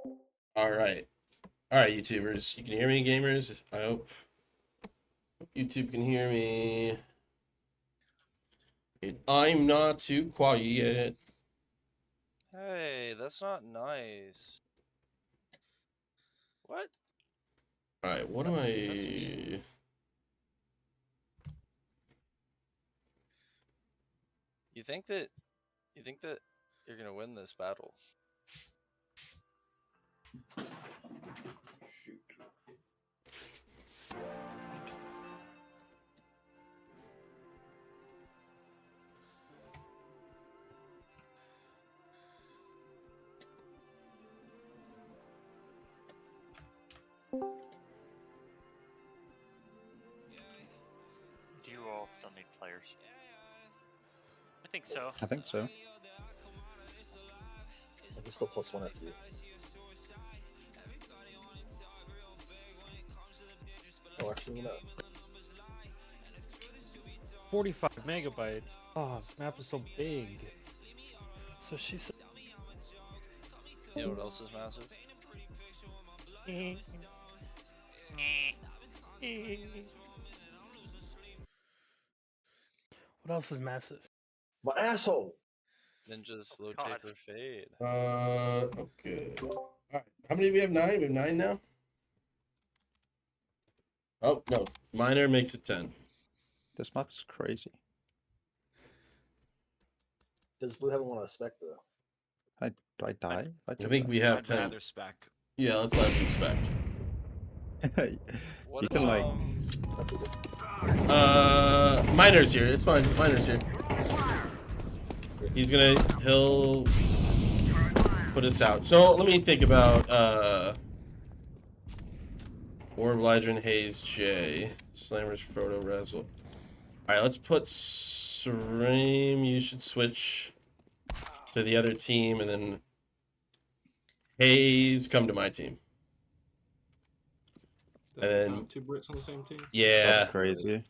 All right. All right, YouTubers. You can hear me, gamers? I hope YouTube can hear me. And I'm not too quiet. Hey, that's not nice. What? All right, what am That's I... mean. You think that you're gonna win this battle? Shoot. Do you all still need players? I think so. I think so. It's still +1 after you. Oh, actually, no. 45 megabytes. Oh, this map is so big. So she said. You know what else is massive? What else is massive? My asshole! Ninja's low God. taper fade. Okay. All right. How many do we have? 9? We have 9 now? Oh, no. Minor makes it 10. This map is crazy. Does Blue have one on a spec, though? Do I die? I think we have I'd 10. rather spec. Yeah, let's let them spec. What You if, can, like- Minor's here. It's fine. Minor's here. He'll put us out. So let me think about Orb, Lydron, Hayes, J, Slammers, Frodo, Razzle. Alright, let's put Sream. You should switch to the other team, and then Hayes, come to my team. And then 2 Brits on the same team. yeah, That's crazy.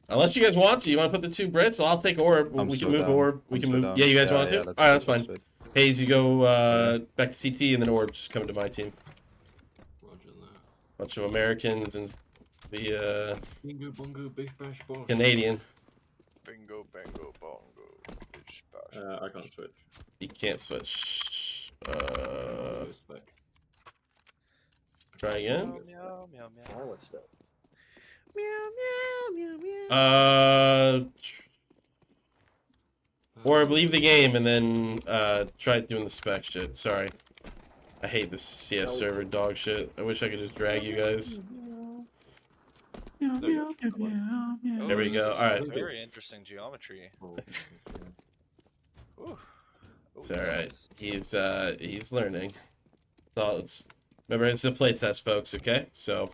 unless you guys want to, you want to put the 2 Brits. I'll take Orb. I'm We so can move down. Orb. We I'm can so move. down. Yeah, you guys want to? Yeah, All right, that's fine. good. Hayes, you go back to CT, and then Orb just come to my team. Roger that. Bunch of Americans and the Bingo bongo bish bash bosh. Canadian. bingo, bango, bongo, bish, bash. I can't switch. You can't switch. Spec. Try again. Meow, meow, meow, I meow. want spec. Orb, leave the game and then try doing the spec shit. Sorry. I hate this CS server dog shit. I wish I could just drag you guys. Oh, There we this go. is All right. Very interesting geometry. Oh, Ooh. It's alright. He's learning. So remember, it's a playtest, folks, okay? So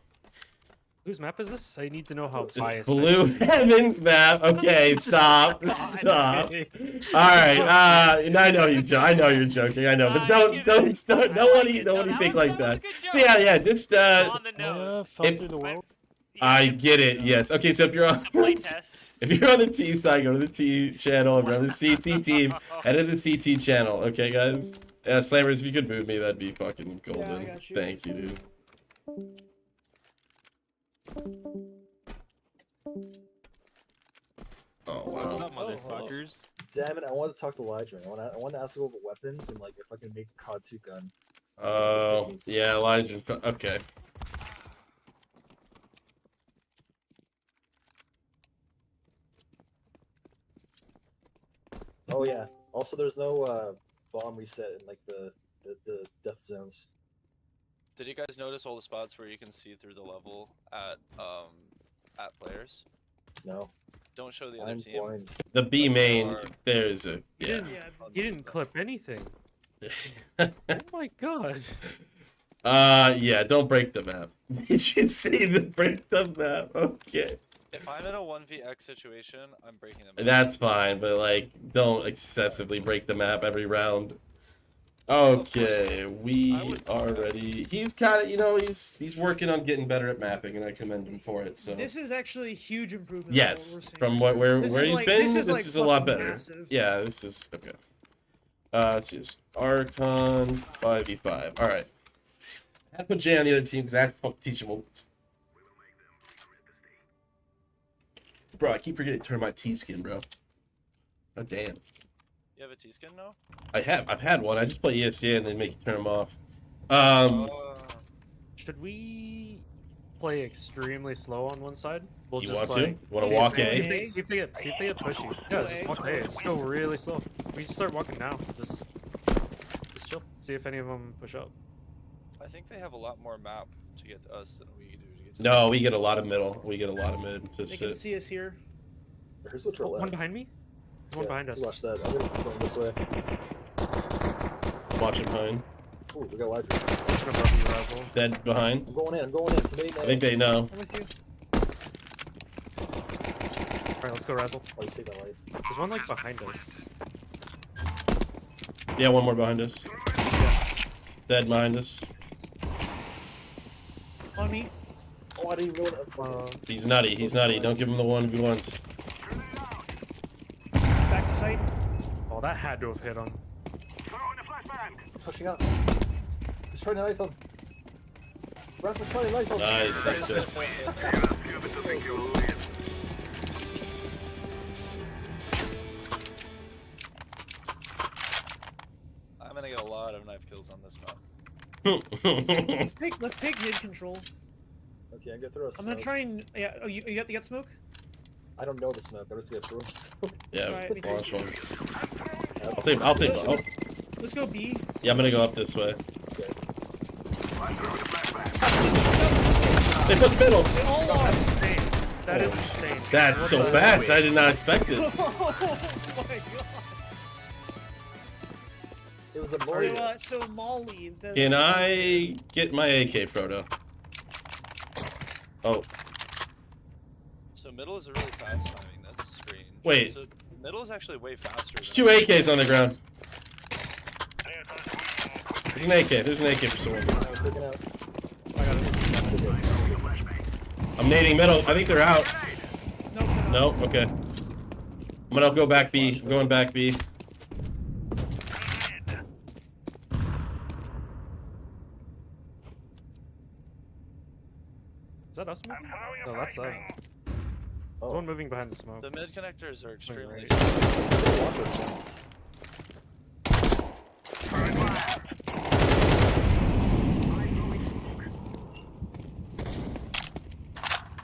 Whose map is this? I need to know how it's biased. Blue Heavens map. Okay, stop. Stop. Okay. Alright, I know you're joking, I know, but don't start, nobody think like that. So yeah, just On the nose. if- I get it, yes. Okay, so if you're on Playtest. if you're on the T side, go to the T channel. If you're on the CT team, head to the CT channel, okay guys? Yeah, Slammers, if you could move me, that'd be fucking golden. got you. Thank you, dude. Oh What's wow. up, motherfuckers? Damn it, I want to talk to Lydron. I want to ask about the weapons and, like, if I can make a COD 2 gun. Oh, yeah, Elijah. Okay. Oh, yeah. Also, there's no bomb reset in, like, the death zones. Did you guys notice all the spots where you can see through the level at players? No. Don't show the other I'm team. blind. The B main, there's a yeah. You didn't clip anything. Oh my god. Yeah, don't break the map. Did you see the break the map? Okay. If I'm in a 1vx situation, I'm breaking the map. That's fine, but like, don't excessively break the map every round. Okay, we are ready. He's kind of, you know, he's working on getting better at mapping, and I commend him for it. So This is actually a huge improvement. yes, from where This he's is like- been, this is this like is a lot fucking better. massive. Yeah, this is okay. Let's use Archon 5v5. All right. I put Jay on the other team because I have to teach him. Bro, I keep forgetting to turn my T-skin, bro. Oh, damn. You have a T-skin now? I have. I've had one. I just play ESCA and then make you turn them off. Should we play extremely slow on one side? We'll You just want to? like Want to see walk if, A? see if they get pushy. Yeah, just walk A. Just go really slow. We just start walking now. Just chill. See if any of them push up. I think they have a lot more map to get to us than we do to get to No, them. we get a lot of middle. We get a lot of mid. Just They can shit. see us here. Here's what's Oh, left. one behind me. One behind us. Watch that. I'm going this way. Watch him behind. Ooh, we got wide. One above you, Razzle. Dead behind. I'm going in. Committing I think they know. I'm with you. Alright, let's go, Razzle. Oh, you saved my life. There's one like behind us. Yeah, one more behind us. Dead behind us. On me. Oh, I didn't even know what. He's nutty. He's nutty. Don't give him the 1v1s. Back to sight. Oh, that had to have hit him. He's pushing up. He's trying to knife him. Russell's trying to knife him. Nice. That's good. I'm gonna get a lot of knife kills on this map. Let's take mid control. Okay, I'm gonna throw a smoke. I'm gonna try and yeah. Oh, you got smoke? I don't know the smoke. I'm just gonna throw a smoke. Yeah, Alright, me too. launch one. That's- I'll take. Let's go B. Yeah, I'm gonna go up this way. Okay. They put the middle. They all are. Insane. That is insane. That's so fast. I did not expect it. Oh my god. It was a So, Molly. so Molly instead of. Can I get my AK, Frodo? Oh, So middle is a really fast timing. That's strange. Wait. So middle is actually way faster. there's than 2 AKs on the ground. There's an AK. There's an AK for someone. I was picking out. I got it. I'm nading middle. I think they're out. Nope. No? Okay. I'm gonna go back B. I'm going back B. Is that us moving? No, that's them. There's Oh. one moving behind the smoke. The mid connectors are extremely. right. Watch it.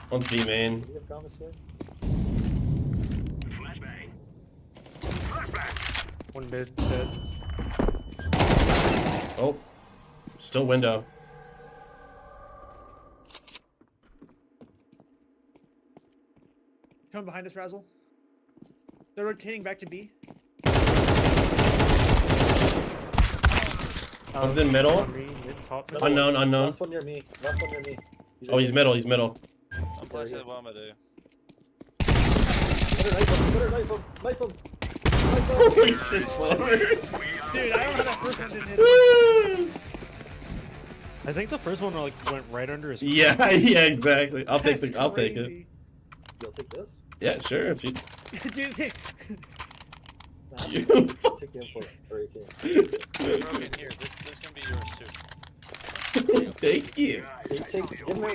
One's B main. Can you have gone this way? One mid dead. Oh. Still window. Come behind us, Razzle. They're rotating back to B. One's in middle. On me, mid, top mid. Unknown, unknown. Last one near me. Last one near me. Oh, he's middle. He's middle. I'm planting the bomb at A. Better knife him. Better knife him. Knife him. Knife him. Holy shit, Slammer. Dude, I don't know how that first one didn't hit. I think the first one like went right under his. Yeah, yeah, exactly. I'll take That's the. I'll take it. crazy. You'll take this? Yeah, sure. If you. Dude, they- Nah, You. take the info. Or you can. Broken here. This can be yours too. Thank you. Take. Give him a.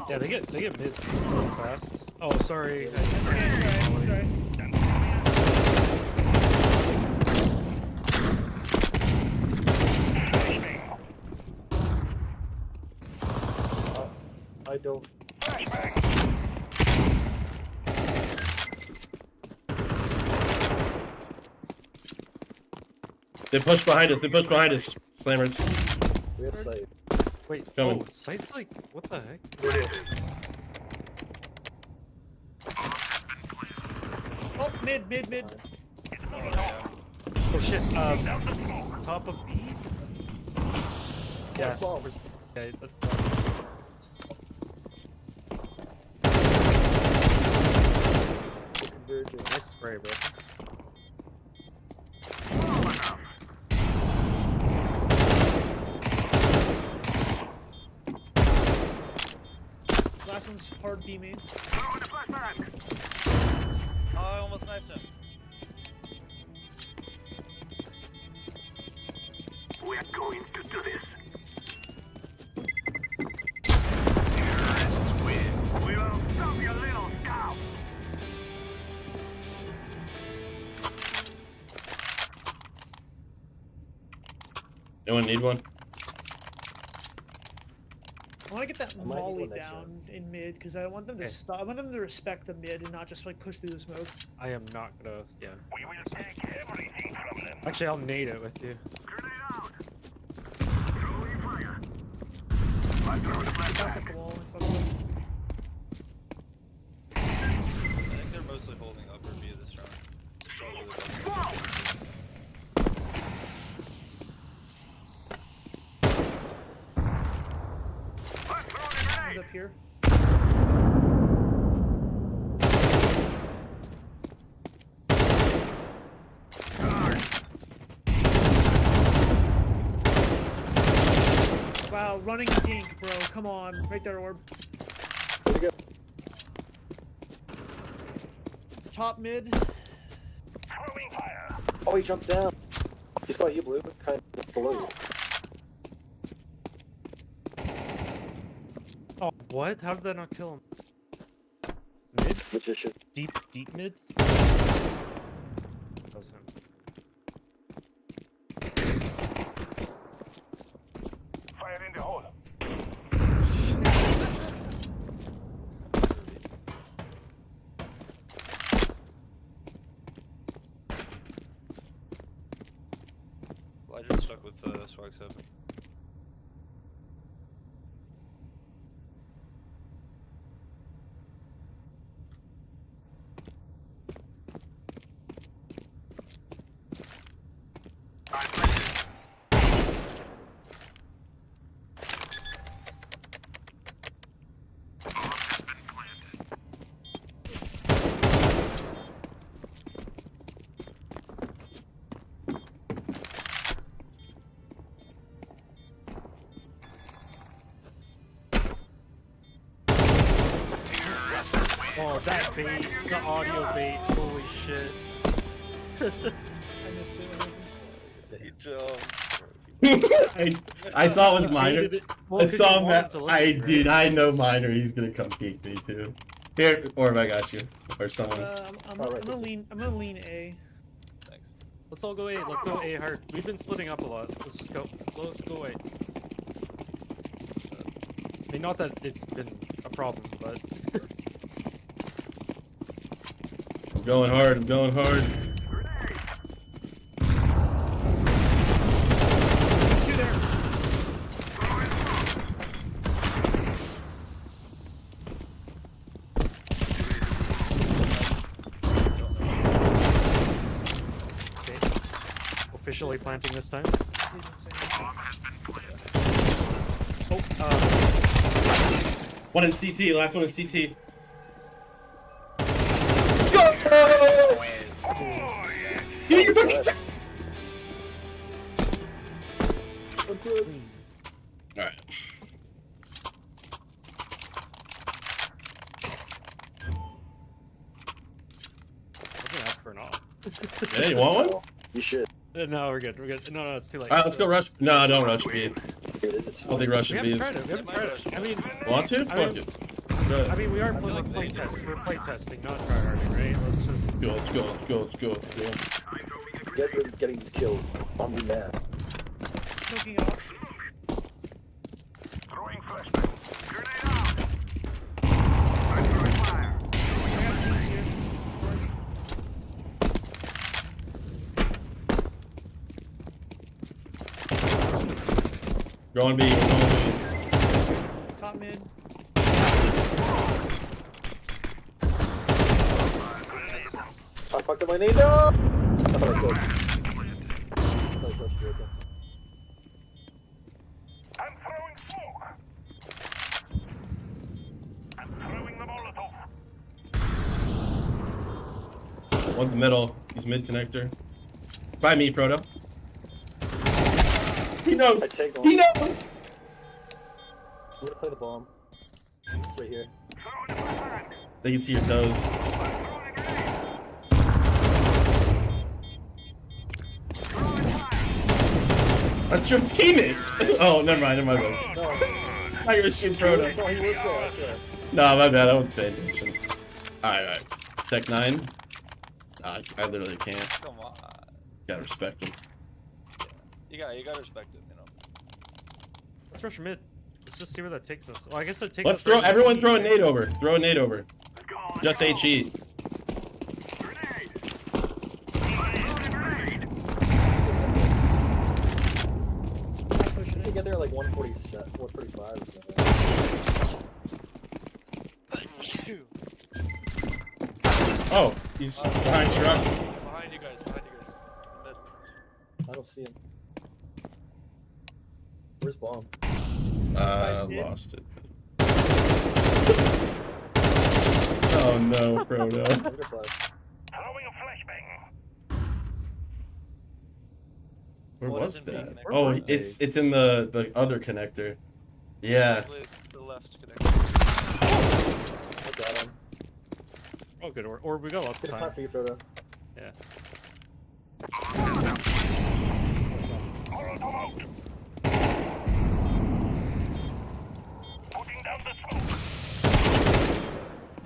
Yeah, they get mid so fast. Oh, sorry. Sorry. I don't. They push behind us. They push behind us. Slammers. We have sight. Wait, Coming. oh, sight's like, what the heck? Oh, mid. Oh shit, top of B? I Yeah, saw him. yeah, Converging. nice spray, bro. Last one's hard B main. Oh, I almost knifed him. Anyone need one? I want to get that I might need molly one next down in mid because I want them to Okay. stop. I want them to respect the mid and not just like push through the smoke. I am not gonna. Yeah. Actually, I'll nade it with you. Bounce off the wall and fuck them. I think they're mostly holding upper B this round. It's probably the best. He's up here. Wow, running dink, bro. Come on, right there, orb. Pretty good. Top mid. Oh, he jumped down. He's got you, Blue. Kind of below you. Oh, what? How did that not kill him? Mid? This magician. Deep mid? That was him. Elijah's stuck with Swag 7. Oh, that bait. The audio bait. Holy shit. I missed it. He jumped. I saw it was minor. Baited it. Well, I 'cause saw you him. wanted to look I at it, dude, right? I know minor. He's gonna come peek me too. Here, Orb, I got you, or someone. I'm Alright, gonna lean. I'm gonna lean A. Thanks. Let's all go A. Let's go A hard. We've been splitting up a lot. Let's just go. Let's go A. I mean, not that it's been a problem, but I'm going hard. I'm going hard. Two there. okay. Officially planting this time. He's insane. Oh, One in CT. Last one in CT. Give me your fucking. All right. I was gonna ask for an off. Hey, you want one? You should. No, we're good. We're good. No, it's too late. All right, let's go rush. No, don't rush B. Here it is. It's I don't think rushing We B haven't is. tried it. We haven't tried it. I mean, Want to? I Fuck mean- it. Go ahead. I mean, we are feel like play they do. testing. We're play testing, not tryharding, right? Let's just. Go, let's go, let's go, let's go, let's go. You guys are getting these kills. I'm be mad. Smoking off. I got teams here. Going B, going B. Top mid. I fucked up my name. No! I thought I killed. I thought I touched you again. One's the middle. He's mid connector. By me, Proto. He knows. I take He one. knows. I'm gonna play the bomb. It's right here. They can see your toes. That's your teammate. Oh, never mind. Never mind. No, I gotta shoot Proto. no, he was there. I swear. No, my bad. I was paying attention. Alright. Tech 9. I literally can't. Come on. Gotta respect him. You gotta respect it, you know. Let's rush mid. Let's just see where that takes us. Well, I guess it takes Let's us. throw. right to Everyone B, throw a right? nade over. Throw a nade over. Just HE. I think get there like 147, 145 or something. Oh, he's behind truck. Behind you guys. Mid. I don't see him. Where's bomb? Lost it. Oh no, Proto. Butterfly. Where What was is in B that? connector? Oh, Where were it's in the other connector. Yeah. Probably the left connection. I got him. Oh, good. Or we got lots Get of a time. plant for you, Frodo. Yeah.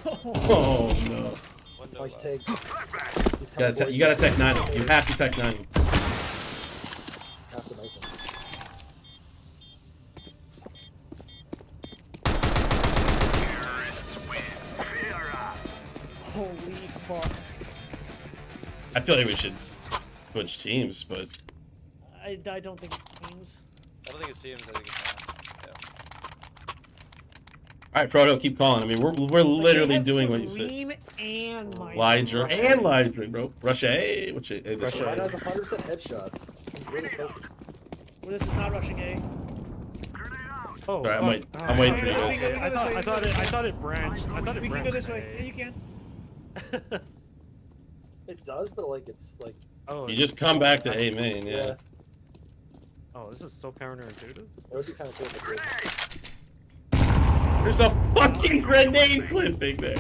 Oh no. Window Nice left. take. He's coming towards You gotta tech 90. You have to tech 90. Have to knife him. Holy fuck. I feel like we should switch teams, but I don't think it's teams. I don't think it's teams. I think it's all right, Frodo, keep calling. I mean, we're Like, literally they have doing what you said. Scream and Mine. Lydra and Lydra, bro. Rush A. Which A? This Rush way. A. Ryan has 100% headshots. He's really focused. Well, this is not rushing A. Oh, Sorry, fuck. I'm waiting for you Let's guys. go I thought it branched. I thought it We branched. can go this way. A. Yeah, you can. It does, but like it's like Oh, You just come back to A main, yeah. Oh, this is so counterintuitive. It would be kind of cool if it did. There's a fucking grenade clipping there.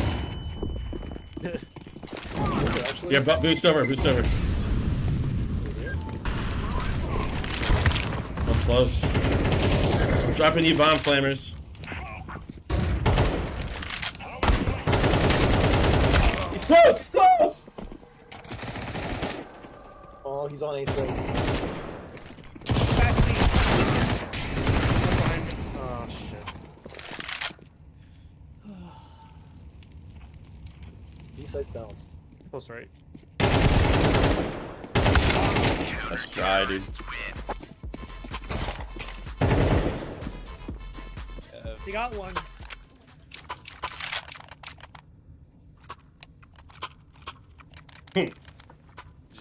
Actually, Yeah, boost over, boost over. I'm close. I'm dropping you bomb slammers. He's close, he's close! Oh, he's on A side. Back to me. Oh shit. B side's bounced. Close right. Let's try, dude. You got one.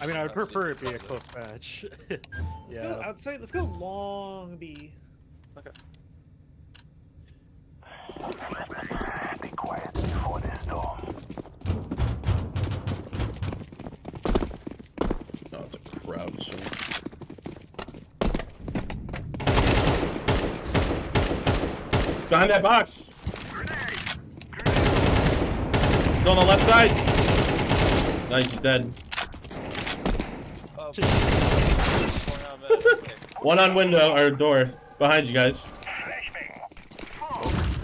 I mean, I would prefer it be a close match. Let's go outside. Let's go long B. Okay. Oh, it's a crouch. Behind that box. Go on the left side. Nice, he's dead. Oh, going out mid. Okay. One on window or door. Behind you guys.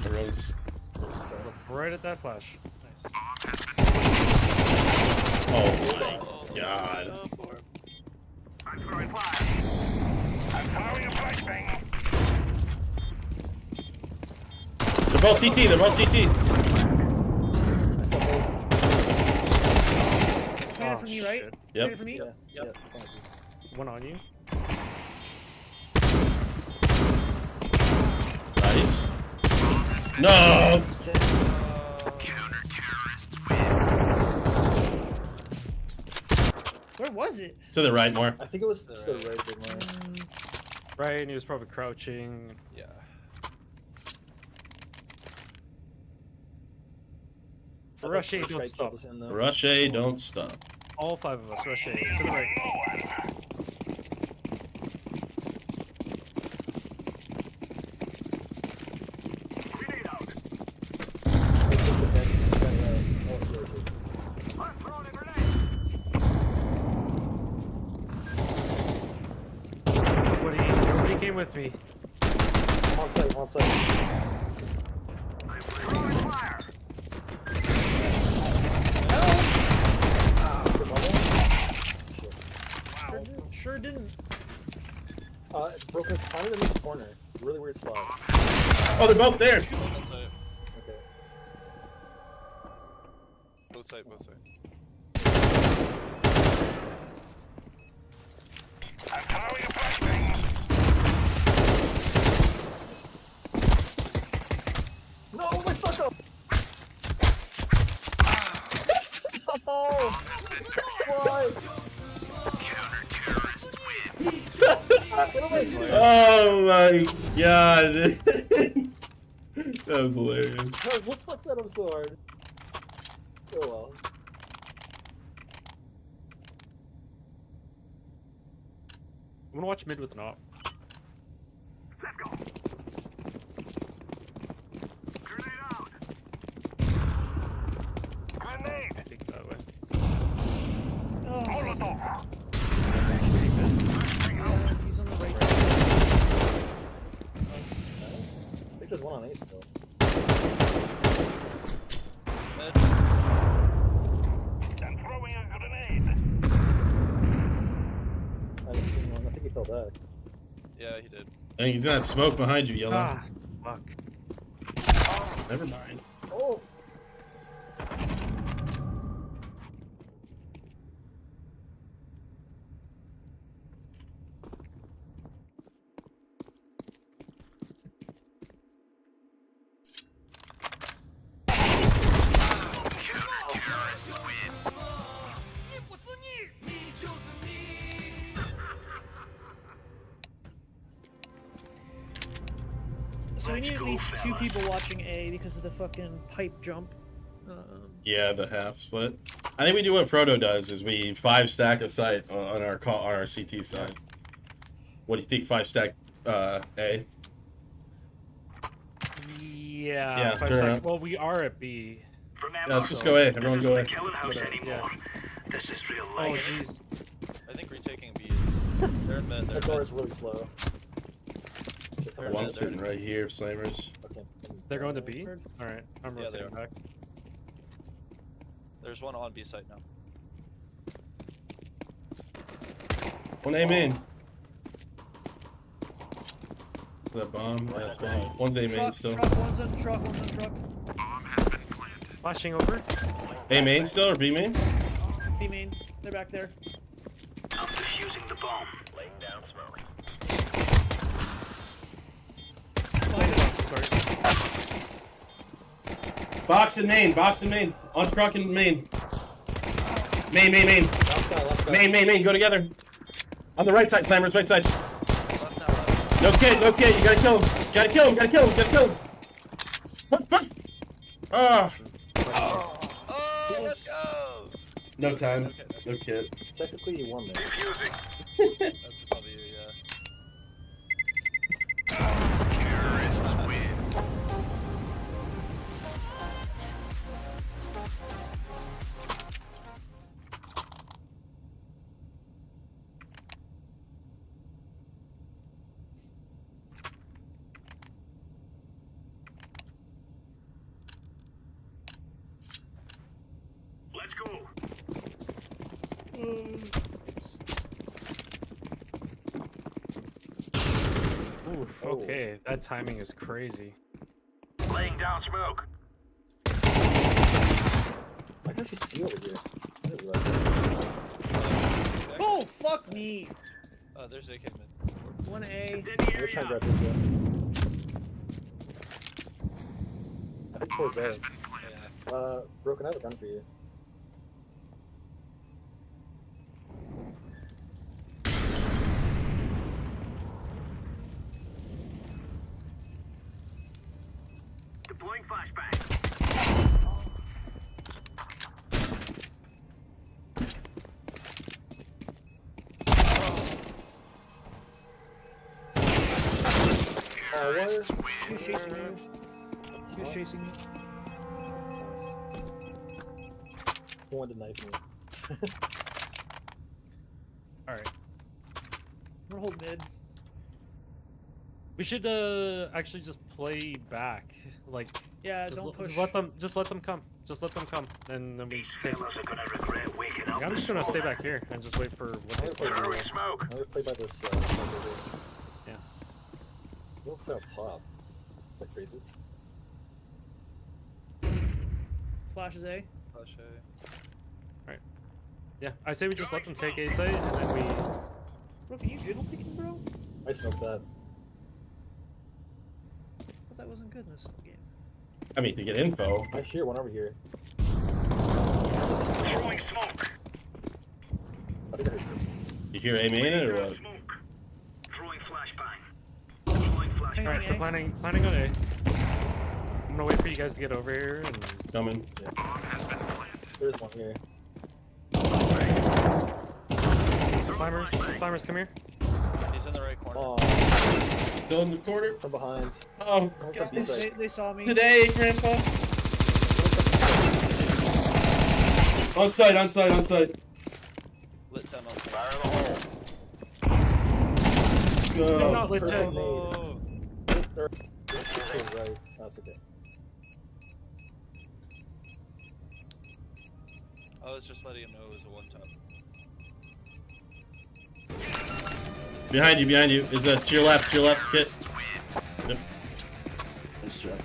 Arose. Right at that flash. Nice. Oh my god. They're both CT, they're both CT. I saw both. Planted for me, right? shit. Yep. Planted for me. Yeah, Yep. yeah, it's fine. One on you. Nice. No! Where was it? To the right more. I think it was to the right big line. Right, and he was probably crouching. Yeah. Rush A, This guy don't killed stop. us in, though. Rush A, don't stop. All five of us, rush A. To the right. I took the best guy out. Oh, it's really good. Nobody came with me. On site, on site. Good bubble. Shit. Wow. Sure didn't. Broken his corner in this corner. Really weird spot. Oh, they're both there. Both on site. Okay. Both site, both site. No, my suck up! Oh! Why? Oh my god. That was hilarious. What fucked that up so hard? Oh well. I'm gonna watch mid with an op. I think that way. Oh. He's on the right side. Nice. I think there's one on ace still. Mid. I haven't seen one. I think he fell back. Yeah, he did. I think he's in that smoke behind you, Yellow. Ah, fuck. Never mind. Oh! So we need at least 2 people watching A because of the fucking pipe jump. Yeah, the half split. I think we do what Frodo does, is we 5 stack a site on our CT side. What do you think, 5 stack A? Yeah. Yeah, turn around. Well, we are at B. Yeah, let's just go A. Everyone go A. Yeah. Oh, jeez. I think retaking B is. They're in mid. They're That door mid. is really slow. Should come They're back. One sitting right here, Slammers. Okay. They're going to B? Alright, I'm Yeah, they rotating are. back. There's one on B site now. One A main. That bomb? Yeah, it's bomb. One's A main still. Truck, one's on truck, one's on truck. Flashing over. A main still or B main? B main. They're back there. Sorry. Box and main, box and main. On truck and main. Main, main, main. Last guy, last guy. Main, main, main. Go together. On the right side, Slammers, right side. Left now, left. No kid, no kid. You gotta kill him. Gotta kill him, gotta kill him, gotta kill him. Ah. Oh, let's go! No time. Okay, okay. No kid. Technically, you won there. That's probably, yeah. Oof, okay, that timing is crazy. I can't you see over here? I didn't realize that. Oh, fuck me. There's AK mid. 1A. I'm gonna try and grab this one. I think towards A. Yeah. Broken, I have a gun for you. Oh, what? Who's chasing you? Who's chasing you? Who wanted to knife me? Alright. I'm gonna hold mid. We should actually just play back. Like Yeah, just, don't push. just let them come. Just let them come. And then we take I'm just gonna stay back here and just wait for what they play. I'm gonna play by this. Over here. Yeah. Don't play up top. Is that crazy? Flashes A. Flash A. Yeah, I say we just let them take A site, and then we... Bro, can you jiggle picking, bro? I smoked that. I thought that wasn't good in this game. I mean, to get info. I hear one over here. Throwing smoke. I think I heard two. You hear A main it or what? Smoke. Throwing flashbang. Deploying flashbang. Alright, they're planning on A. I'm gonna wait for you guys to get over here, and... Coming. There's one here. Slimers, come here. He's in the right corner. Oh, Still in the corner. from behind. Oh, What's up, God. B-side? They saw me. Today, Grandpa. On site. Lit 10 on No, Go. not lit Perfect 10. nade. Oh. Right. That's okay. I was just letting him know it was a one-tap. Behind you. Is to your left, Kit. Yep. Nice job.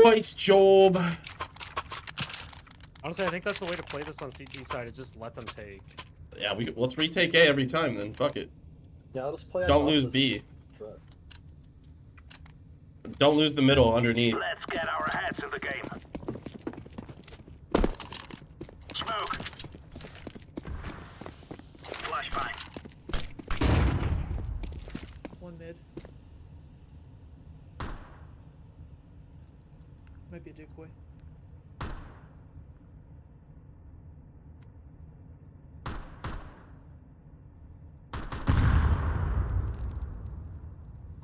Nice job. Honestly, I think that's the way to play this on CT side, is just let them take. Yeah, let's retake A every time then. Fuck it. Yeah, I'll just play. on Don't top of lose this B. truck. Don't lose the middle underneath. Let's get our heads in the game. Smoke. Flashbang. One mid. Might be a decoy.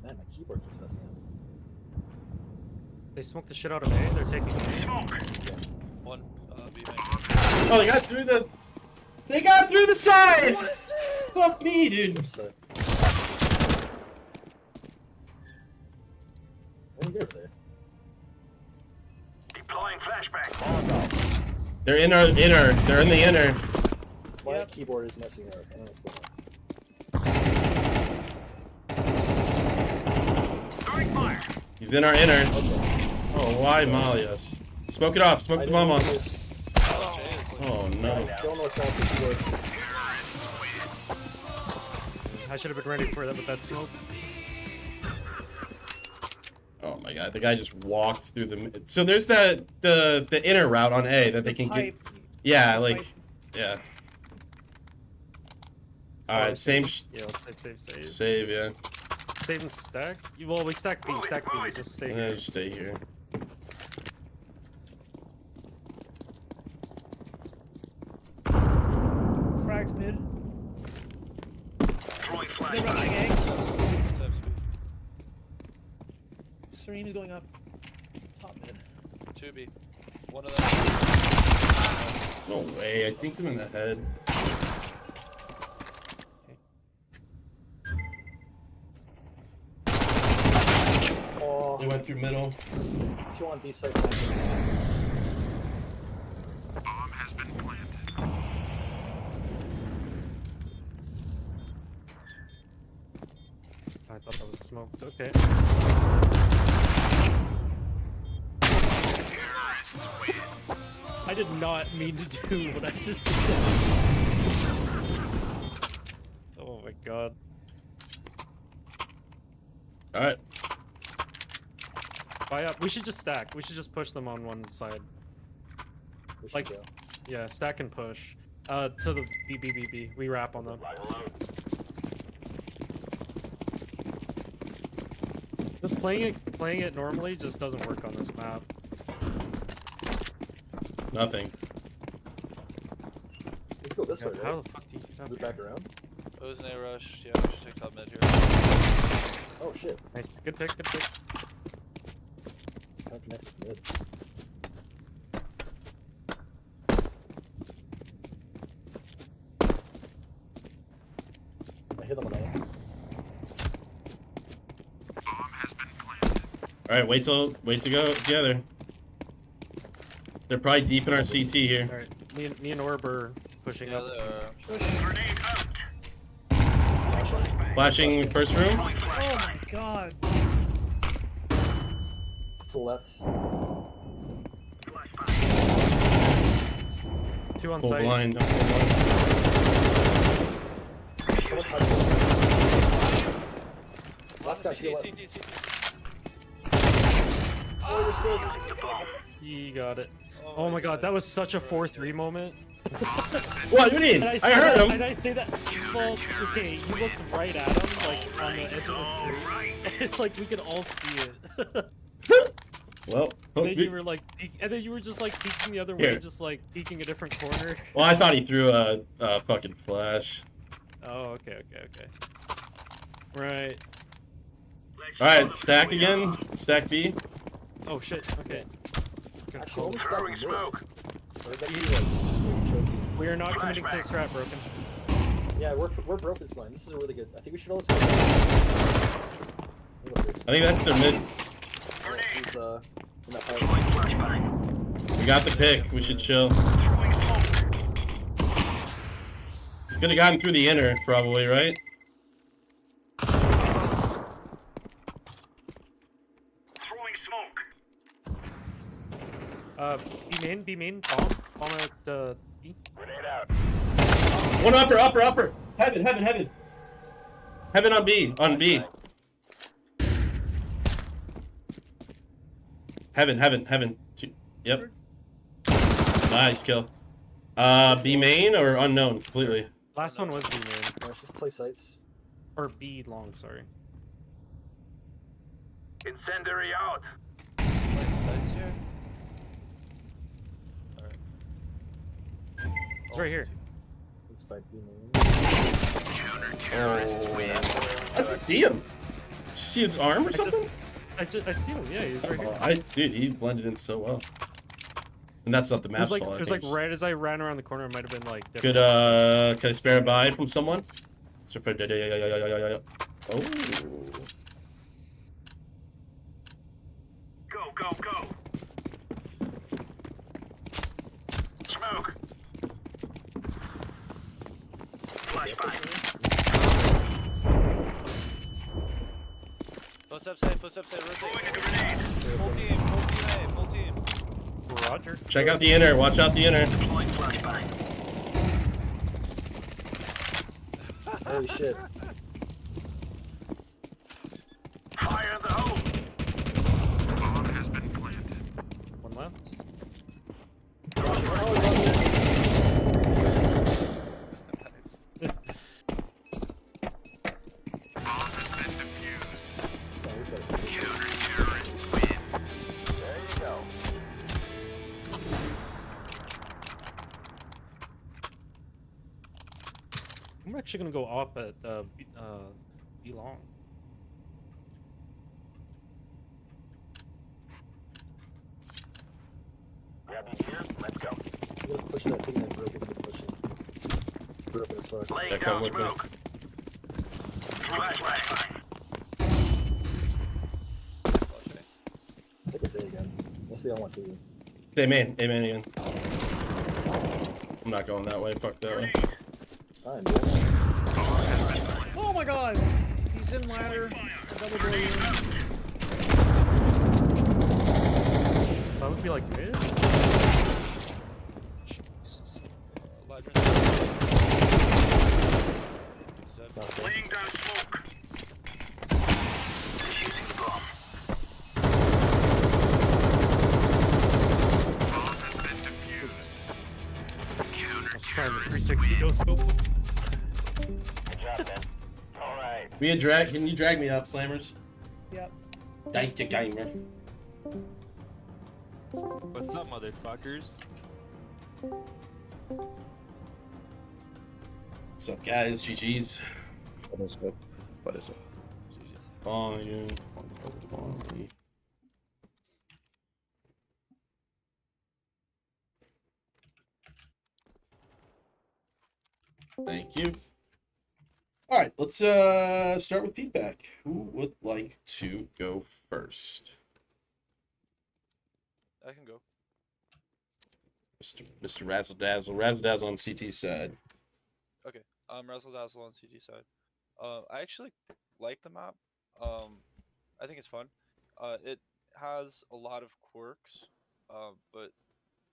Man, my keyboard keeps messing up. They smoked the shit out of A, they're taking A. Smoke. One, B main. Oh, they got through the. They got through the side. Fuck me, dude. So. What do you get over there? Deploying flashbang. They're in our inner. They're in the inner. My Yep. keyboard is messing up. I don't know what's going on. Throwing fire. He's in our inner. Okay. Oh, why molly us? Smoke it off. Smoke I the bomb didn't off. notice- Oh no. I don't know what's wrong with the keyboard. I should have been ready for that with that smoke. Oh my god, the guy just walked through the. So there's the inner route on A that they can get. Pipe. Yeah, The like pipe. yeah. All right, same. Yeah, save. Save, yeah. Save and stack? Well, we stack B, just stay Yeah, here. just stay here. Frags mid. Throwing They're flashbang. rushing A. Sub speed. Serene is going up. Top mid. 2B. One of them. No way, I think him in the head. Oh, They went through middle. if you want B-side, Bomb has been planted. I thought that was smoked. Okay. Terrorists win. I did not mean to do what I just did. Oh my god. All right. Buy up. We should just stack. We should just push them on one side. we should Like, go. yeah, stack and push. To the B. We wrap on them. Just playing it normally just doesn't work on this map. Nothing. We can go this Yeah, way, how right? the fuck do you get up Move here? back around. It was an A rush. Yeah, we should take top mid here. Oh shit. Nice. Good pick. It's kind of connects with mid. I hit him on A. Bomb has been planted. All right, wait to go together. They're probably deep in our CT here. Alright. Me and Orb are pushing Yeah, up. they are. Grenade out. Flashing first room. Throwing Oh flashbang. my god. To the left. Two on Full site. blind. I'm full blind. Someone touched it. Last guy to your left. CT. Oh, you're sick. He got it. Oh my god, that was such a 4-3 moment. What? You mean? And I say heard that, him. And I say that. Well, okay, you looked right at him, like on the edge of the screen. It's like we could all see it. Well, And then you were like, and then you were just like peeking the other way, Here. just like peeking a different corner. well, I thought he threw a fucking flash. Oh, okay. Right. All right, stack again. Stack B. Oh shit. Okay. Actually, only stack Throwing mid. smoke. Or that you, like, choke. We are not committing to the strat, broken. Yeah, we're broke this line. This is really good. I think we should always. I think that's their mid. He's in that Deploying fight. flashbang. We got the pick. We should chill. Throwing smoke. Could have gotten through the inner, probably, right? Throwing smoke. B main, bomb at B. Grenade out. One upper. Heaven. Heaven on B. Heaven. Yep. Nice kill. B main or unknown completely. Last one was B main. Let's just play sites. Or B long, sorry. Incendiary out. Wait, sights here? It's right here. Looks by B main. Counter-terrorists win. I didn't see him. Did you see his arm or something? I see him, yeah, he's right here. Dude, he blended in so well. And that's not the It map's was like, fault. it was like right as I ran around the corner, it might have been like Could different. can I spare a buy from someone? Oh. Go. Smoke. Flashbang. Footsteps side, rotate. Throwing a grenade. Full team. Roger. Check out the inner. Watch out the inner. Deploying flashbang. Holy shit. Fire in the hole. Bomb has been planted. One left. Bomb has been defused. Oh, he's got it. Counter-terrorists win. There you go. I'm actually gonna go up at B long. Grab your gear. Let's go. I'm gonna push that thing that broke. It's gonna push it. It's broken as fuck. Laying Yeah, come down with me. smoke. Flashbang. I think it's A again. Let's see, I want B. Hey man again. I'm not going that way. Fuck that way. Fine, dude. Oh my god! He's in ladder. Double door unit. So that would be like mid? Last one. Laying down smoke. Defusing the bomb. Bomb has been defused. I was trying the 360 go scope. Good job, man. All right. Can you drag me up, Slammers? Yep. Thank you, gamer. What's up, motherfuckers? What's up, guys? GG's. What is it? What is it? Volume. Thank you. All right, let's start with feedback. Who would like to go first? I can go. Mr. Razzle Dazzle. Razzle Dazzle on CT side. Razzle Dazzle on CT side. I actually like the map. I think it's fun. It has a lot of quirks, but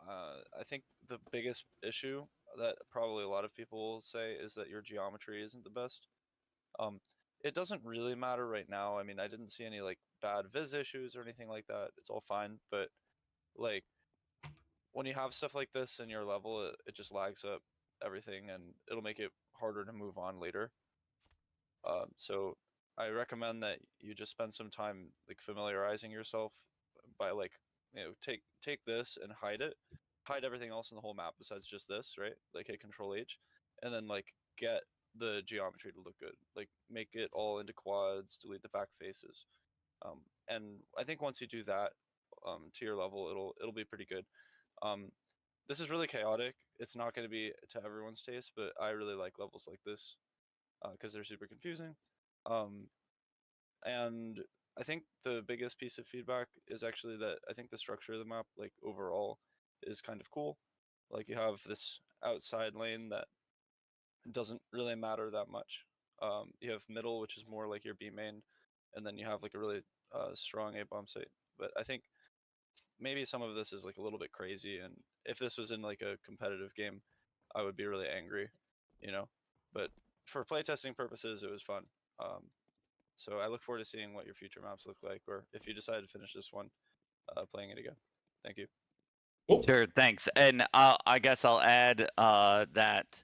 I think the biggest issue that probably a lot of people will say is that your geometry isn't the best. It doesn't really matter right now. I mean, I didn't see any like bad viz issues or anything like that. It's all fine, but like when you have stuff like this in your level, it just lags up everything and it'll make it harder to move on later. So I recommend that you just spend some time like familiarizing yourself by like take this and hide everything else in the whole map besides just this, right? Like hit Control H, and then like get the geometry to look good. Like make it all into quads, delete the back faces, and I think once you do that to your level, it'll be pretty good. This is really chaotic. It's not going to be to everyone's taste, but I really like levels like this because they're super confusing. And I think the biggest piece of feedback is actually that I think the structure of the map, like overall, is kind of cool. Like you have this outside lane that doesn't really matter that much. You have middle, which is more like your B main, and then you have like a really strong A bomb site. But I think maybe some of this is like a little bit crazy, and if this was in like a competitive game, I would be really angry, you know. But for playtesting purposes, it was fun. So I look forward to seeing what your future maps look like, or if you decide to finish this one, playing it again. Thank you. Sure, thanks. And I guess I'll add that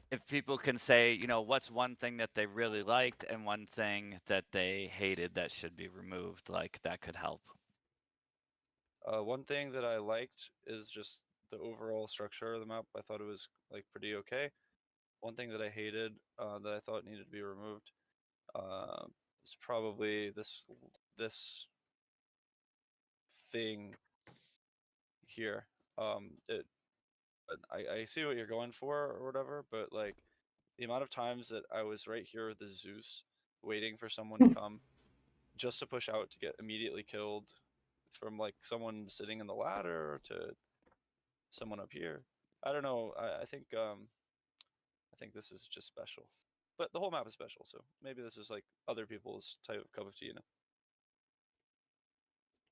if people can say, you know, what's one thing that they really liked and one thing that they hated that should be removed, like that could help. One thing that I liked is just the overall structure of the map. I thought it was like pretty okay. One thing that I hated that I thought needed to be removed is probably this thing here. I see what you're going for or whatever, but like the amount of times that I was right here with the Zeus waiting for someone to come just to push out to get immediately killed, from like someone sitting in the ladder to someone up here. I don't know. I think this is just special. But the whole map is special, so maybe this is like other people's type of cup of tea, you know.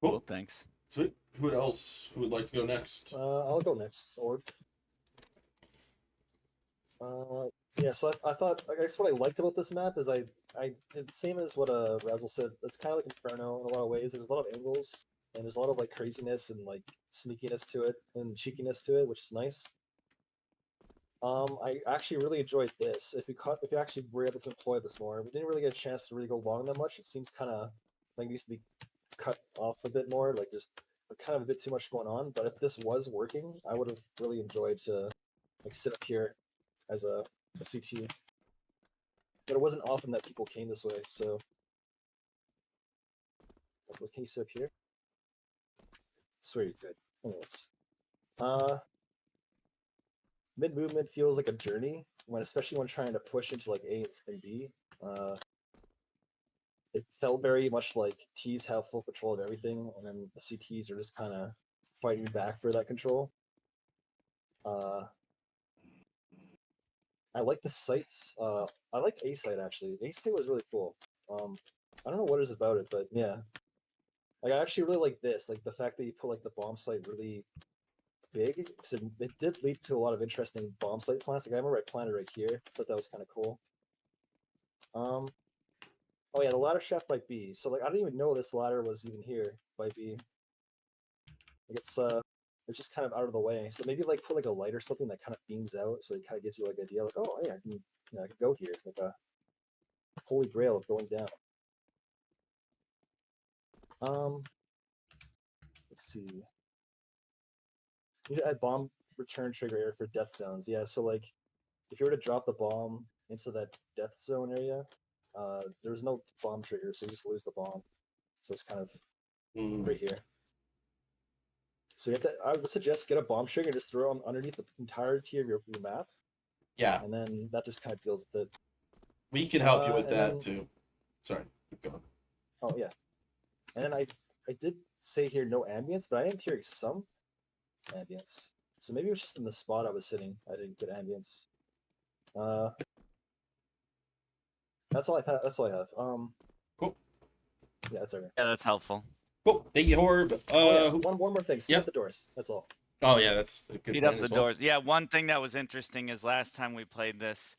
Cool, thanks. So, who else? Who would like to go next? I'll go next, Orb. Yeah, so I thought, I guess what I liked about this map is I did the same as what Razzle said. It's kind of like Inferno in a lot of ways. There's a lot of angles, and there's a lot of like craziness and like sneakiness to it and cheekiness to it, which is nice. I actually really enjoyed this. If you actually were able to employ this more, we didn't really get a chance to really go long that much. It seems kind of like it needs to be cut off a bit more, like just kind of a bit too much going on. But if this was working, I would have really enjoyed to like sit up here as a CT. But it wasn't often that people came this way, so like, can you sit up here? Swear you could. Anyways. Mid movement feels like a journey especially when trying to push into like A and B. It felt very much like T's have full control of everything, and then the CTs are just kind of fighting back for that control. I like the sites. I like A site actually. A site was really cool. I don't know what it is about it, but yeah. Like I actually really like this, like the fact that you put like the bomb site really big, because it did lead to a lot of interesting bomb site plants. Like I remember I planted right here. Thought that was kind of cool. Oh yeah, the ladder shaft by B. So like I didn't even know this ladder was even here by B. Like it's just kind of out of the way. So maybe like put like a light or something that kind of beams out, so it kind of gives you like an idea, like oh yeah, I can go here, like a holy grail of going down. Let's see. You should add bomb return trigger area for death zones. Yeah, so like if you were to drop the bomb into that death zone area, there's no bomb trigger, so you just lose the bomb. So it's kind of right here. So you have to, I would suggest get a bomb trigger and just throw it underneath the entirety of your map. Yeah. And then that just kind of deals with it. We can help you with that then, too. Sorry, keep going. Oh yeah. And then I did say here no ambience, but I am hearing some ambience. So maybe it was just in the spot I was sitting. I didn't get ambience. That's all I have. Cool. Yeah, that's okay. Yeah, that's helpful. Cool. Thank you, Horb. Oh, yeah. One more thing. Speed yep. up the doors. That's all. Oh yeah, that's a good Speed plan up the as well. doors. Yeah, one thing that was interesting is last time we played this,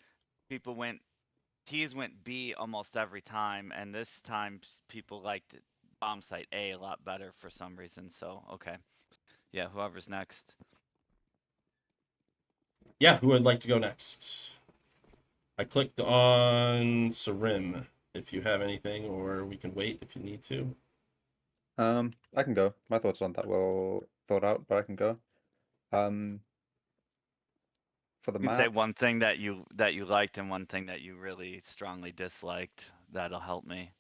T's went B almost every time, and this time people liked bomb site A a lot better for some reason. So okay, yeah, whoever's next. Yeah, who would like to go next? I clicked on Sarim. If you have anything, or we can wait if you need to. I can go. My thoughts aren't that well thought out, but I can go. For the You can say map, one thing that you liked and one thing that you really strongly disliked. That'll help me.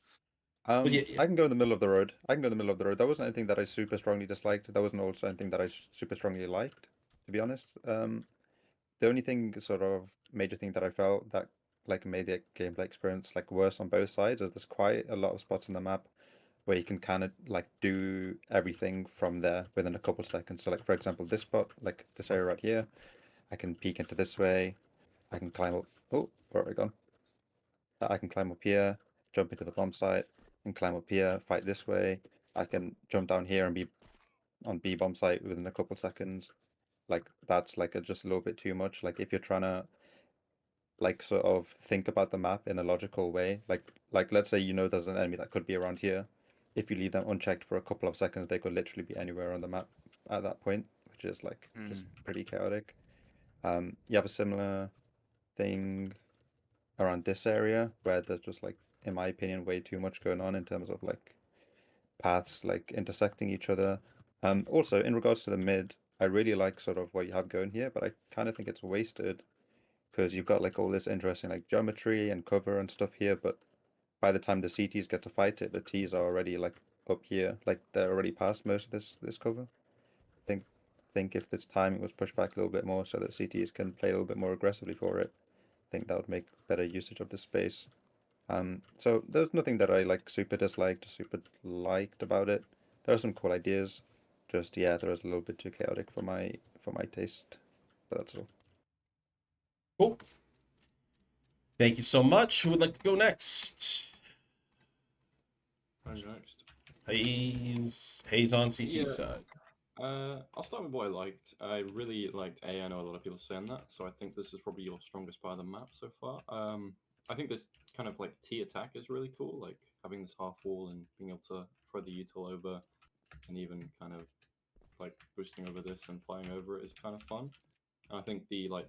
Yeah. I can go in the middle of the road. I can go in the middle of the road. That wasn't anything that I super strongly disliked. That wasn't also anything that I super strongly liked, to be honest. The only thing, sort of major thing that I felt that like made the gameplay experience like worse on both sides is there's quite a lot of spots on the map where you can kind of like do everything from there within a couple seconds. So like for example, this spot, like this area right here, I can peek into this way. I can climb up. Oh, where have I gone? I can climb up here, jump into the bomb site, and climb up here, fight this way. I can jump down here and be on B bomb site within a couple seconds. Like that's like just a little bit too much. Like if you're trying to like sort of think about the map in a logical way, like let's say you know there's an enemy that could be around here. If you leave them unchecked for a couple of seconds, they could literally be anywhere on the map at that point, which is like just pretty chaotic. You have a similar thing around this area where there's just like, in my opinion, way too much going on in terms of like paths like intersecting each other. Also in regards to the mid, I really like sort of what you have going here, but I kind of think it's wasted because you've got like all this interesting like geometry and cover and stuff here, but by the time the CTs get to fight it, the Ts are already like up here, like they're already past most of this cover. Think if this timing was pushed back a little bit more so that CTs can play a little bit more aggressively for it, I think that would make better usage of the space. So there's nothing that I like super disliked or super liked about it. There are some cool ideas, just yeah, there was a little bit too chaotic for my taste, but that's all. Cool. Thank you so much. Who would like to go next? Who's next? Hayes on CT Yeah. side. I'll start with what I liked. I really liked A. I know a lot of people saying that, so I think this is probably your strongest part of the map so far. I think this kind of like T attack is really cool, like having this half wall and being able to throw the util over, and even kind of like boosting over this and flying over it is kind of fun. And I think the like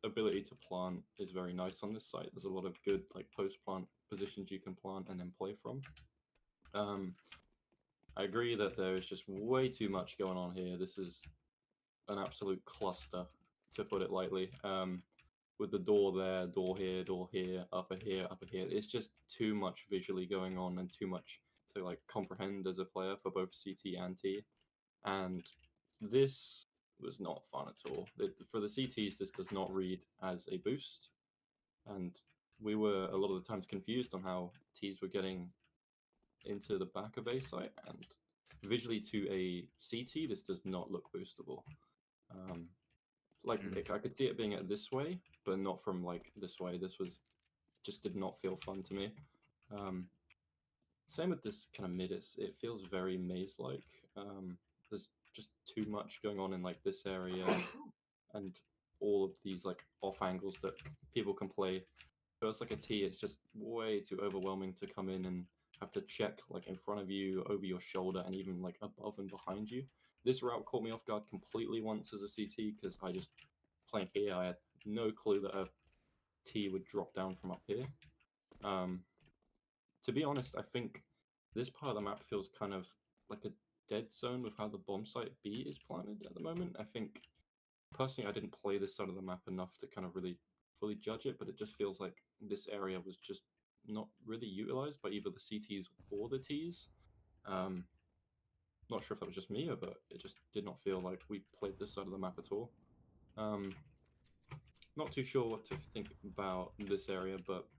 ability to plant is very nice on this site. There's a lot of good like post plant positions you can plant and then play from. I agree that there is just way too much going on here. This is an absolute cluster, to put it lightly. With the door there, door here, upper here, upper here. It's just too much visually going on and too much to like comprehend as a player for both CT and T. And this was not fun at all. For the CTs, this does not read as a boost. And we were a lot of the times confused on how Ts were getting into the back of A site, and visually to a CT, this does not look boostable. Like I could see it being this way, but not from like this way. This was just did not feel fun to me. Same with this kind of mid. It feels very maze-like. There's just too much going on in like this area, and all of these like off angles that people can play. So it's like a T. It's just way too overwhelming to come in and have to check like in front of you, over your shoulder, and even like above and behind you. This route caught me off guard completely once as a CT because I just playing here. I had no clue that a T would drop down from up here. To be honest, I think this part of the map feels kind of like a dead zone with how the bomb site B is planted at the moment. I think personally, I didn't play this side of the map enough to kind of really fully judge it, but it just feels like this area was just not really utilized by either the CTs or the Ts. Not sure if that was just me, but it just did not feel like we played this side of the map at all. Not too sure what to think about this area, but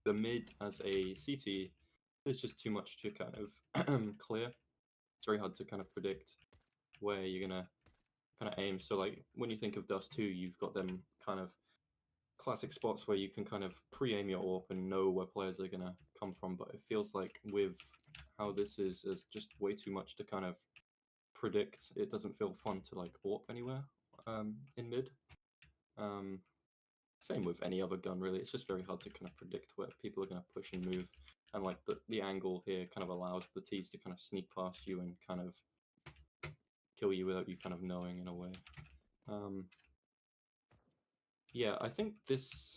the mid as a CT is just too much to kind of clear. It's very hard to kind of predict where you're gonna kind of aim. So like when you think of Dust 2, you've got them kind of classic spots where you can kind of pre-aim your AWP and know where players are gonna come from. But it feels like with how this is just way too much to kind of predict. It doesn't feel fun to like AWP anywhere in mid. Same with any other gun, really. It's just very hard to kind of predict where people are going to push and move. And like the angle here kind of allows the T's to kind of sneak past you and kind of kill you without you kind of knowing in a way. Yeah, I think this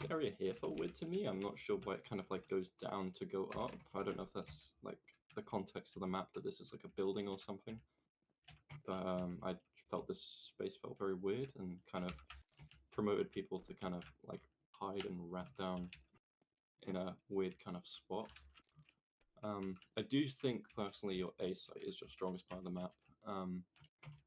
area here felt weird to me. I'm not sure why it kind of like goes down to go up. I don't know if that's like the context of the map, that this is like a building or something. But I felt this space felt very weird and kind of promoted people to kind of like hide and wrap down in a weird kind of spot. I do think personally your A site is your strongest part of the map.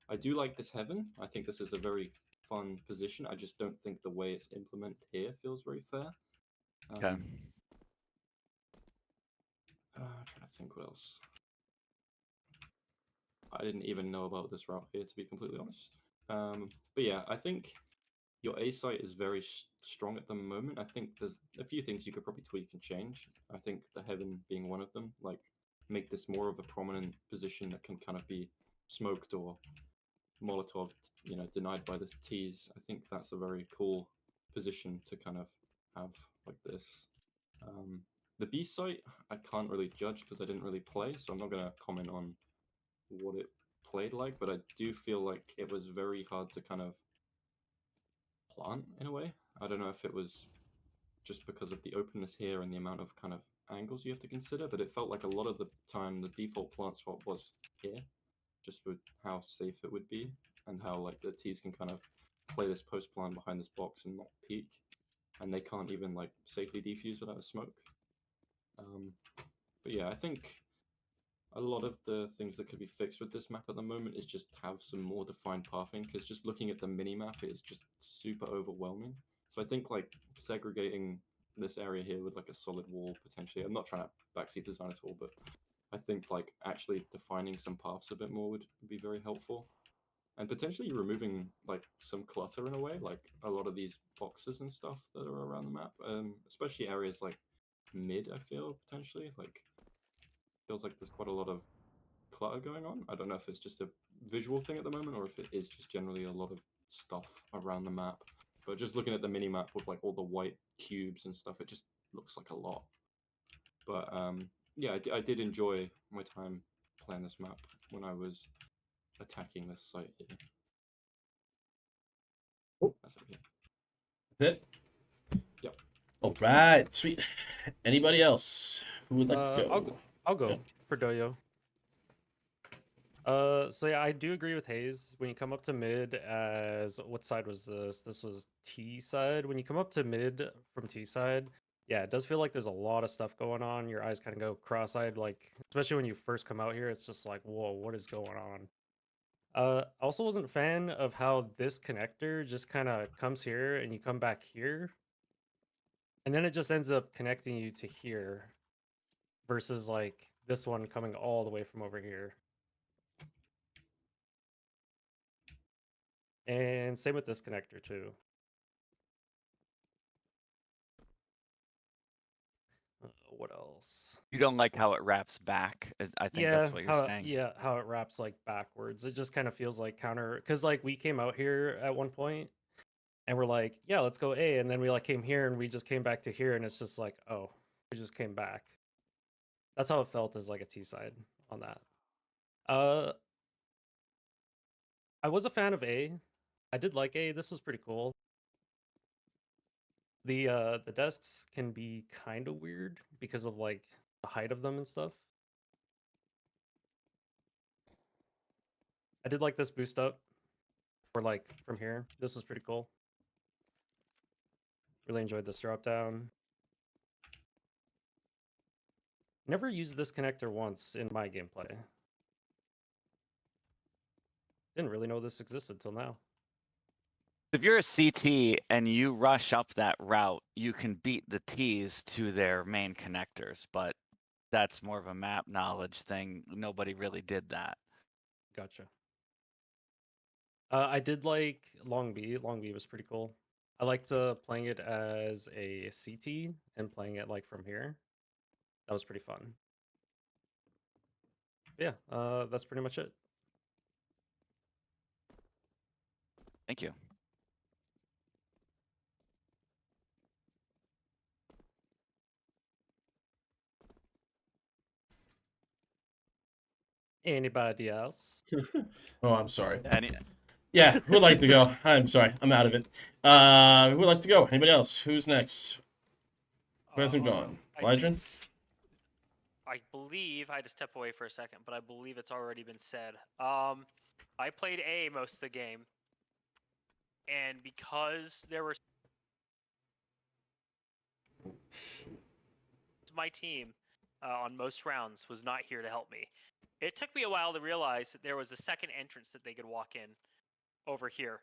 I do like this heaven. I think this is a very fun position. I just don't think the way it's implemented here feels very fair. Okay. I'm trying to think what else. I didn't even know about this route here, to be completely honest. But yeah, I think your A site is very strong at the moment. I think there's a few things you could probably tweak and change. I think the heaven being one of them, like make this more of a prominent position that can kind of be smoked or Molotov, you know, denied by the T's. I think that's a very cool position to kind of have like this. The B site, I can't really judge because I didn't really play, so I'm not going to comment on what it played like, but I do feel like it was very hard to kind of plant in a way. I don't know if it was just because of the openness here and the amount of kind of angles you have to consider, but it felt like a lot of the time the default plant spot was here, just with how safe it would be and how like the T's can kind of play this post plant behind this box and not peek, and they can't even like safely defuse without a smoke. But yeah, I think a lot of the things that could be fixed with this map at the moment is just have some more defined pathing, because just looking at the mini map is just super overwhelming. So I think like segregating this area here with like a solid wall potentially, I'm not trying to backseat design at all, but I think like actually defining some paths a bit more would be very helpful. And potentially removing like some clutter in a way, like a lot of these boxes and stuff that are around the map, especially areas like mid, I feel potentially like feels like there's quite a lot of clutter going on. I don't know if it's just a visual thing at the moment or if it is just generally a lot of stuff around the map. But just looking at the mini map with like all the white cubes and stuff, it just looks like a lot. But yeah, I did enjoy my time playing this map when I was attacking this site here. That's okay. That's it? Yep. All right, sweet. Anybody else who would like to go? I'll go for Doyo. So yeah, I do agree with Hayes. When you come up to mid as, what side was this? This was T side. When you come up to mid from T side, yeah, it does feel like there's a lot of stuff going on. Your eyes kind of go cross-eyed, like, especially when you first come out here, it's just like, whoa, what is going on? I also wasn't a fan of how this connector just kind of comes here and you come back here, and then it just ends up connecting you to here versus like this one coming all the way from over here. And same with this connector too. What else? You don't like how it wraps back? I think that's what you're saying. Yeah, how it wraps like backwards. It just kind of feels like counter, because like we came out here at one point and we're like, yeah, let's go A, and then we like came here and we just came back to here, and it's just like, oh, we just came back. That's how it felt as like a T side on that. I was a fan of A. I did like A. This was pretty cool. The desks can be kind of weird because of like the height of them and stuff. I did like this boost up, or like from here. This was pretty cool. Really enjoyed this drop down. Never used this connector once in my gameplay. Didn't really know this existed till now. If you're a CT and you rush up that route, you can beat the T's to their main connectors, but that's more of a map knowledge thing. Nobody really did that. Gotcha. I did like Long B. Long B was pretty cool. I liked playing it as a CT and playing it like from here. That was pretty fun. Yeah, that's pretty much it. Thank you. Anybody else? Oh, I'm sorry. Any, Yeah, who would like to go? I'm sorry, I'm out of it. Who would like to go? Anybody else? Who's next? Who hasn't gone? Lydrin? I believe I had to step away for a second, but I believe it's already been said. I played A most of the game, and because there were my team on most rounds was not here to help me. It took me a while to realize that there was a second entrance that they could walk in over here.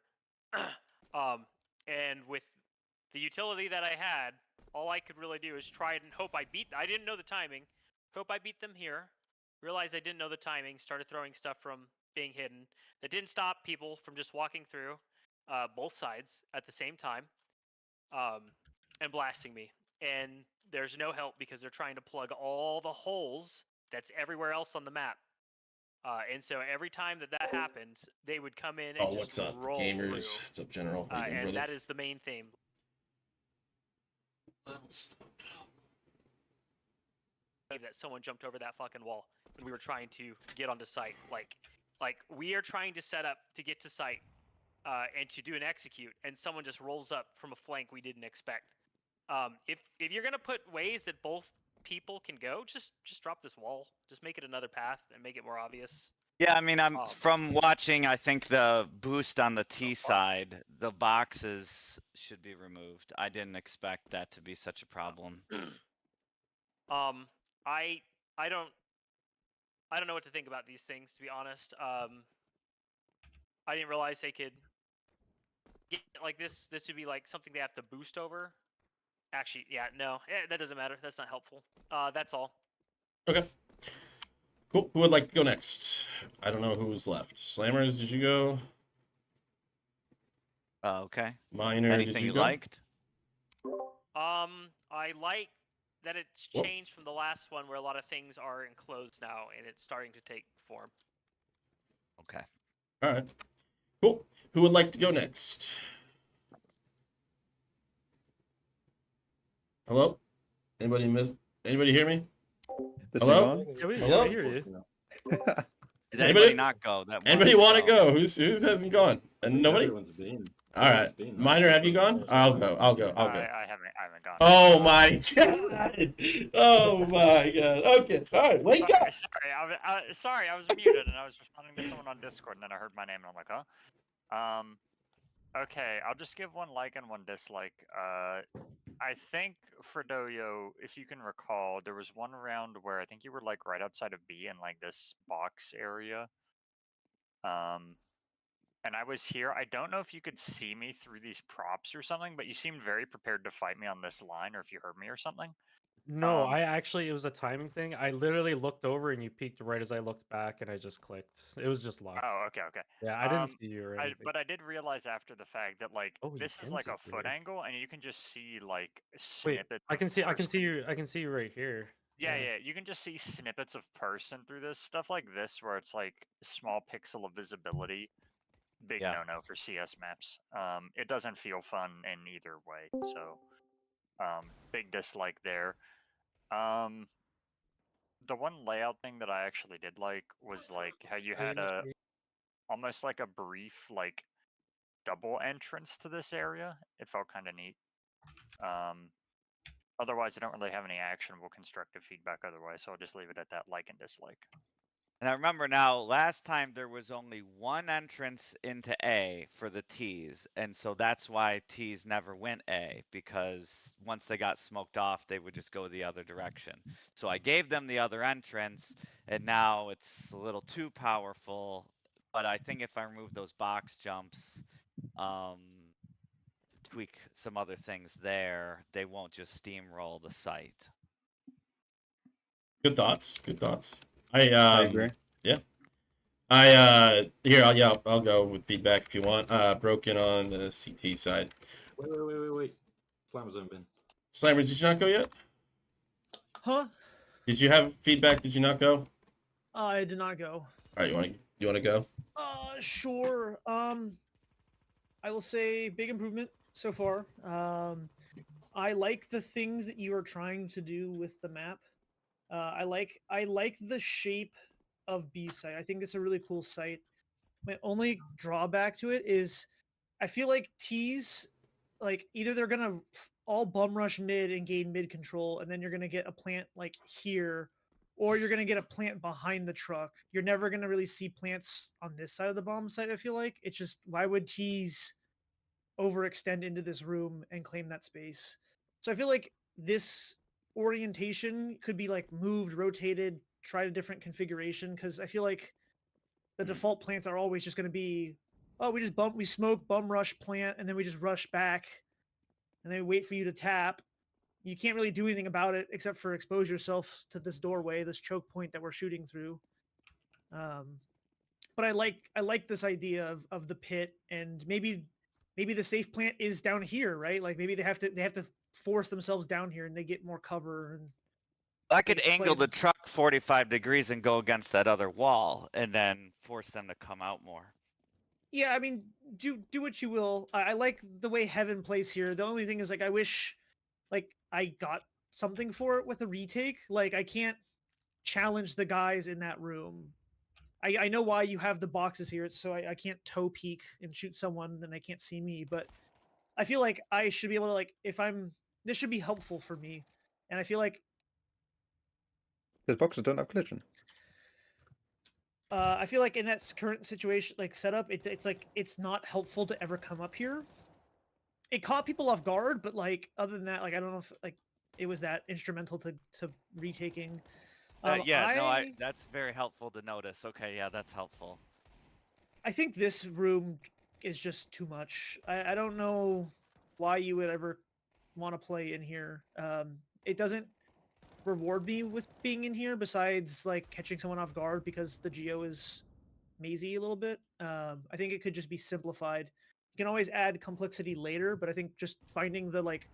And with the utility that I had, all I could really do is try and hope I didn't know the timing. Hope I beat them here. Realized I didn't know the timing. Started throwing stuff from being hidden. That didn't stop people from just walking through both sides at the same time and blasting me. And there's no help because they're trying to plug all the holes that's everywhere else on the map. And so every time that happened, they would come in and Oh, just what's up, roll gamers? through. What's up, General? How you doing, And brother? that is the main theme. That someone jumped over that fucking wall when we were trying to get onto site. Like we are trying to set up to get to site and to do an execute, and someone just rolls up from a flank we didn't expect. If you're gonna put ways that both people can go, just drop this wall. Just make it another path and make it more obvious. yeah, I mean, I'm from watching. I think the boost on the T side, the boxes should be removed. I didn't expect that to be such a problem. I don't know what to think about these things, to be honest. I didn't realize they could get like this. This would be like something they have to boost over. Actually, yeah, no, that doesn't matter. That's not helpful. That's all. Okay. Cool. Who would like to go next? I don't know who's left. Slammers, did you go? Okay. Miner, Anything did you you go? liked? I like that it's changed from the last one where a lot of things are enclosed now and it's starting to take form. Okay. All right. Cool. Who would like to go next? Hello? Anybody hear me? The Hello? singer? Yeah, Hello? I hear you. Did Anybody- anybody not go? That Anybody wanted want to go? Who hasn't gone? And nobody? Everyone's been. All right. Everyone's been. Miner, have you gone? I'll go. I haven't gone. Oh my god! Oh my god! Okay, all right, wake up! Sorry, I was muted and I was responding to someone on Discord and then I heard my name and I'm like, huh? Okay, I'll just give one like and one dislike. I think Fredoyo, if you can recall, there was one round where I think you were like right outside of B in like this box area. And I was here. I don't know if you could see me through these props or something, but you seemed very prepared to fight me on this line, or if you heard me or something. No, it was a timing thing. I literally looked over and you peeked right as I looked back and I just clicked. It was just luck. Oh, okay. Yeah, I didn't see you or anything. But I did realize after the fact that like Oh, you this is can like see a foot through. angle, and you can just see like Wait, snippets. I can of see person. you. I can see you right here. Yeah, you can just see snippets of person through this stuff like this, where it's like small pixel of visibility. Big no-no for CS maps. It doesn't feel fun in either way, so big dislike there. The one layout thing that I actually did like was like how you had almost like a brief like double entrance to this area. It felt kind of neat. Otherwise, I don't really have any actionable constructive feedback otherwise, so I'll just leave it at that like and dislike. And I remember now, last time there was only one entrance into A for the T's, and so that's why T's never went A, because once they got smoked off, they would just go the other direction. So I gave them the other entrance, and now it's a little too powerful, but I think if I remove those box jumps, tweak some other things there, they won't just steamroll the site. Good thoughts. Good thoughts. I agree. Yeah. I'll go with feedback if you want. Broken on the CT side. Wait. Slammer zone bin. Slammers, did you not go yet? Huh? Did you have feedback? Did you not go? I did not go. All right, you want to go? Sure. I will say big improvement so far. I like the things that you are trying to do with the map. I like the shape of B site. I think it's a really cool site. My only drawback to it is I feel like T's, like either they're gonna all bum rush mid and gain mid control, and then you're gonna get a plant like here, or you're gonna get a plant behind the truck. You're never gonna really see plants on this side of the bomb site. I feel like it's just why would T's overextend into this room and claim that space? So I feel like this orientation could be like moved, rotated, tried a different configuration because I feel like the default plants are always just going to be, oh, we smoke, bum rush plant, and then we just rush back, and then we wait for you to tap. You can't really do anything about it except for expose yourself to this doorway, this choke point that we're shooting through. But I like this idea of the pit, and maybe the safe plant is down here, right? Like maybe they have to force themselves down here and they get more cover. And I could they angle play- the truck 45 degrees and go against that other wall and then force them to come out more. Yeah, I mean, do what you will. I like the way Heaven plays here. The only thing is, like, I wish, like, I got something for it with a retake. Like, I can't challenge the guys in that room. I know why you have the boxes here. It's so I can't toe peek and shoot someone and they can't see me. But I feel like I should be able to, like, this should be helpful for me. And I feel like Those boxes don't have collision. I feel like in that current situation, like setup, it's like it's not helpful to ever come up here. It caught people off guard, but like other than that, like I don't know if like it was that instrumental to retaking. That's very helpful to notice. Okay, yeah, that's helpful. I think this room is just too much. I don't know why you would ever want to play in here. It doesn't reward me with being in here besides like catching someone off guard because the geo is mazy a little bit. I think it could just be simplified. You can always add complexity later, but I think just finding the like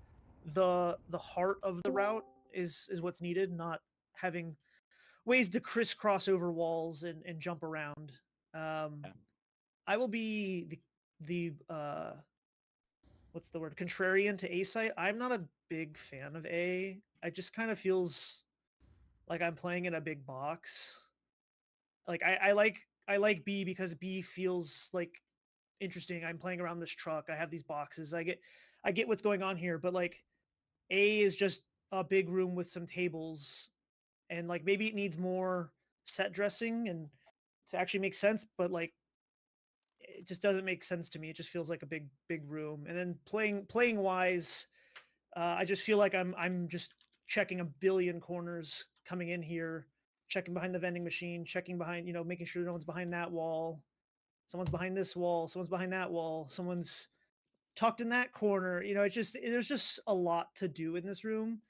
the heart of the route is what's needed, not having ways to crisscross over walls and jump around. I will be the what's the word, contrarian to A site. I'm not a big fan of A. It just kind of feels like I'm playing in a big box. Like I like B because B feels like interesting. I'm playing around this truck. I have these boxes. I get what's going on here, but like A is just a big room with some tables, and like maybe it needs more set dressing and to actually make sense, but like it just doesn't make sense to me. It just feels like a big room. And then playing wise, I just feel like I'm just checking a billion corners coming in here, checking behind the vending machine, checking behind, making sure no one's behind that wall. Someone's behind this wall, someone's behind that wall, someone's tucked in that corner. It's just there's just a lot to do in this room.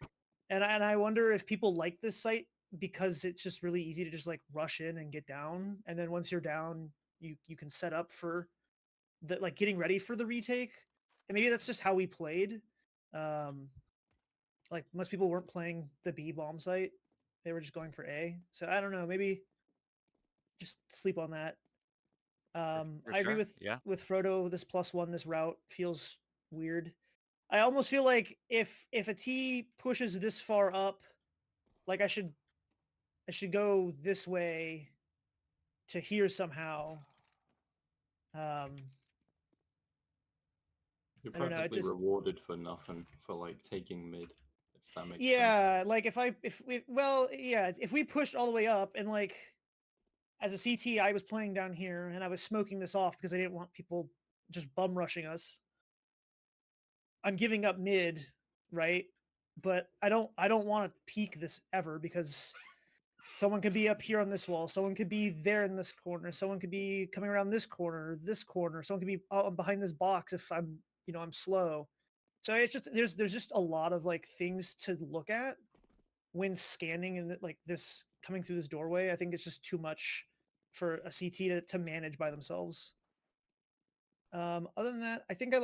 And I wonder if people like this site because it's just really easy to just like rush in and get down. And then once you're down, you can set up for the like getting ready for the retake. And maybe that's just how we played. Like most people weren't playing the B bomb site. They were just going for A. So I don't know, maybe just sleep on that. I agree with Frodo. This +1, this route feels weird. I almost feel like if a T pushes this far up, like I should go this way to here somehow. You're I don't know. practically rewarded for nothing for like taking mid. If that makes sense. Yeah, like if we pushed all the way up and like as a CT, I was playing down here and I was smoking this off because I didn't want people just bum rushing us. I'm giving up mid, right? But I don't want to peak this ever because someone could be up here on this wall, someone could be there in this corner, someone could be coming around this corner, someone could be behind this box if I'm slow. So it's just there's just a lot of like things to look at when scanning and like this coming through this doorway. I think it's just too much for a CT to manage by themselves. Other than that, I think I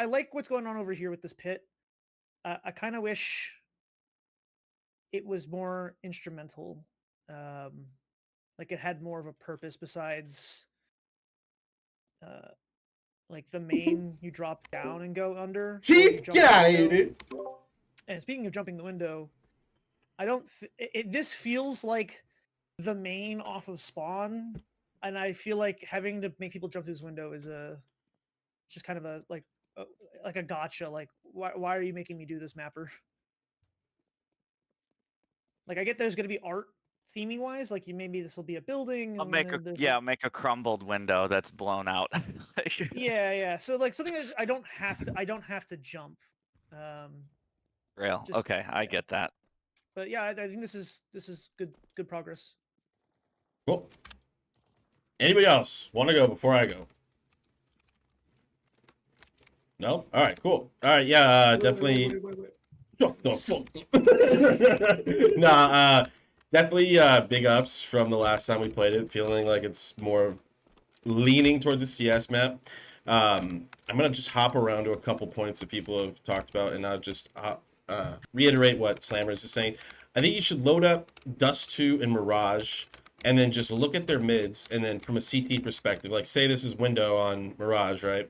like what's going on over here with this pit. I kind of wish it was more instrumental. Like it had more of a purpose besides like the main you drop down and go under. Or you Chief, jump get the out of here, window. dude. And speaking of jumping the window, I don't. This feels like the main off of spawn, and I feel like having to make people jump through this window is just kind of a like a gotcha. Like why are you making me do this, mapper? Like I get there's gonna be art theming wise, like maybe this will be a building. I'll And make then a there's I'll make a crumbled window that's blown out. Like, yeah. So like something that I don't have to jump. real. Just- Okay, I get that. But yeah, I think this is good progress. Cool. Anybody else want to go before I go? No? All right, cool. All right, yeah, definitely. What the fuck? Nah, definitely big ups from the last time we played it. Feeling like it's more leaning towards a CS map. I'm gonna just hop around to a couple points that people have talked about, and I'll just reiterate what Slammers is saying. I think you should load up Dust 2 and Mirage, and then just look at their mids, and then from a CT perspective, like say this is window on Mirage, right?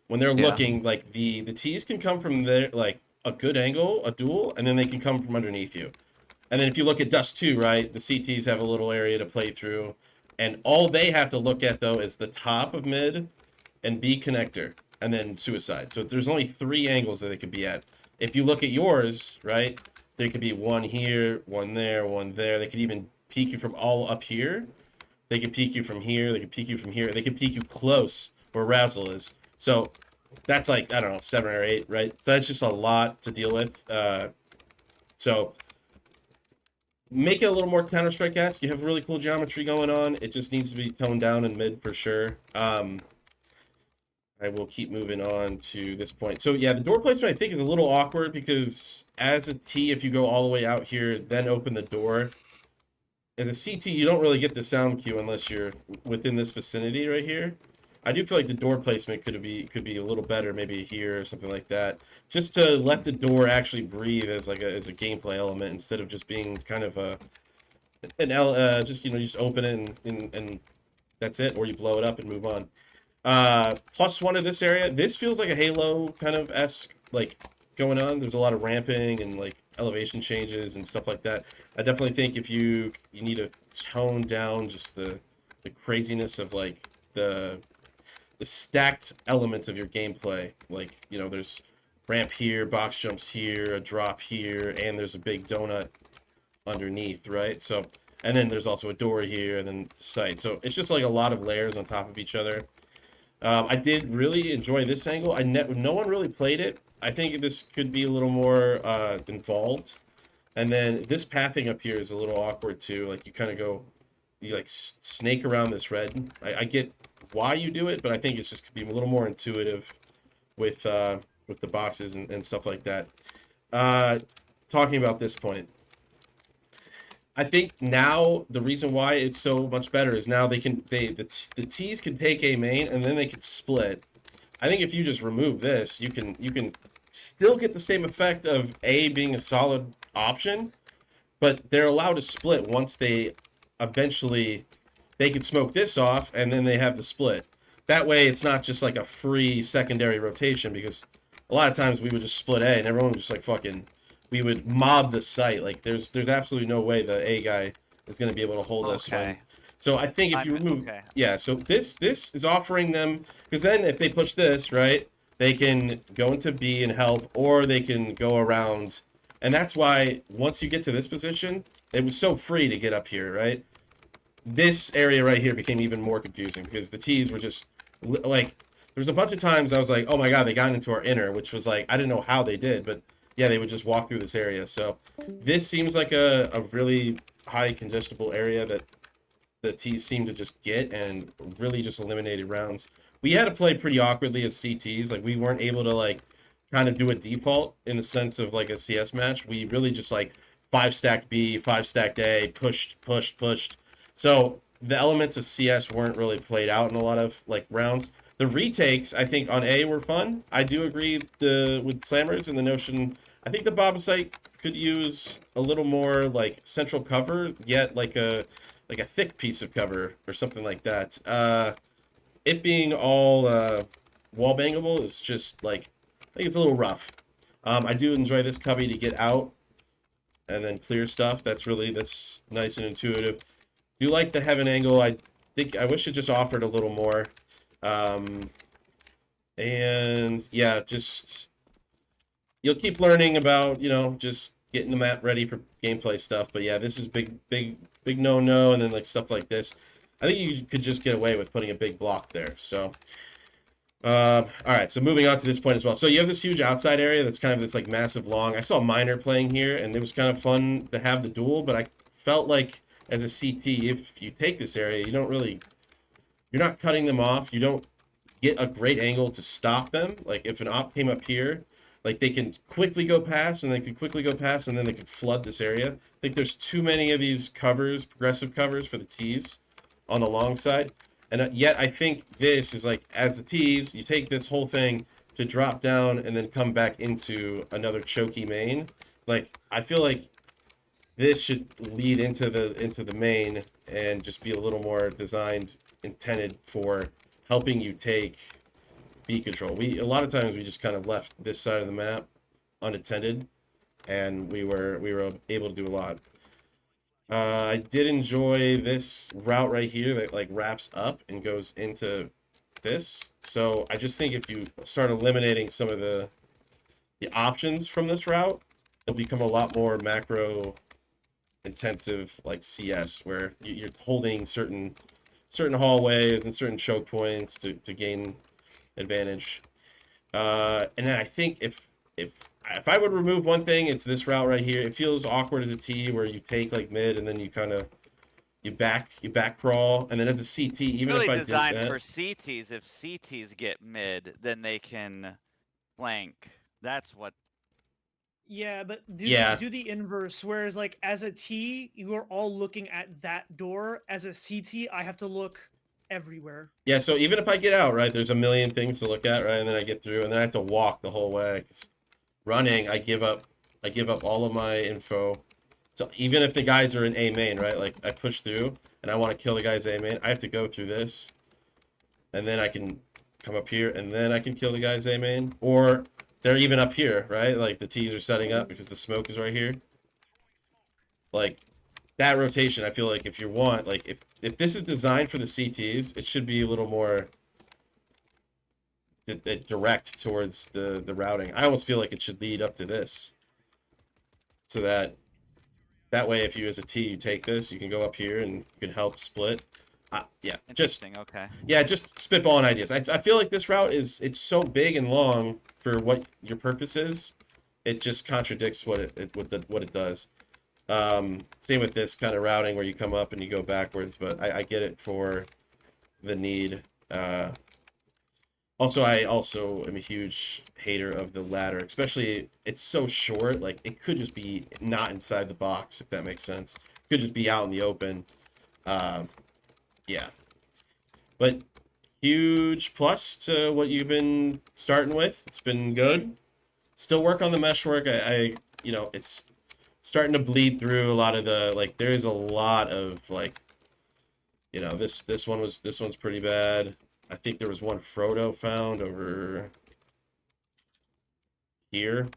When they're looking, like the T's can come from there, like a good angle, a duel, and then they can come from underneath you. And then if you look at Dust 2, right, the CTs have a little area to play through, and all they have to look at though is the top of mid and B connector, and then suicide. So there's only 3 angles that they could be at. If you look at yours, right, there could be one here, one there, one there. They could even peek you from all up here. They could peek you from here. They could peek you from here. They could peek you close where Razzle is. So that's like, I don't know, 7 or 8, right? That's just a lot to deal with. So make it a little more Counter-Strike-esque. You have really cool geometry going on. It just needs to be toned down in mid for sure. I will keep moving on to this point. So yeah, the door placement I think is a little awkward because as a T, if you go all the way out here, then open the door. As a CT, you don't really get the sound cue unless you're within this vicinity right here. I do feel like the door placement could be a little better, maybe here or something like that, just to let the door actually breathe as like as a gameplay element instead of just being kind of just just open it and that's it, or you blow it up and move on. +1 of this area. This feels like a Halo kind of esque like going on. There's a lot of ramping and like elevation changes and stuff like that. I definitely think if you need to tone down just the craziness of like the stacked elements of your gameplay. Like, you know, there's ramp here, box jumps here, a drop here, and there's a big donut underneath, right? So, and then there's also a door here, and then the site. So it's just like a lot of layers on top of each other. I did really enjoy this angle. No one really played it. I think this could be a little more involved. And then this pathing up here is a little awkward too. Like you kind of you like snake around this red. I get why you do it, but I think it's just could be a little more intuitive with the boxes and stuff like that. Talking about this point, I think now the reason why it's so much better is now the T's can take A main and then they can split. I think if you just remove this, you can still get the same effect of A being a solid option, but they're allowed to split once they can smoke this off and then they have the split. That way it's not just like a free secondary rotation, because a lot of times we would just split A and everyone was just like fucking, we would mob the site. Like there's absolutely no way the A guy is going to be able to hold us. So I think if you remove, yeah, so this is offering them, because then if they push this, right, they can go into B and help, or they can go around. And that's why once you get to this position, it was so free to get up here, right? This area right here became even more confusing because the T's were just like, there's a bunch of times I was like, oh my god, they got into our inner, which was like, I didn't know how they did, but yeah, they would just walk through this area. So this seems like a really high congestible area that the T's seem to just get and really just eliminated rounds. We had to play pretty awkwardly as CTs. Like we weren't able to like kind of do a default in the sense of like a CS match. We really just like 5-stacked B, 5-stacked A, pushed. So the elements of CS weren't really played out in a lot of like rounds. The retakes, I think, on A were fun. I do agree with Slammers and the notion. I think the bomb site could use a little more like central cover, yet like a like a thick piece of cover or something like that. It being all wall bangable is just like, I think it's a little rough. I do enjoy this cubby to get out and then clear stuff. That's nice and intuitive. Do like the heaven angle. I wish it just offered a little more. And yeah, just you'll keep learning about, just getting the map ready for gameplay stuff. But yeah, this is big no, and then like stuff like this. I think you could just get away with putting a big block there. So, all right. So moving on to this point as well. So you have this huge outside area that's kind of this like massive long. I saw Miner playing here, and it was kind of fun to have the duel. But I felt like as a CT, if you take this area, you're not cutting them off. You don't get a great angle to stop them. Like if an op came up here, like they can quickly go past, and they can quickly go past, and then they can flood this area. I think there's too many of these covers, progressive covers for the T's on the long side. And yet I think this is like, as the T's, you take this whole thing to drop down and then come back into another choky main. Like, I feel like this should lead into the main and just be a little more intended for helping you take B control. A lot of times we just kind of left this side of the map unattended, and we were able to do a lot. I did enjoy this route right here that like wraps up and goes into this. So I just think if you start eliminating some of the options from this route, it'll become a lot more macro intensive, like CS, where you're holding certain hallways and certain choke points to gain advantage. And then I think if I would remove one thing, it's this route right here. It feels awkward as a T, where you take like mid and then you kind of you back crawl, and then as a CT, even Really if I did designed that, for CTs. If CTs get mid, then they can flank. That's what. Yeah, but Yeah. do the inverse. Whereas, like, as a T, you are all looking at that door. As a CT, I have to look everywhere. yeah. So even if I get out, right, there's a million things to look at, right, and then I get through, and then I have to walk the whole way. 'Cause running, I give up all of my info. So even if the guys are in A main, right, like I push through and I want to kill the guys A main, I have to go through this, and then I can come up here, and then I can kill the guys A main, or they're even up here, right? Like the T's are setting up because the smoke is right here. Like that rotation, I feel like if you want, like if this is designed for the CTs, it should be a little more direct towards the routing. I almost feel like it should lead up to this, so that way if you as a T you take this, you can go up here and you can help split. Yeah, just Interesting. Okay. yeah, just spitballing ideas. I feel like this route it's so big and long for what your purpose is. It just contradicts what it does. Same with this kind of routing where you come up and you go backwards, but I get it for the need. Also, I also am a huge hater of the ladder, especially it's so short. Like it could just be not inside the box, if that makes sense. It could just be out in the open. Yeah, but huge plus to what you've been starting with. It's been good. Still work on the mesh work. I it's starting to bleed through a lot of the, like, there is a lot of, like, this one's pretty bad. I think there was one Frodo found over here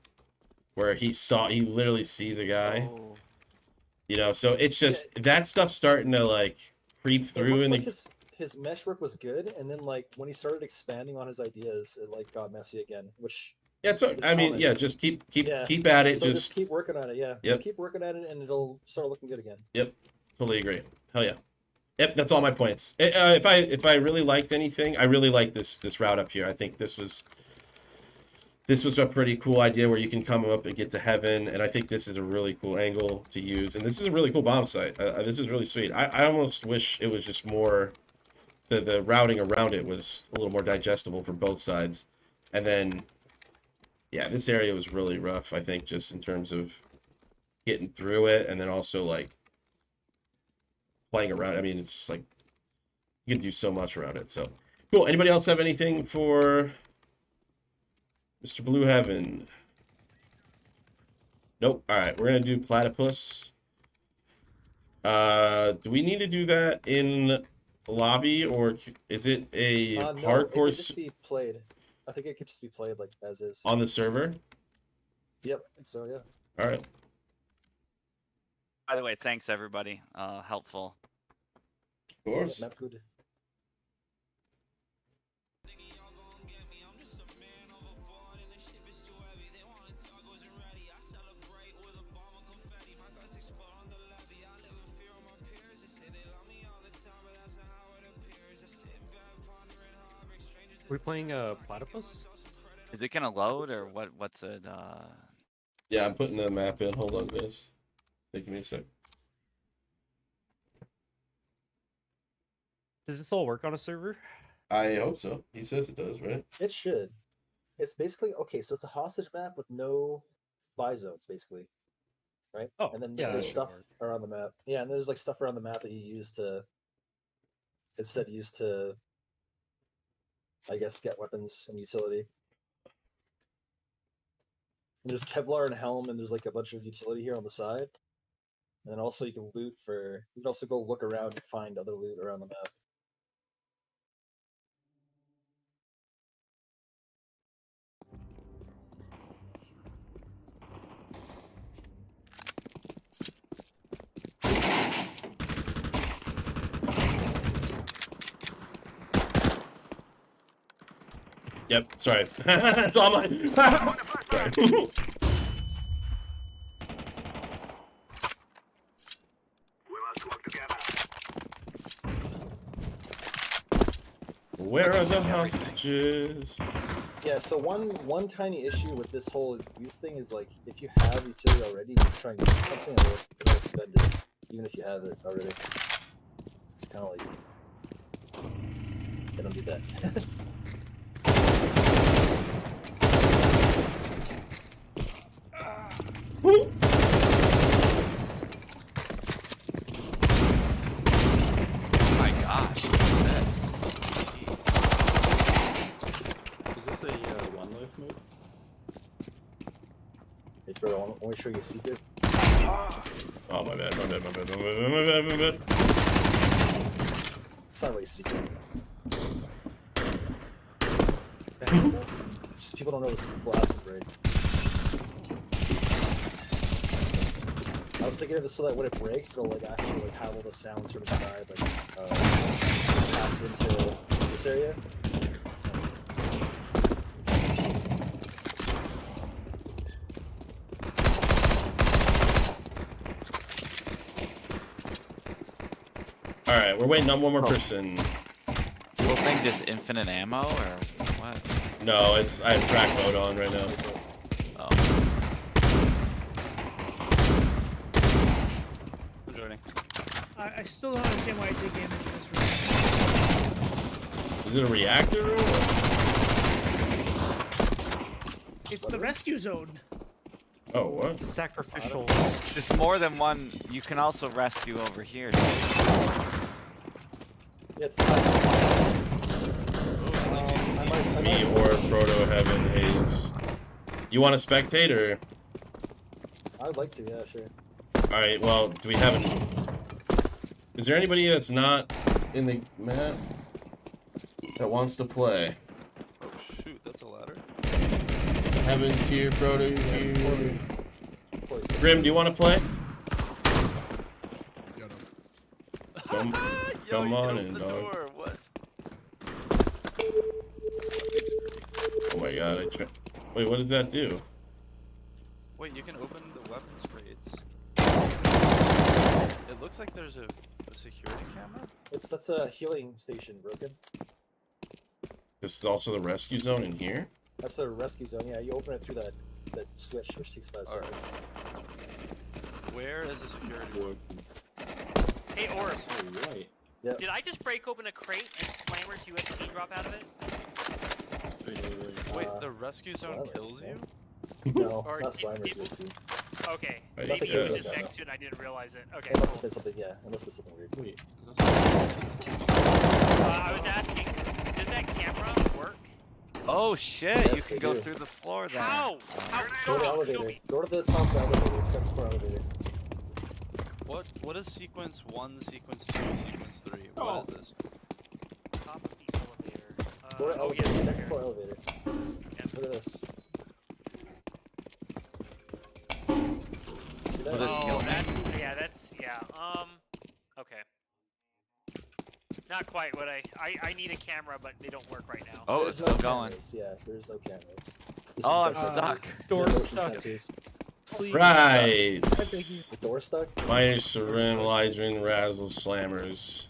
where he literally sees a guy. Oh. So it's just that stuff's starting to like creep through It and looks like his mesh work was good, and then like when he started expanding on his ideas, it like got messy again, which yeah, so is I mean, common. yeah, just keep Yeah. at it. So just keep working on it. Yeah, Yep. just keep working at it, and it'll start looking good again. Yep, totally agree. Hell yeah. Yep, that's all my points. If I really liked anything, I really like this route up here. I think this was a pretty cool idea where you can come up and get to heaven, and I think this is a really cool angle to use, and this is a really cool bomb site. This is really sweet. I almost wish it was just more, the routing around it was a little more digestible for both sides, and then yeah, this area was really rough. I think just in terms of getting through it, and then also like playing around. I mean, it's just like you can do so much around it. So cool. Anybody else have anything for Mr. Blue Heaven? Nope. All right, we're gonna do Platypus. Do we need to do that in lobby, or is it a No, it hardcore could just be played. I think it could just be played like as is. on the server? Yep, I think so, yeah. All right. By the way, thanks everybody. Helpful. Of course. Map good. We playing Platypus? Is it gonna load or what? What's it? Yeah, I'm putting the map in. Hold on, guys. Take me a sec. Does this all work on a server? I hope so. He says it does, right? It should. It's basically okay, so it's a hostage map with no buy zones, basically. Right? Oh, and then yeah, there's that should stuff work. around the map. Yeah, and there's like stuff around the map that you use to instead use to I guess get weapons and utility. And there's Kevlar and Helm, and there's like a bunch of utility here on the side. And then also you can loot for you can also go look around and find other loot around the map. Yep. Sorry. It's all mine. Sorry. Where are the hostages? Yeah, so one tiny issue with this whole use thing is like if you have utility already, you try and use something and it'll expend it, even if you have it already. It's kind of like they don't do that. Oh my gosh! Look at this. Is this a one life mode? Hey, Frodo, I want to show you a secret. Oh, my bad, my bad, my bad, my bad, my bad, my bad. It's not really a secret. Just people don't know this blast can break. I was thinking of this so that when it breaks, it'll like actually like have all the sounds sort of side like pass into this area. All right, we're waiting on one more person. Whole thing just infinite ammo or what? No, it's I have track mode on right now. Oh. I'm joining. I still don't understand why I take damage in this room. Is it a reactor room? It's the rescue zone. Oh, what? It's a sacrificial. There's more than one. You can also rescue over here. Yeah, it's Me or Proto Heaven Haze. You want to spectate or? I'd like to, yeah, sure. All right. Well, do we have an? Is there anybody that's not in the map that wants to play? Oh shoot, that's a ladder. Heaven's here, Frodo's here. Grim, do you want to play? Come, come on in, dog. Door. What? Oh my god, Wait, what does that do? Wait, you can open the weapons crates. It looks like there's a security camera. That's a healing station, Broken. This is also the rescue zone in here? That's a rescue zone. Yeah, you open it through that switch, which takes 5 Alright. seconds. Where is the security? Work. Hey, Orb, Oh, right. did I just break open a crate and Slammer's USB drop out of it? Wait, Uh, the rescue zone Slammers, kills yeah. you? No, Or not did- Slimer's did- USB. Okay, Right, maybe yeah. it was just next to it and I didn't realize it. Okay, It must cool. have been something, yeah. It must have been something weird. Wait. I was asking, does that camera work? Oh shit! You Yes, can they go do. through the floor there. How? How? Go to the Show elevator. me. Go to the top of the elevator, second floor elevator. What is sequence 1, sequence 2, sequence 3? What Oh. is this? Top of the elevator. Go to Oh, elevator, yeah, second here. floor elevator. Look at this. See that? Well, this Oh, killed me. that's yeah. Okay. Not quite what I need a camera, but they don't work right now. Oh, There's it's no still going. cameras. Yeah, there's no cameras. This is Oh, I'm best stuck. Door motion stuck. sensors. Please. Right. I beg you. The door stuck? Minor Serim, Lydrin, Razzle, Slammers.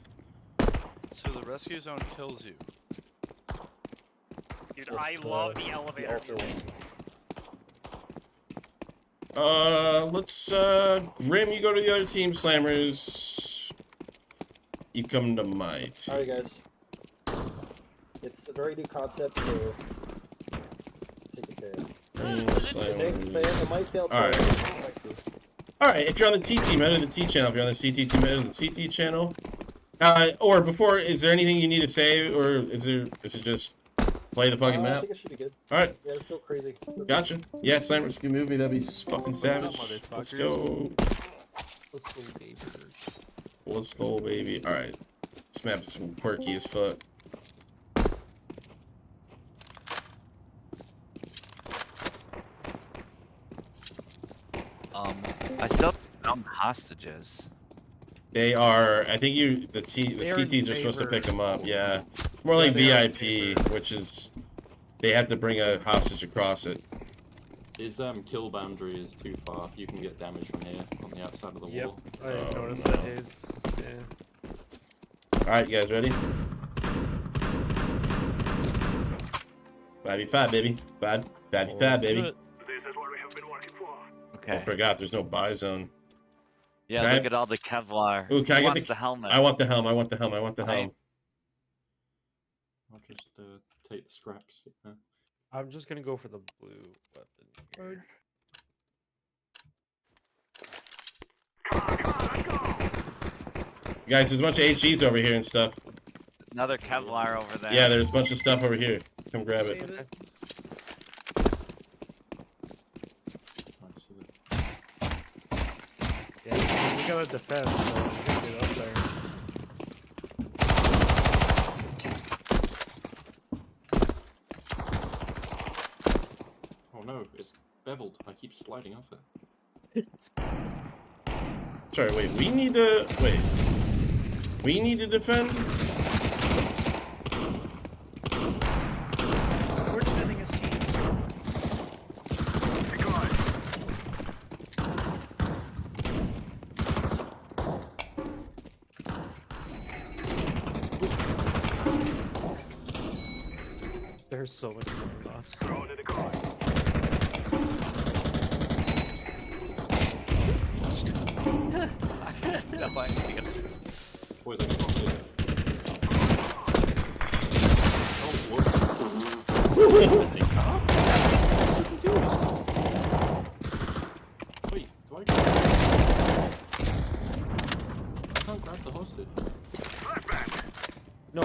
So the rescue zone kills you. Dude, What's I love the elevator. altar one? Let's, Grim, you go to the other team, Slammers. You come to my team. Alright, guys. It's a very new concept, so take it care. It might fail Alright. twice. Might see. Alright, if you're on the T team, enter the T channel. If you're on the CT team, enter the CT channel. Or before, is there anything you need to say, or is it just play the fucking I map? think it should be good. Alright, Yeah, let's go crazy. gotcha. Yeah, Slammers, good movie. That'd be fucking savage. Let's go. Let's go, baby. Let's go, baby. Alright. This map is quirky as fuck. I still found hostages. They are, I think the They're in CTs are supposed to favor. pick them up, yeah. More like they're in VIP, which is, they have to bring a hostage across it. His kill boundary is too far. You can get damage from here on the outside of the Yep. wall. I Oh, noticed no. that, Hayes. Yeah. Alright, you guys ready? 5v5, baby. 5v5, Let's do baby. it. This is what we have been working for. Okay. I forgot, there's no buy zone. Yeah, Can I- look at all the Kevlar. Ooh, can I Who get wants the helmet? I want the helm, I want the helm, I want the Right. helm. I'll just take the scraps. Yeah. I'm just gonna go for the blue weapon here. Guys, there's a bunch of HGs over here and stuff. Another Kevlar over there. Yeah, there's a bunch of stuff over here. Come grab it. Save it. I see that. Yeah, we gotta defend, so we can get up there. Oh no, it's beveled. I keep sliding off it. Sorry, wait, we need to defend? We're defending his team. There's so much going on. Throw it in the car. No idea. Boys, I can't see it. Wait, do I can't grab the hostage. No,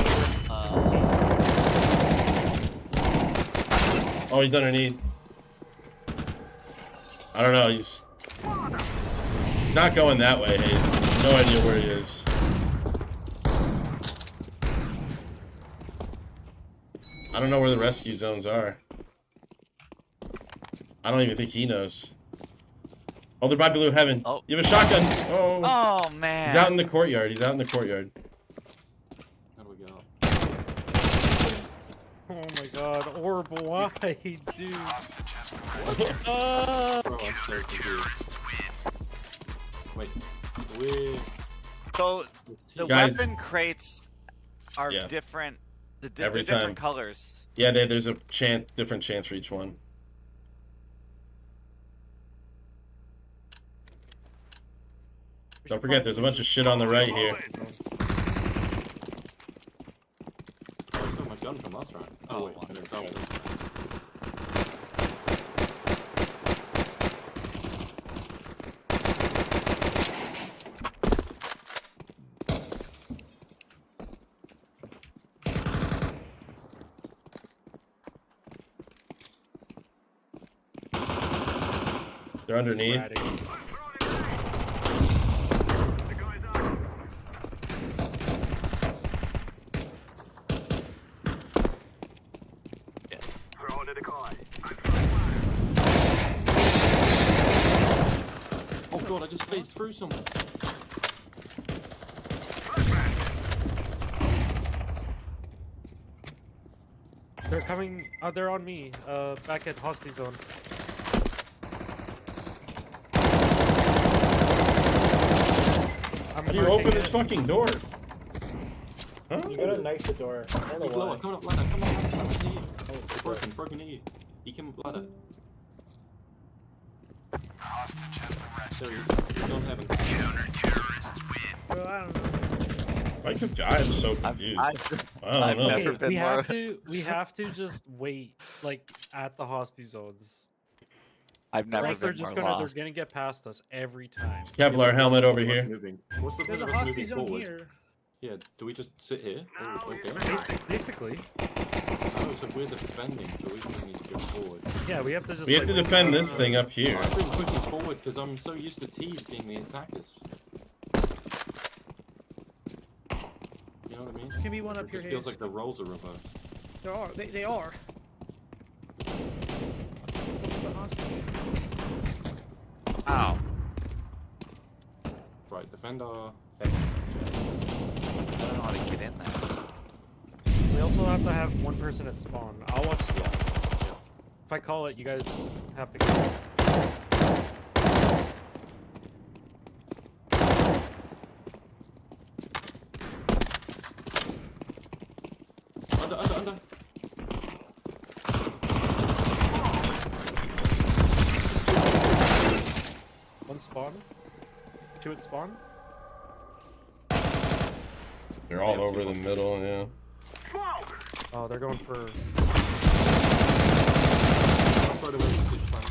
Oh, he's underneath. I don't know, he's not going that way, Hayes. No idea where he is. I don't know where the rescue zones are. I don't even think he knows. Oh, they're by Blue Heaven. Oh. You have a shotgun. Oh. Oh man. He's out in the courtyard. He's out in the courtyard. How do we go? oh my god, Orb, why, dude? Bro, I'm so confused. Wait, we So the Guys- weapon crates are Yeah. different. They're Every different time. colors. Yeah, there's a different chance for each one. Don't forget, there's a bunch of shit on the right here. I stole my gun from last round. Oh wait, I didn't double. They're underneath. Ratting. a decoy. Oh god, I just phased through someone. They're coming. They're on me. Back at hostie zone. How do you open this fucking door? Huh? You gotta knife the door. I don't know He's lower, why. coming up ladder, come on, ladder, I see you. Oh, It's broken near you. He came up ladder. Hostage has been There he rescued. is. He's on heaven. Counter-terrorists win. Bro, I don't know. I could die. I'm so confused. I I've don't know. never Okay, been we more- have to just wait like at the hostie zones. I've never Else they're been just more gonna lost. they're gonna get past us every time. Kevlar helmet over What's here. moving? What's the There's a point of us hostie moving zone forward? here. Yeah, do we just sit here? Now Oh, is okay. the Basically, Oh, so we're defending, so we don't need to go forward. yeah, we have to just. We have to like, defend this thing up here. I've been pushing forward because I'm so used to T's being the attackers. You know what I mean? Can be one up It here, just feels Hayes. like the roles are reversed. There are. They are. The hostage. Ow. Right, defend our... I don't know how to get in there. We also have to have one person at spawn. I'll watch. Yeah. If I call it, you guys have to go. Under. One spawn. Two at spawn. They're all over the middle, yeah. Oh, they're going for. Right away, switch flank.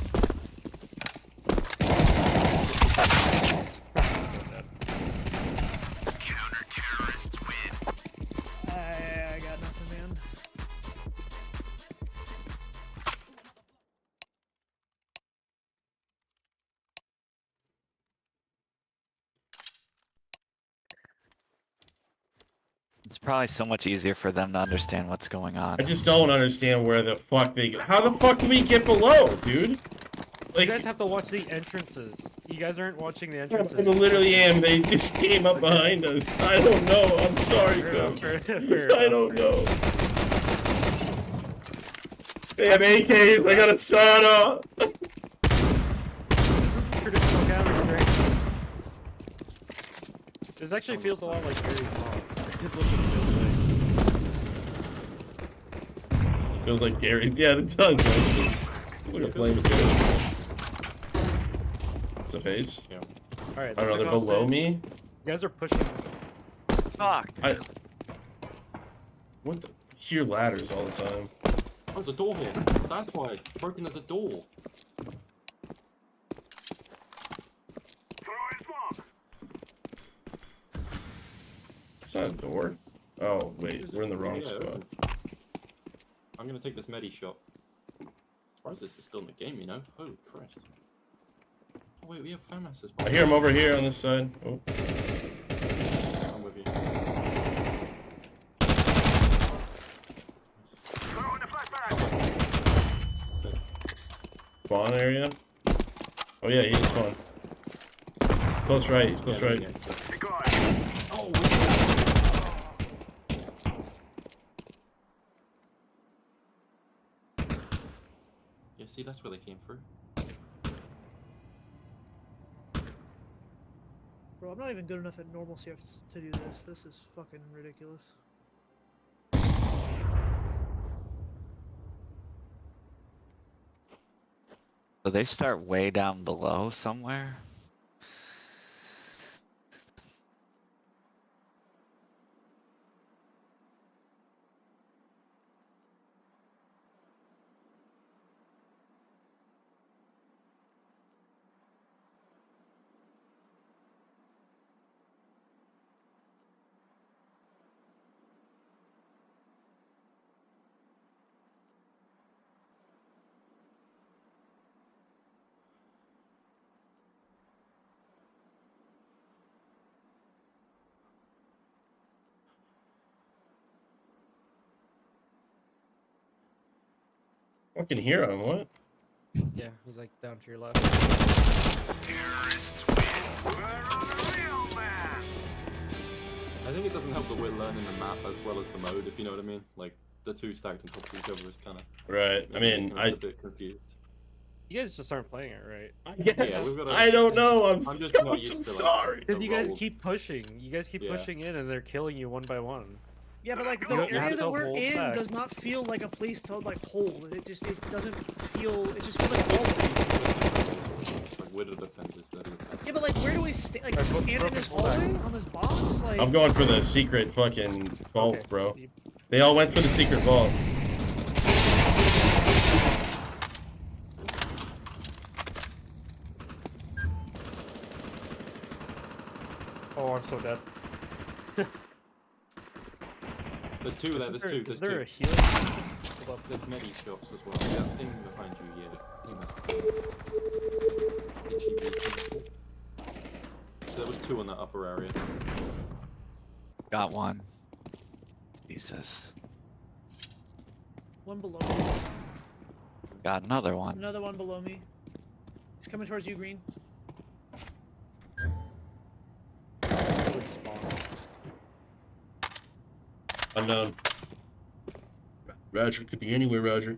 So dead. Counter-terrorists win. I got nothing, man. It's probably so much easier for them to understand what's going on. I just don't understand where the fuck they go. How the fuck do we get below, dude? You Like, guys have to watch the entrances. You guys aren't watching the I entrances. literally am. They just came up behind us. I don't know. I'm sorry, Fair enough, Coach. fair I enough, don't fair know. They have AKs. I got a sauna. This is traditional counter-strike. This actually feels a lot like Gary's mod. Is what this feels like. Feels like Gary's. Yeah, it does. Actually. Feels like a flamethrower. What's up, Paige? Yeah. Alright, I don't know. They're below me. You guys are pushing. Fuck. What the? Hear ladders all the time. Oh, there's a door here. That's why. Broken as a door. Throwing smoke. It's not a door. Oh wait, we're in the wrong Yeah, spot. open. I'm gonna take this medi shot. Surprised this is still in the game, you know? Holy Christ. Oh wait, we have FAMAS as well. I hear him over here on this side. Oh, I'm with you. Throwing the flashbang. spawn area. Oh yeah, he's spawn. Close right. He's close right. Decoy. Oh, yeah, see, that's where they came through. Bro, I'm not even good enough at normal CS to do this. This is fucking ridiculous. So they start way down below somewhere? Fucking hear him. What? Yeah, he's like down to your left. Terrorists win. We're on the real man. I think it doesn't help that we're learning the map as well as the mode, if you know what I mean. Like, the two stacked on top of each other is kind of... Right. I mean, a bit confused. You guys just aren't playing it right. I guess. we've gotta- I don't know. I'm just coach, not used I'm to, like, sorry. Because you guys roll. keep pushing. You guys keep Yeah. pushing in, and they're killing you one by one. Yeah, but like You the don't- you area have that to we're hold in back. does not feel like a place to like hold. It doesn't feel. It just feels like a hallway. Like, where do the defenders that is? Yeah, but like where do we stand? Like Alright, do we go- stand go in this pull back. hallway on this box? Like I'm going for the secret fucking vault, Okay. bro. They all went for the secret vault. Oh, I'm so dead. There's two there, there's two, Is there's there a two. healer? Hold up, there's many shots as well. That thing behind you, yeah. I think that's the thing. I think she beat him. So there was two in that upper area. Got one. Jesus. one below me. Got another one. Another one below me. He's coming towards you, Green. Unknown. Roger, could be anywhere, Roger.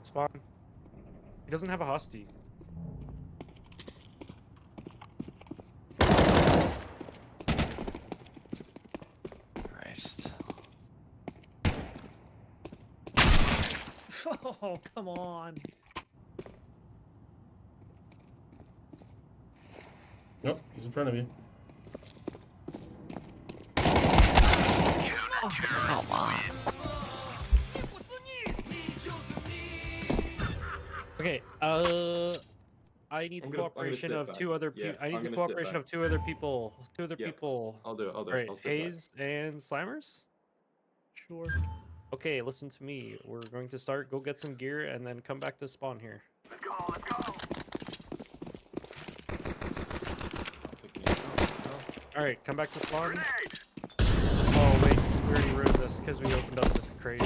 Spawn. He doesn't have a hostie. Christ. Oh, come on. Nope, he's in front of you. Come on. Okay, I need I'm the gonna cooperation sit of back. two other Yeah, people. I need I'm the gonna sit cooperation back. of two other people. Two other Yeah, people. I'll do it, I'll do it. Alright, I'll sit back. Hayes and Slimers? Sure. Okay, listen to me. We're going to start, go get some gear, and then come back to spawn here. Let's go, let's go. Picking it up. Alright, come back to spawn. Grenade. Oh, wait, we already ruined this because we opened up this crate.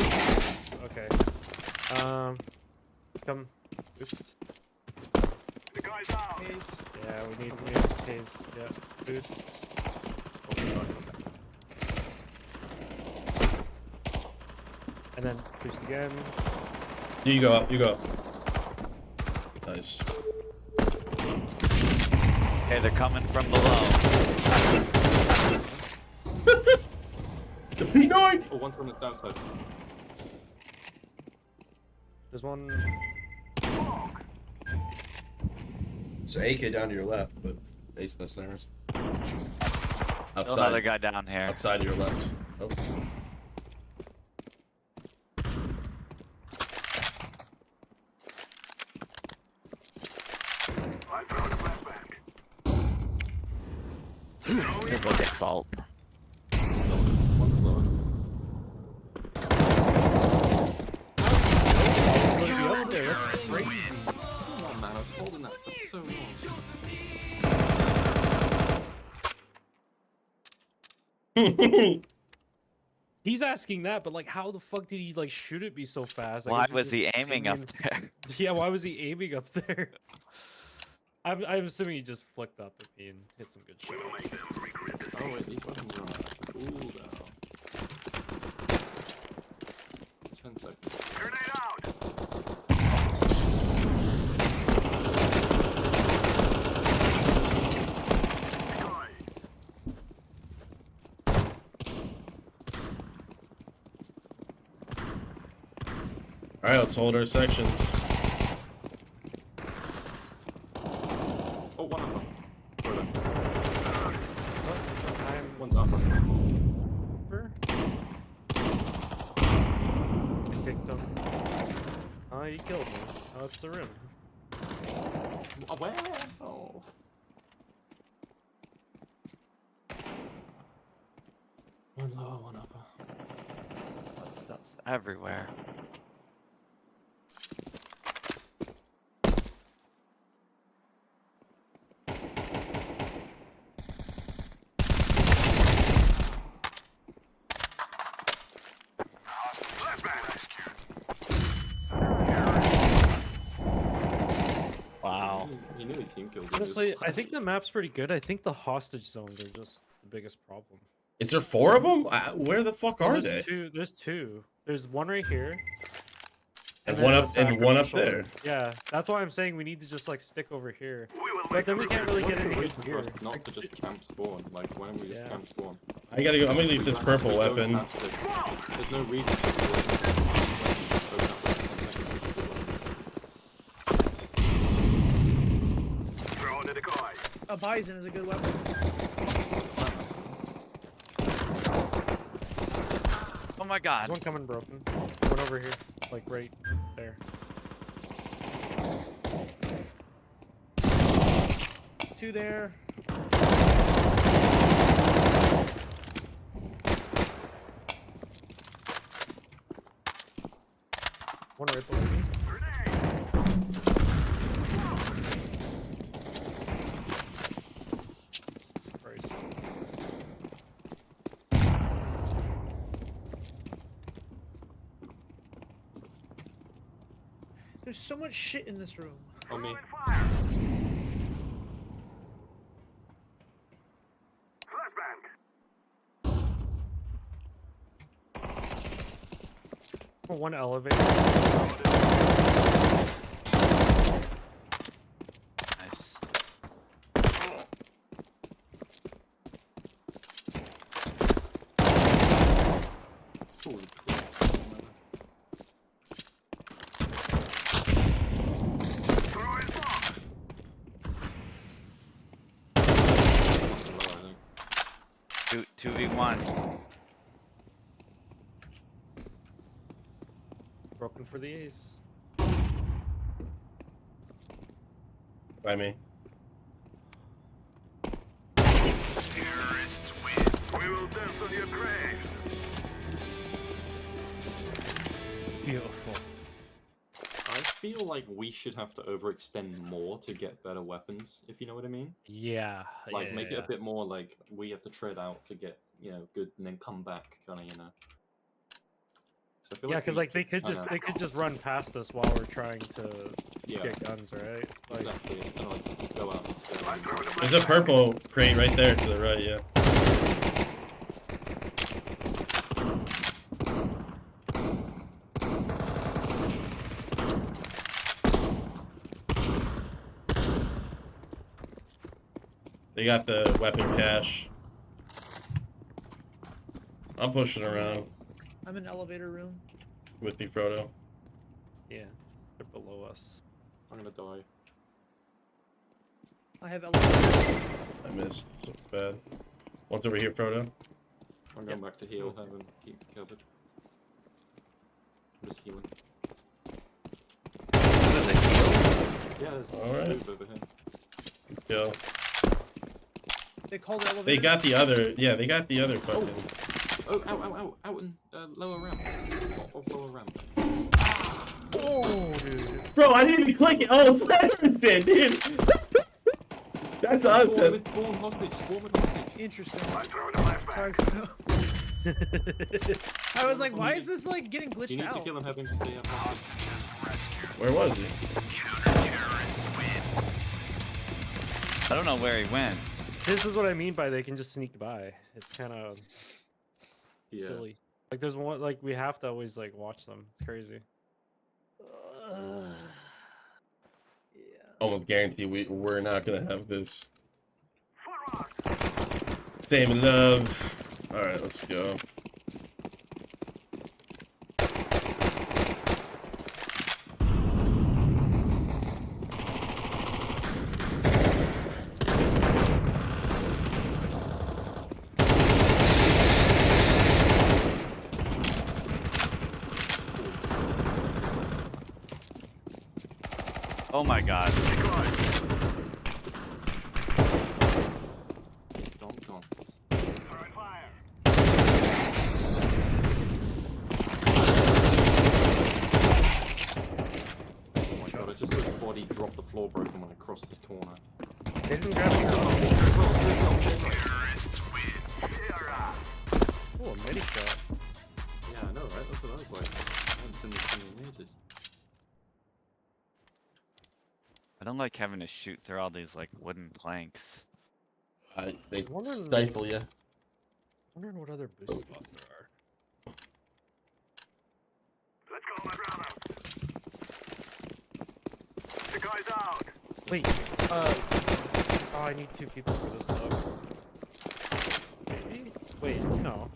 Okay. Come. Oops. The guy's down. Hayes. Yeah, we need Hayes. Yeah, boost. And then boost again. You go up, you go up. Nice. Okay, they're coming from below. The P9! Oh, one's on the south side. There's one. So AK down to your left, but Ace no snares. Still another guy down here. Outside of your left. Oh. I'm throwing a flashbang. Good look assault. One's lower. Gonna be up there. That's crazy. Come on, man, I was holding that for so long. He's asking that, but like, how the fuck did he like shoot at me so fast? I Why guess was he just aiming seen up me there? Yeah, why was he aiming up there? I'm assuming he just flicked up at me and hit some good shit. Oh wait, these weapons are on cooldown. 10 seconds. Grenade out. Decoy. Alright, let's hold our sections. Oh, one upper. Further. I'm One's upper. over. Kicked him. Oh, he killed me. Oh, it's the rim. Oh, where? Oh. One lower, one upper. Stuff's everywhere. He nearly team killed. Honestly, I think the map's pretty good. I think the hostage zones are just the biggest problem. Is there 4 of them? Where the fuck are they? There's two. There's one right here. And then one a up and one up sacrificial there. one. Yeah, that's why I'm saying we need to just like stick over here. But then we can't really get any good gear. Not to just camp spawn. Like, why don't we just camp spawn? I gotta go. I'm gonna leave this purple We don't weapon. have to- There's no reason to do it. Throw in a decoy. A bison is a good weapon. Oh my god. There's one coming broken. One over here, like right there. Two there. One right below me. Jesus Christ. There's so much shit in this room. On me. One elevator. Nice. Holy Two 2v1. Broken for the ace. By me. Terrorists win. We will dance on your grave. Beautiful. I feel like we should have to overextend more to get better weapons, if you know what I mean. Yeah. Like, yeah, make it yeah. a bit more like we have to tread out to get, you know, good, and then come back, kind of, you know. So I feel Yeah, like because we like they could just run past us while we're trying to get guns, right? Like, exactly. Kind of like go out and stay. There's a purple crate right there to the right. Yeah. They got the weapon cache. I'm pushing around I'm in elevator room. with me, Frodo. yeah, they're below us. I'm gonna die. I have elevator. I missed so bad. One's over here, Frodo. I'm going back to heal, have him keep covered. I'm just healing. Yeah, there's Alright. move over here. Yo. They called elevator. They got the other. Yeah, they got the other fucking. Oh, ow, ow, ow, out in lower ramp. Off lower ramp. Oh, dude. Bro, I didn't even click it. Oh, Snipers did, dude. That's us. Spawn hostage, spawn with hostage. Interesting. Sorry. I was like, why is this like getting glitched You need out? to kill him, have him stay up hostage. Where was he? I don't know where he went. This is what I mean by they can just sneak by. It's kind of Yeah. silly. Like there's one like we have to always like watch them. It's crazy. Almost guarantee we're not gonna have this. Same in love. All right, let's go. Oh my god. Don't. Oh my god, I just saw his body drop the floor broken when I crossed this corner. They didn't grab it. Oh, a mini shot. Yeah, I know, right? That's what I was like. I haven't seen this thing in ages. I don't like having to shoot through all these like wooden planks. They wondering- stifle you. Wondering what other boost spots there are. Let's go, my brother. The guy's out. Wait, oh, I need 2 people for this stuff. Maybe? Wait, no.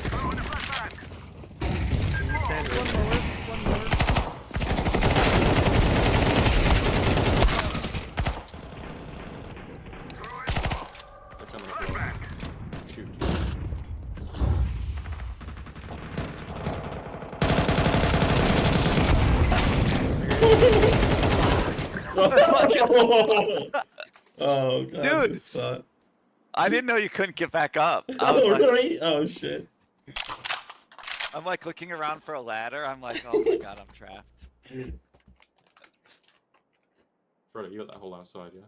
Throw in the flashbang. One more. They're coming up low. Shoot. Oh god, Dude. good spot. I didn't know you couldn't get back up. I was Oh like, really? Oh shit. I'm like looking around for a ladder. I'm like, oh my god, I'm trapped. Freddy, you got that hole outside, yeah?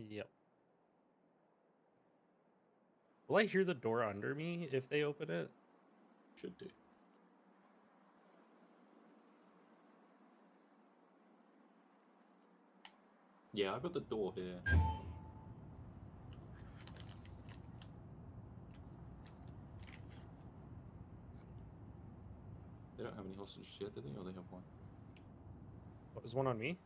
Yep. Will I hear the door under me if they open it? Should do. Yeah, I've got the door here. They don't have any hostages yet, do they? Or they have one? What, is one on me?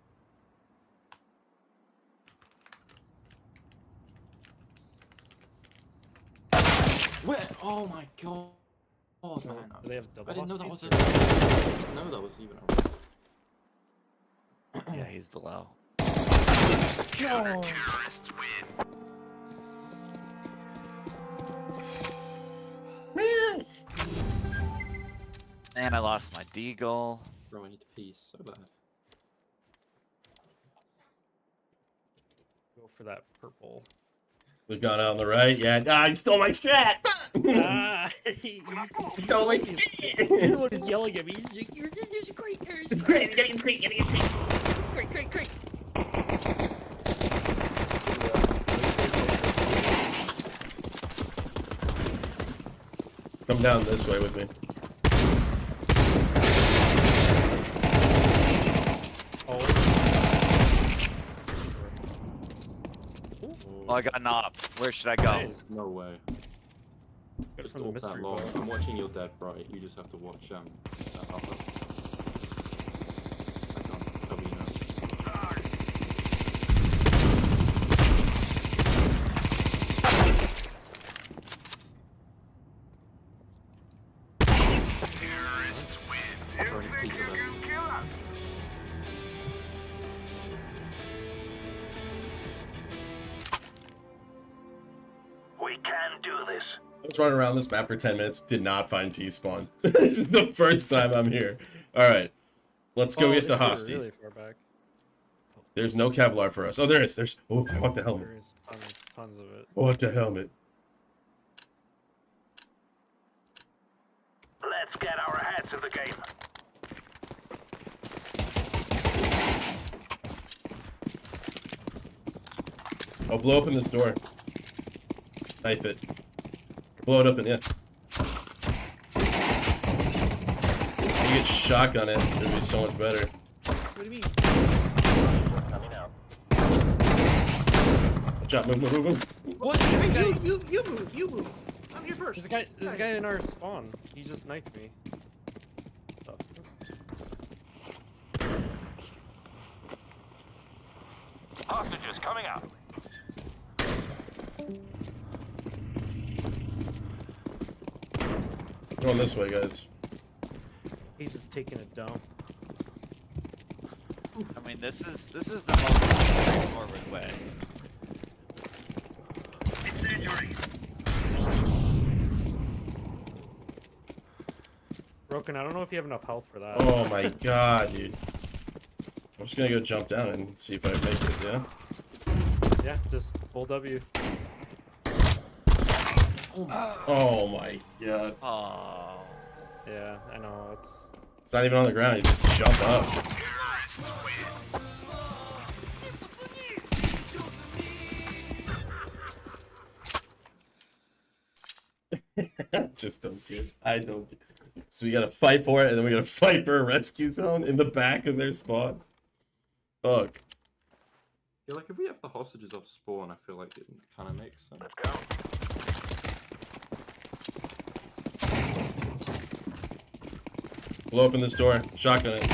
Where? Oh my god. Oh man. Do they have double I didn't know that was hostages, a... or- I didn't know that was even a... Yeah, he's below. Terrorists win. Man, I lost my deagle. Bro, I need to pee so bad. Go for that purple. We've gone out on the right. Yeah. Ah, he stole my strat. Ah, He stole my strat. everyone is yelling at me. He's like, "There's a great, there's a great, It's great. great, great." Come down this way with me. Oh, I got an op. Where should I go? Nice. No way. Good Just from the ult that mystery long. ball. I'm watching your dead bright. You just have to watch that upper. I can't cover you now. Terrorists win. Burn a piece of it. Kill us. We can do this. I was running around this map for 10 minutes. Did not find T-spawn. This is the first time I'm here. All right. Let's go Oh, get the if they're hostie. really far back. There's no Kevlar for us. Oh, there is. There's. Oh, I want the helmet. There is tons of it. I want the helmet. Let's get our heads in the game. Oh, blow open this door. Knife it. Blow it open, yeah. You get shotgun it, it'd be so much better. What do you mean? Coming out. Watch out, move. What? You move. I'm here first. There's a guy in our spawn. He just knifed me. Oh. Hostages coming out. Going this way, guys. He's just taking a dump. I mean, this is the most straightforward way. Incendiary. Broken, I don't know if you have enough health for that. Oh my god, dude. I'm just gonna go jump down and see if I make it, yeah? Yeah, just full W. Oh my god. Oh. Yeah, I know. It's not even on the ground, you just jump up. Terrorists win. I just don't get it. I don't get it. So we gotta fight for it, and then we gotta fight for a rescue zone in the back of their spawn. Fuck. Yeah, like if we have the hostages off spawn, I feel like it kind of makes sense. Let's go. We'll open this door. Shotgun it.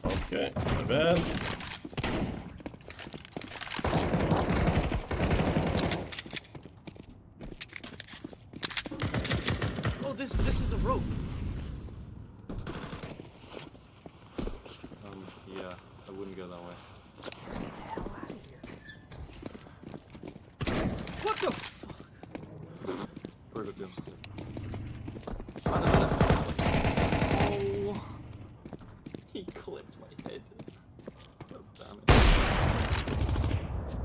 Okay, not bad. Oh, this is a rope. Yeah, I wouldn't go that way. What the fuck? Very good, James. Oh. He clipped my head. Oh, damn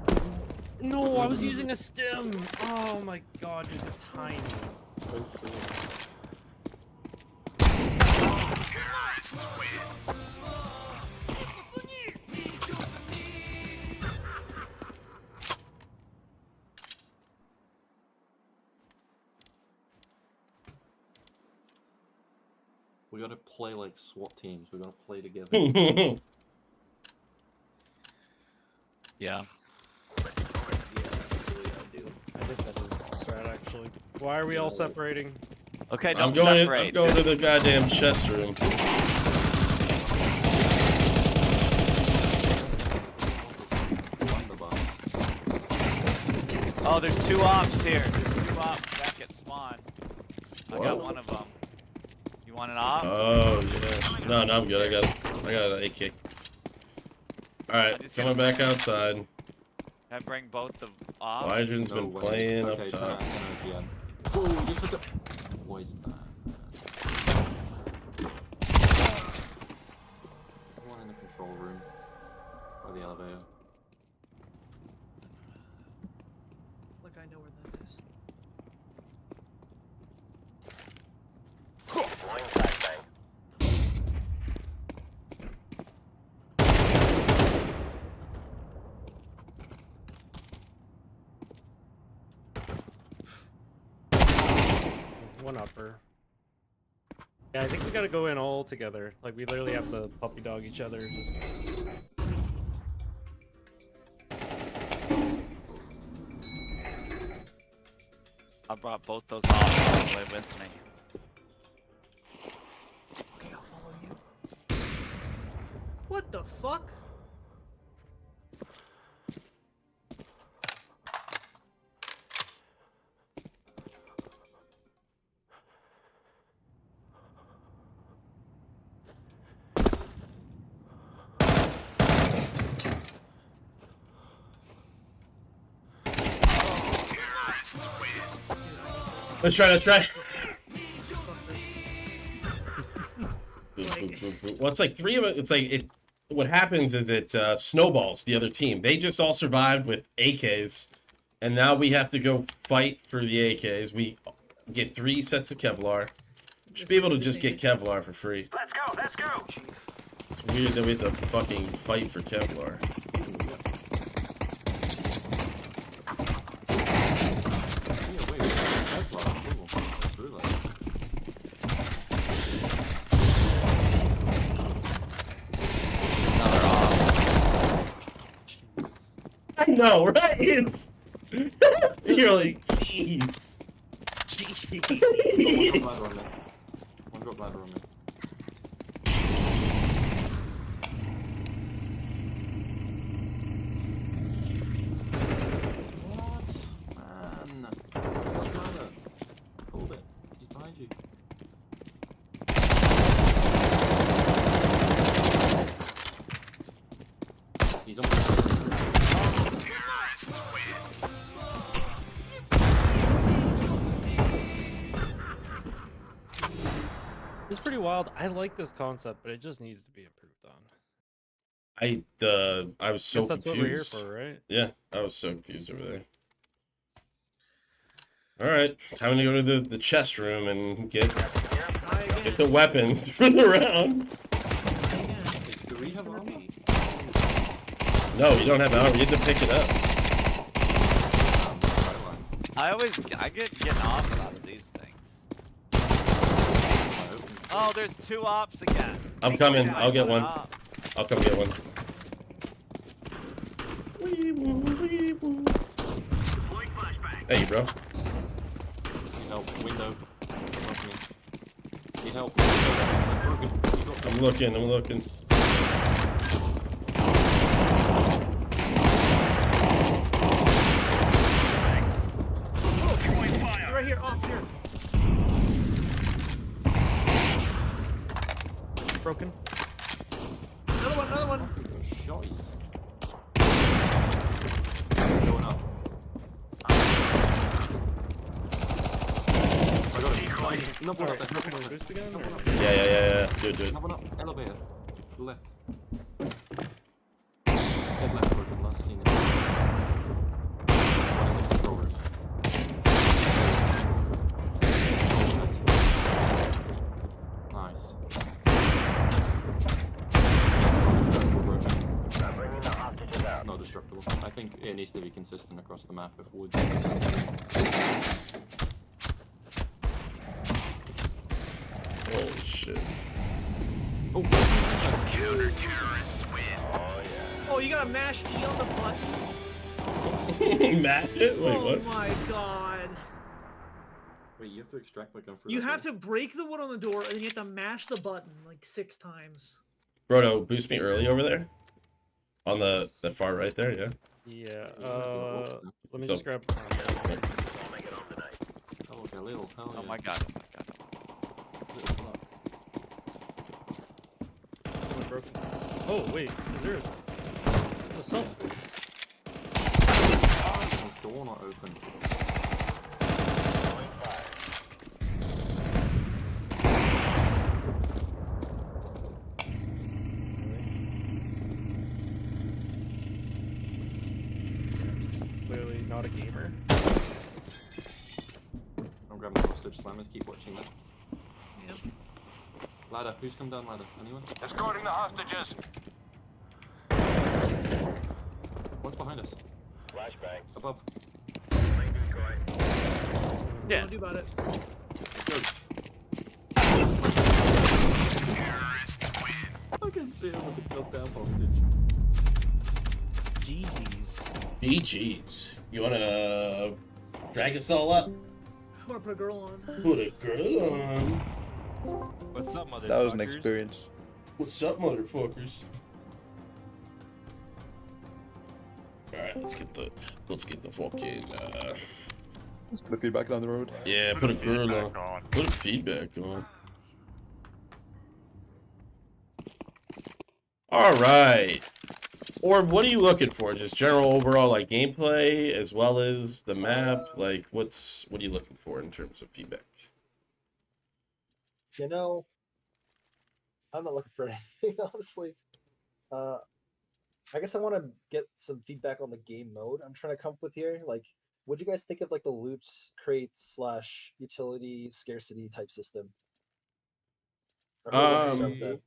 it. No, I was using a stem. Oh my god, dude, the timing. Terrorists win. We gotta play like SWAT teams. We gotta play together. Yeah. I think that is the strat, actually. Why are we all separating? Okay, I'm don't going. separate. I'm going to the goddamn chest room. Oh, there's 2 ops here. There's 2 ops back at spawn. I got What? one of them. You want an op? Oh yeah. No, I'm good. I got an AK. All right, coming back outside. Can I bring both the ops? Wyvern's been playing up top. Yeah. Whoa, you put the... What is that? One in the control room. Or the elevator. Like I know where that is. Deploying flashbang. One upper. Yeah, I think we gotta go in all together. Like, we literally have to puppy dog each other. Just... I brought both those ops all the way with me. Okay, I'll follow you. What the fuck? Terrorists win. Let's try. Well, it's like 3 of it. It's like it. What happens is it snowballs the other team. They just all survived with AKs, and now we have to go fight for the AKs. We get 3 sets of Kevlar. We should be able to just get Kevlar for free. Let's go. Let's go. It's weird that we have to fucking fight for Kevlar. Yeah, wait, that's not cool. Let's do that. Another op. I know, right? It's you're like, jeez. One drop ladder on me. What? Man. Drop ladder. Hold it. He's behind you. He's on Terrorists win. It's pretty wild. I like this concept, but it just needs to be improved on. I was so Guess that's confused. what we're here for, right? Yeah, I was so confused over there. All right, time to go to the chest room and get the weapons for the round. Do we have armor? No, you don't have armor. You have to pick it up. I get getting off out of these things. Oh, there's 2 ops again. I'm coming. I'll get one. Op. I'll come get one. Hey, bro. Need help. Window. Need help. I'm looking. I'm looking. Right here, off here. Broken. Another one, another one. Shot. Going up. I got it. Another one up there. Boost again? Or? Yeah. Do it. Another one up. Elevator. Left. Dead left, broken. Last seen it. One in the control room. Nice. Not destructible. I think it needs to be consistent across the map if wood. Holy shit. Oh, Counter-terrorists win. Oh, you gotta mash E on the button. Match it? Wait, Oh what? my god. wait, you have to extract like through You that have door? to break the wood on the door and then you have to mash the button like 6 times. Brodo, boost me early over there. On the far right there, yeah. Yeah. Let me So- just grab. Oh, okay, little. Hell Oh yeah. my god. Little block. Someone broken. Oh wait, is there? There's a self boost. The door not open. Clearly not a gamer. I'm grabbing the hostage slammers, keep watching that. Yep. Ladder, who's come down ladder? Anyone? Escorting the hostages. What's behind us? Flashbang. Above. Yeah. What do about it? Terrorists win. I can see him with the top down hostage. GG's. BG's. You wanna drag us all up? I wanna put a girl on. Put a girl on. What's up, motherfuckers? That was an experience. What's up, motherfuckers? Alright, let's get the fucking Let's put the feedback down the road. yeah, put a girl on. Put a feedback on. Alright. Or what are you looking for? Just general overall like gameplay as well as the map? Like what are you looking for in terms of feedback? You know, I'm not looking for anything, honestly. I guess I want to get some feedback on the game mode I'm trying to come up with here. Like, what do you guys think of like the loot crate / utility scarcity type system? Or who wants to start with that?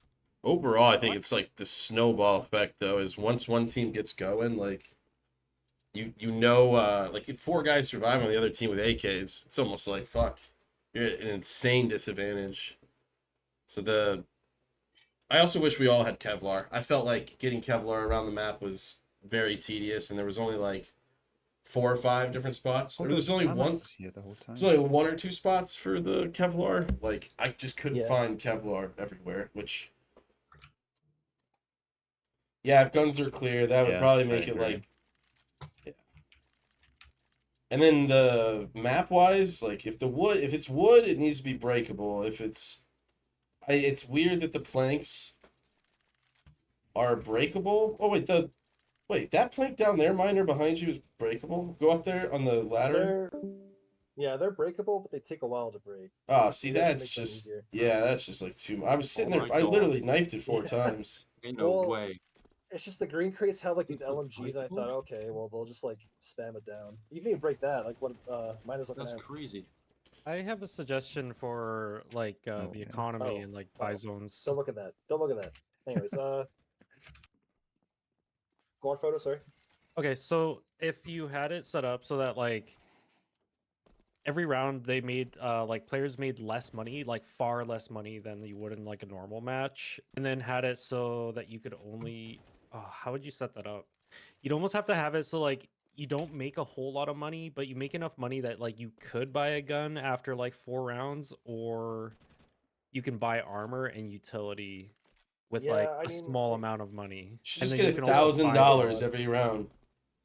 Overall, I think it's like the snowball effect though, is once one team gets going, like you know like if 4 guys survive on the other team with AKs, it's almost like fuck. You're at an insane disadvantage. So I also wish we all had Kevlar. I felt like getting Kevlar around the map was very tedious, and there was only like 4 or 5 different spots. There was only one. Here the whole time. There's only 1 or 2 spots for the Kevlar. Like I just couldn't Yeah. find Kevlar everywhere. Which, yeah, if guns are clear, that would Yeah, probably I make it agree. like. Yeah. And then the map wise, like if it's wood, it needs to be breakable. If it's weird that the planks are breakable. Oh wait, that plank down there, miner behind you, is breakable. Go up there on the ladder. They're breakable, but they take a while to break. Ah, see, You have to that's make them just easier. yeah, that's just like too much. I was sitting Oh there. my I God. literally knifed it 4 times. Ain't no Well, way. It's just the green crates have like these It's not LMGs. I thought, breakable? okay, well they'll just like spam it down. Even if you break that, like what miners looking That's at. crazy. I have a suggestion for like Oh, the yeah. economy Oh, and like buy oh. zones. Don't look at that. Don't look at that. Anyways, Go on, Photo. Sorry. Okay, so if you had it set up so that like every round they made like players made less money, like far less money than you would in like a normal match, and then had it so that you could only how would you set that up? You'd almost have to have it so like you don't make a whole lot of money, but you make enough money that like you could buy a gun after like 4 rounds, or you can buy armor and utility with like Yeah, I a mean, small amount of money. Should And just then you get can also buy $1,000 the every round.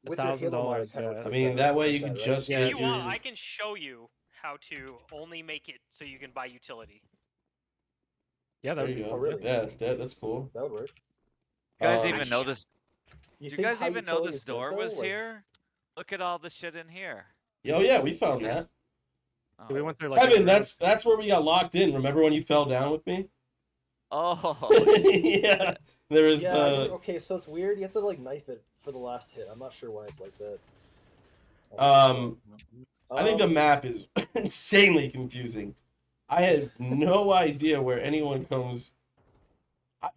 with your Halo mod, $1,000, it kind of yeah. works I like mean, that, that right? way Like you that, could right? just If get you your. want, I can show you how to only make it so you can buy utility. Yeah, that There would you be go. Oh, really? Yeah, that's cool. That would work. You guys Um, even Actually, know yeah. this? You Do you think guys high even know utility this is good, door though? was Like, here? Look at all the shit in here. Oh yeah, we found that. Yeah, we Oh. went through like Evan, every round. that's where we got locked in. Remember when you fell down with me? Oh, Yeah. There was yeah, I the mean, okay, so it's weird. You have to like knife it for the last hit. I'm not sure why it's like that. I think the map is insanely confusing. I had no idea where anyone comes.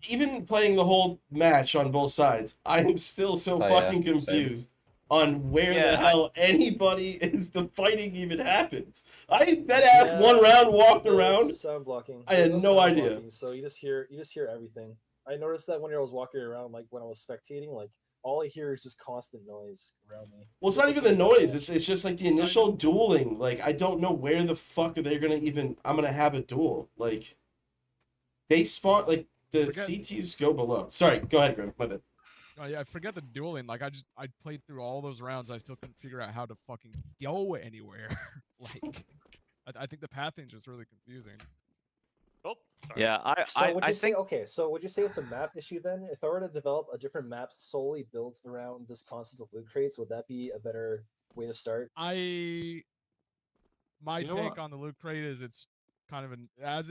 Even playing the whole match on both sides, I am still so Oh, yeah, fucking same. confused on where Yeah, the hell anybody is the fighting even happens. I dead ass one Yeah, round walked the around. sound blocking. I There's had no sound idea. blocking, so you just hear everything. I noticed that when I was walking around, like when I was spectating, like all I hear is just constant noise around me. Well, it's Just not like even the something noise. like It's just like the It's not initial even- dueling. Like I don't know where the fuck are they gonna even. I'm gonna have a duel. Like they spawn. Like the Forget- CTs go below. Sorry, go ahead, Grim. My bad. Oh yeah, I forget the dueling. Like I played through all those rounds. I still couldn't figure out how to fucking go anywhere. Like, I think the pathing's just really confusing. Oh, sorry. yeah. So would I you say think okay? So would you say it's a map issue then? If I were to develop a different map solely built around this concept of loot crates, would that be a better way to start? My You know take what? on the loot crate is it's kind of as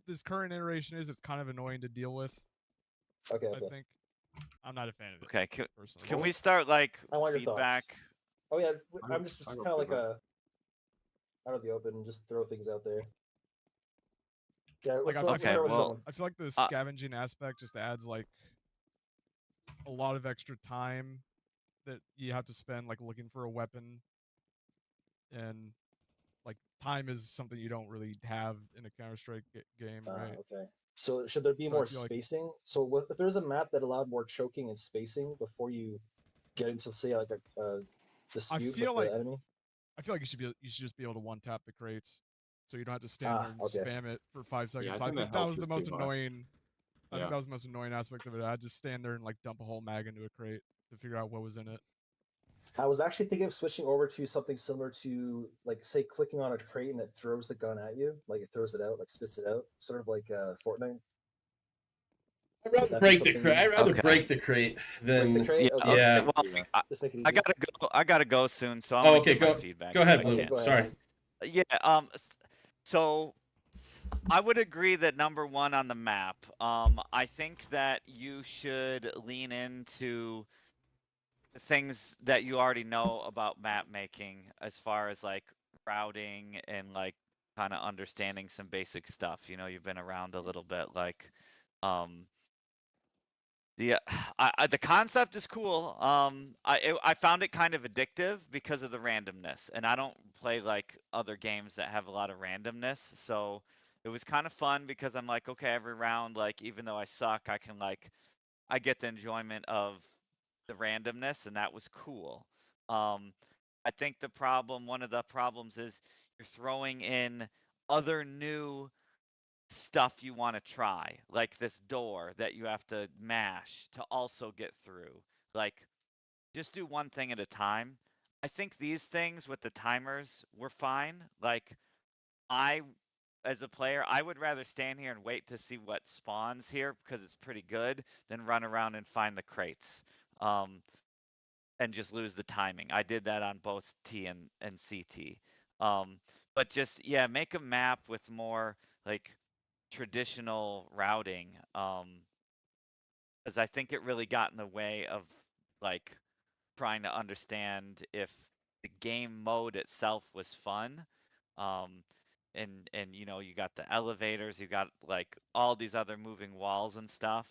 this current iteration is, it's kind of annoying to deal with. Okay, I okay. think I'm not a fan of it okay. personally. Can we start like I want your thoughts. feedback? Oh yeah, I I'm got- just I got kind of like feedback. out of the open, and just throw things out there. Yeah, Like let's I, start, I let's Okay, start with well, someone. I feel like the uh, scavenging aspect just adds like a lot of extra time that you have to spend like looking for a weapon, and like time is something you don't really have in a Counter-Strike game, right? Okay. So should there be So I more feel like- spacing? So if there's a map that allowed more choking and spacing before you get into say like a dispute feel with like the enemy? I feel like you should just be able to one tap the crates, so you don't have to stand there and okay. spam it for 5 seconds. I I think think the that health was the is most too high. annoying. I think Yeah. that was the most annoying aspect of it. I'd just stand there and like dump a whole mag into a crate to figure out what was in it. I was actually thinking of switching over to something similar to like say clicking on a crate and it throws the gun at you, like it throws it out, like spits it out, sort of like Fortnite. I'd rather That'd be break the something crate. I'd rather Okay. break the crate than. Break the crate. Yeah. Okay. Yeah. Okay, well, Yeah. Just make it easy. I gotta go. I gotta go soon, so I'm Oh, gonna okay. give my Go. feedback. Go ahead, if I Blue. can. go ahead. Sorry. Yeah. So I would agree that number one on the map. I think that you should lean into the things that you already know about map making, as far as like routing and like kind of understanding some basic stuff. You know, you've been around a little bit, like, the the concept is cool. I found it kind of addictive because of the randomness, and I don't play like other games that have a lot of randomness. So it was kind of fun because I'm like, okay, every round, like even though I suck, I get the enjoyment of the randomness, and that was cool. I think one of the problems is you're throwing in other new stuff you want to try, like this door that you have to mash to also get through. Like, just do one thing at a time. I think these things with the timers were fine. Like, as a player, I would rather stand here and wait to see what spawns here because it's pretty good than run around and find the crates. And just lose the timing. I did that on both T and CT. But just, yeah, make a map with more like traditional routing, because I think it really got in the way of like trying to understand if the game mode itself was fun. And you know, you got the elevators, you got like all these other moving walls and stuff.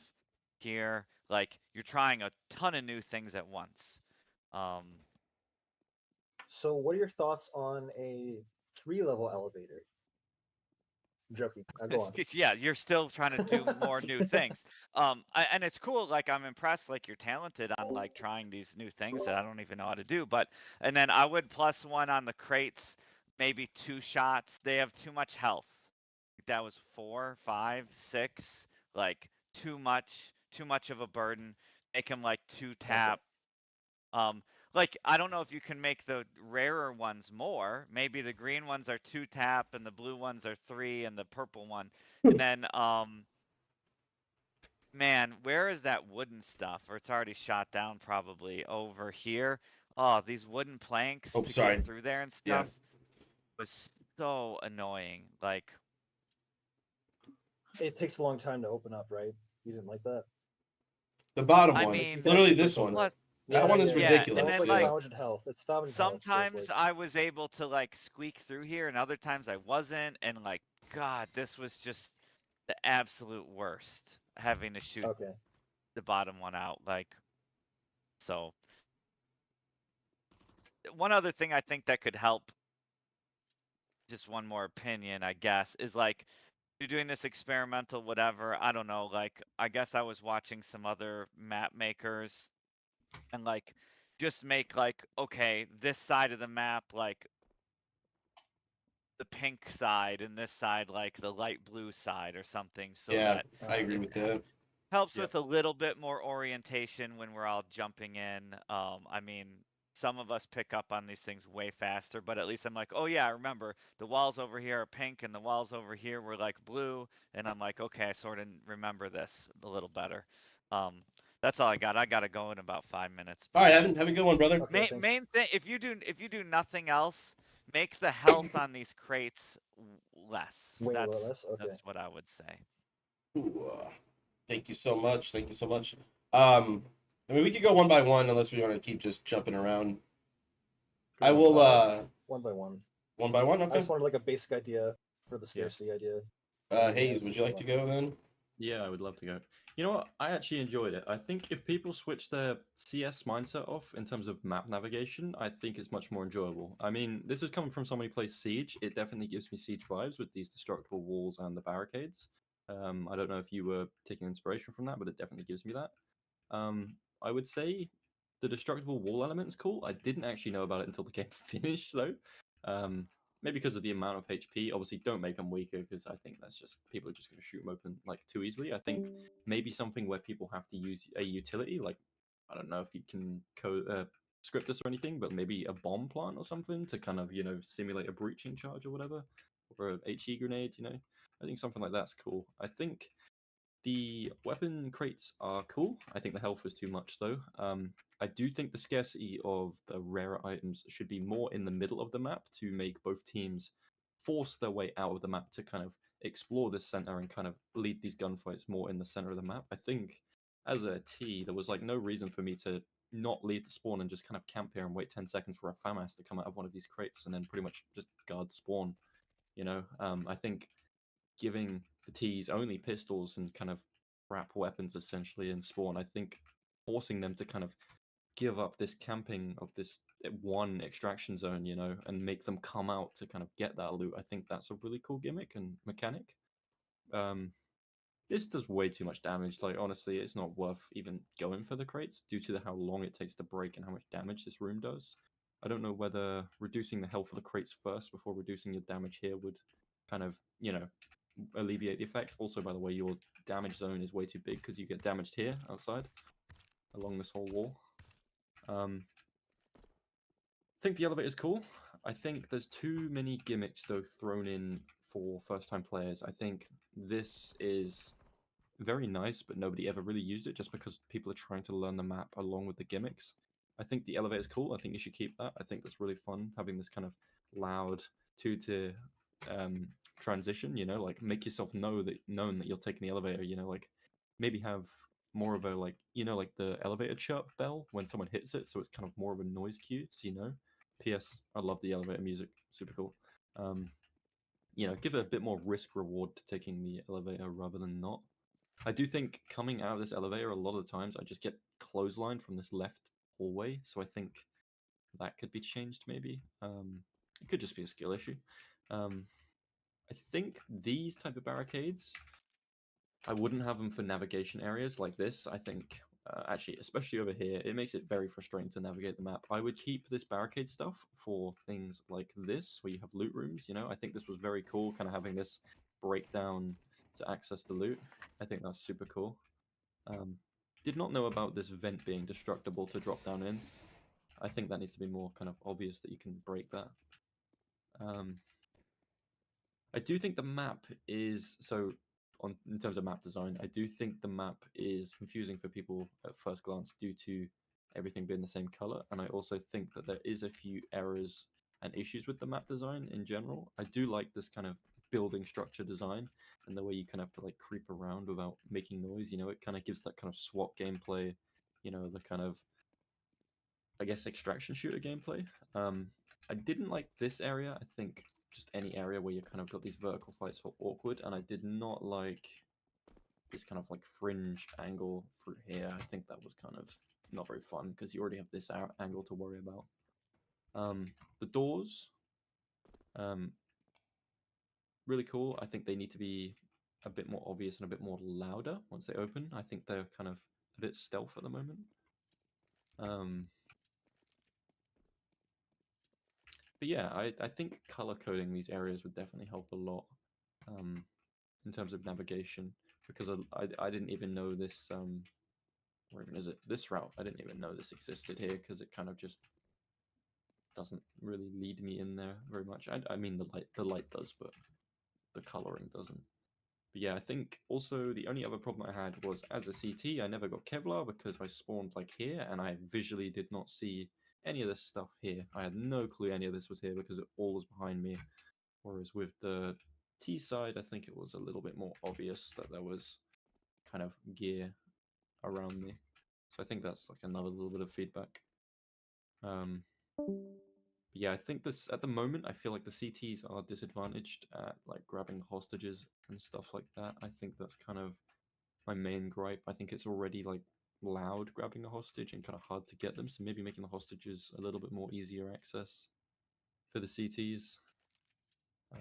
here. Like you're trying a ton of new things at once. So, what are your thoughts on a 3-level elevator? I'm joking. Go on. Yeah, you're still trying to do more new things. And it's cool. Like I'm impressed. Like you're talented on like trying these new things that I don't even know how to do. But and then I would +1 on the crates, maybe 2 shots. They have too much health. That was 4, 5, 6. Like too much of a burden. Make them like 2 tap. Like I don't know if you can make the rarer ones more. Maybe the green ones are 2 tap and the blue ones are 3 and the purple one. And then man, where is that wooden stuff? Or it's already shot down probably over here. Oh, these wooden planks Oh, to sorry. get through there and Yeah. stuff was so annoying. Like It takes a long time to open up, right? You didn't like that? The bottom I one. mean, Literally actually this put one. something- That one is yeah, ridiculous. and That then, one's like, 500 health. It's 500 health. So sometimes it's like, I was able to like squeak through here and other times I wasn't, and like god, this was just the absolute worst, having to shoot okay. the bottom one out. Like, so one other thing I think that could help, just one more opinion I guess, is like you're doing this experimental whatever, I don't know, like I guess I was watching some other map makers and like just make like, okay, this side of the map like the pink side and this side like the light blue side or something, so Yeah, that I agree it with that. helps Yep. with a little bit more orientation when we're all jumping in. I mean, some of us pick up on these things way faster, but at least I'm like, oh yeah, I remember the walls over here are pink and the walls over here were like blue, and I'm like, okay, I sort of remember this a little better. That's all I got. I gotta go in about 5 minutes. All right, have a good one, brother. Okay, thanks. Main thing, if you do nothing else, make the health on these crates less. Way that's less? Okay. that's what I would say. Ooh, thank you so much. Thank you so much. I mean, we could go one by one unless we want to keep just jumping around. I will. One by one. One by one. I Okay. just wanted like a basic idea for the scarcity idea. Hayes, would you like to go then? Yeah, I would love to go. You know what? I actually enjoyed it. I think if people switch their CS mindset off in terms of map navigation, I think it's much more enjoyable. I mean, this is coming from someone who plays Siege. It definitely gives me Siege vibes with these destructible walls and the barricades. I don't know if you were taking inspiration from that, but it definitely gives me that. I would say the destructible wall element is cool. I didn't actually know about it until the game finished, though. Maybe because of the amount of HP. Obviously, don't make them weaker because I think that's just people are just going to shoot them open like too easily. I think maybe something where people have to use a utility, like I don't know if you can script this or anything, but maybe a bomb plant or something to kind of simulate a breaching charge or whatever, or a HE grenade. I think something like that's cool. I think the weapon crates are cool. I think the health was too much though. I do think the scarcity of the rarer items should be more in the middle of the map to make both teams force their way out of the map to kind of explore this center and kind of lead these gunfights more in the center of the map. I think as a T, there was like no reason for me to not leave the spawn and just kind of camp here and wait 10 seconds for a FAMAS to come out of one of these crates and then pretty much just guard spawn. I think giving the T's only pistols and kind of wrap weapons essentially in spawn, I think forcing them to kind of give up this camping of this one extraction zone, and make them come out to kind of get that loot. I think that's a really cool gimmick and mechanic. This does way too much damage. Like honestly, it's not worth even going for the crates due to how long it takes to break and how much damage this room does. I don't know whether reducing the health of the crates first before reducing your damage here would kind of, alleviate the effect. Also, by the way, your damage zone is way too big because you get damaged here outside along this whole wall. I think the elevator is cool. I think there's too many gimmicks though thrown in for first-time players. I think this is very nice, but nobody ever really used it just because people are trying to learn the map along with the gimmicks. I think the elevator is cool. I think you should keep that. I think that's really fun having this kind of loud two-tier transition. Like make yourself known that you're taking the elevator. Like maybe have more of a like the elevator chirp bell when someone hits it, so it's kind of more of a noise cue. So P.S. I love the elevator music. Super cool. Give it a bit more risk reward to taking the elevator rather than not. I do think coming out of this elevator, a lot of the times I just get clotheslined from this left hallway, so I think that could be changed maybe. It could just be a skill issue. I think these type of barricades, I wouldn't have them for navigation areas like this. I think, actually, especially over here, it makes it very frustrating to navigate the map. I would keep this barricade stuff for things like this, where you have loot rooms, you know? I think this was very cool, kind of having this breakdown to access the loot. I think that's super cool. Did not know about this vent being destructible to drop down in. I think that needs to be more kind of obvious that you can break that. I do think the map is so in terms of map design. I do think the map is confusing for people at first glance due to everything being the same color, and I also think that there is a few errors and issues with the map design in general. I do like this kind of building structure design and the way you kind of have to like creep around without making noise. You know, it kind of gives that kind of SWAT gameplay. You know, the kind of, I guess, extraction shooter gameplay. I didn't like this area. I think just any area where you kind of got these vertical fights felt awkward, and I did not like this kind of like fringe angle through here. I think that was kind of not very fun because you already have this angle to worry about. The doors, really cool. I think they need to be a bit more obvious and a bit more louder once they open. I think they're kind of a bit stealth at the moment. But yeah, I think color coding these areas would definitely help a lot in terms of navigation, because I didn't even know this, where even is it? This route, I didn't even know this existed here because it kind of just doesn't really lead me in there very much. I mean, the light does, but the coloring doesn't. But yeah, I think also the only other problem I had was as a CT, I never got Kevlar because I spawned like here and I visually did not see any of this stuff here. I had no clue any of this was here because it all was behind me. Whereas with the T side, I think it was a little bit more obvious that there was kind of gear around me. So I think that's like another little bit of feedback. Yeah, I think this at the moment I feel like the CTs are disadvantaged at like grabbing hostages and stuff like that. I think that's kind of my main gripe. I think it's already like loud grabbing a hostage and kind of hard to get them, so maybe making the hostages a little bit more easier access for the CTs.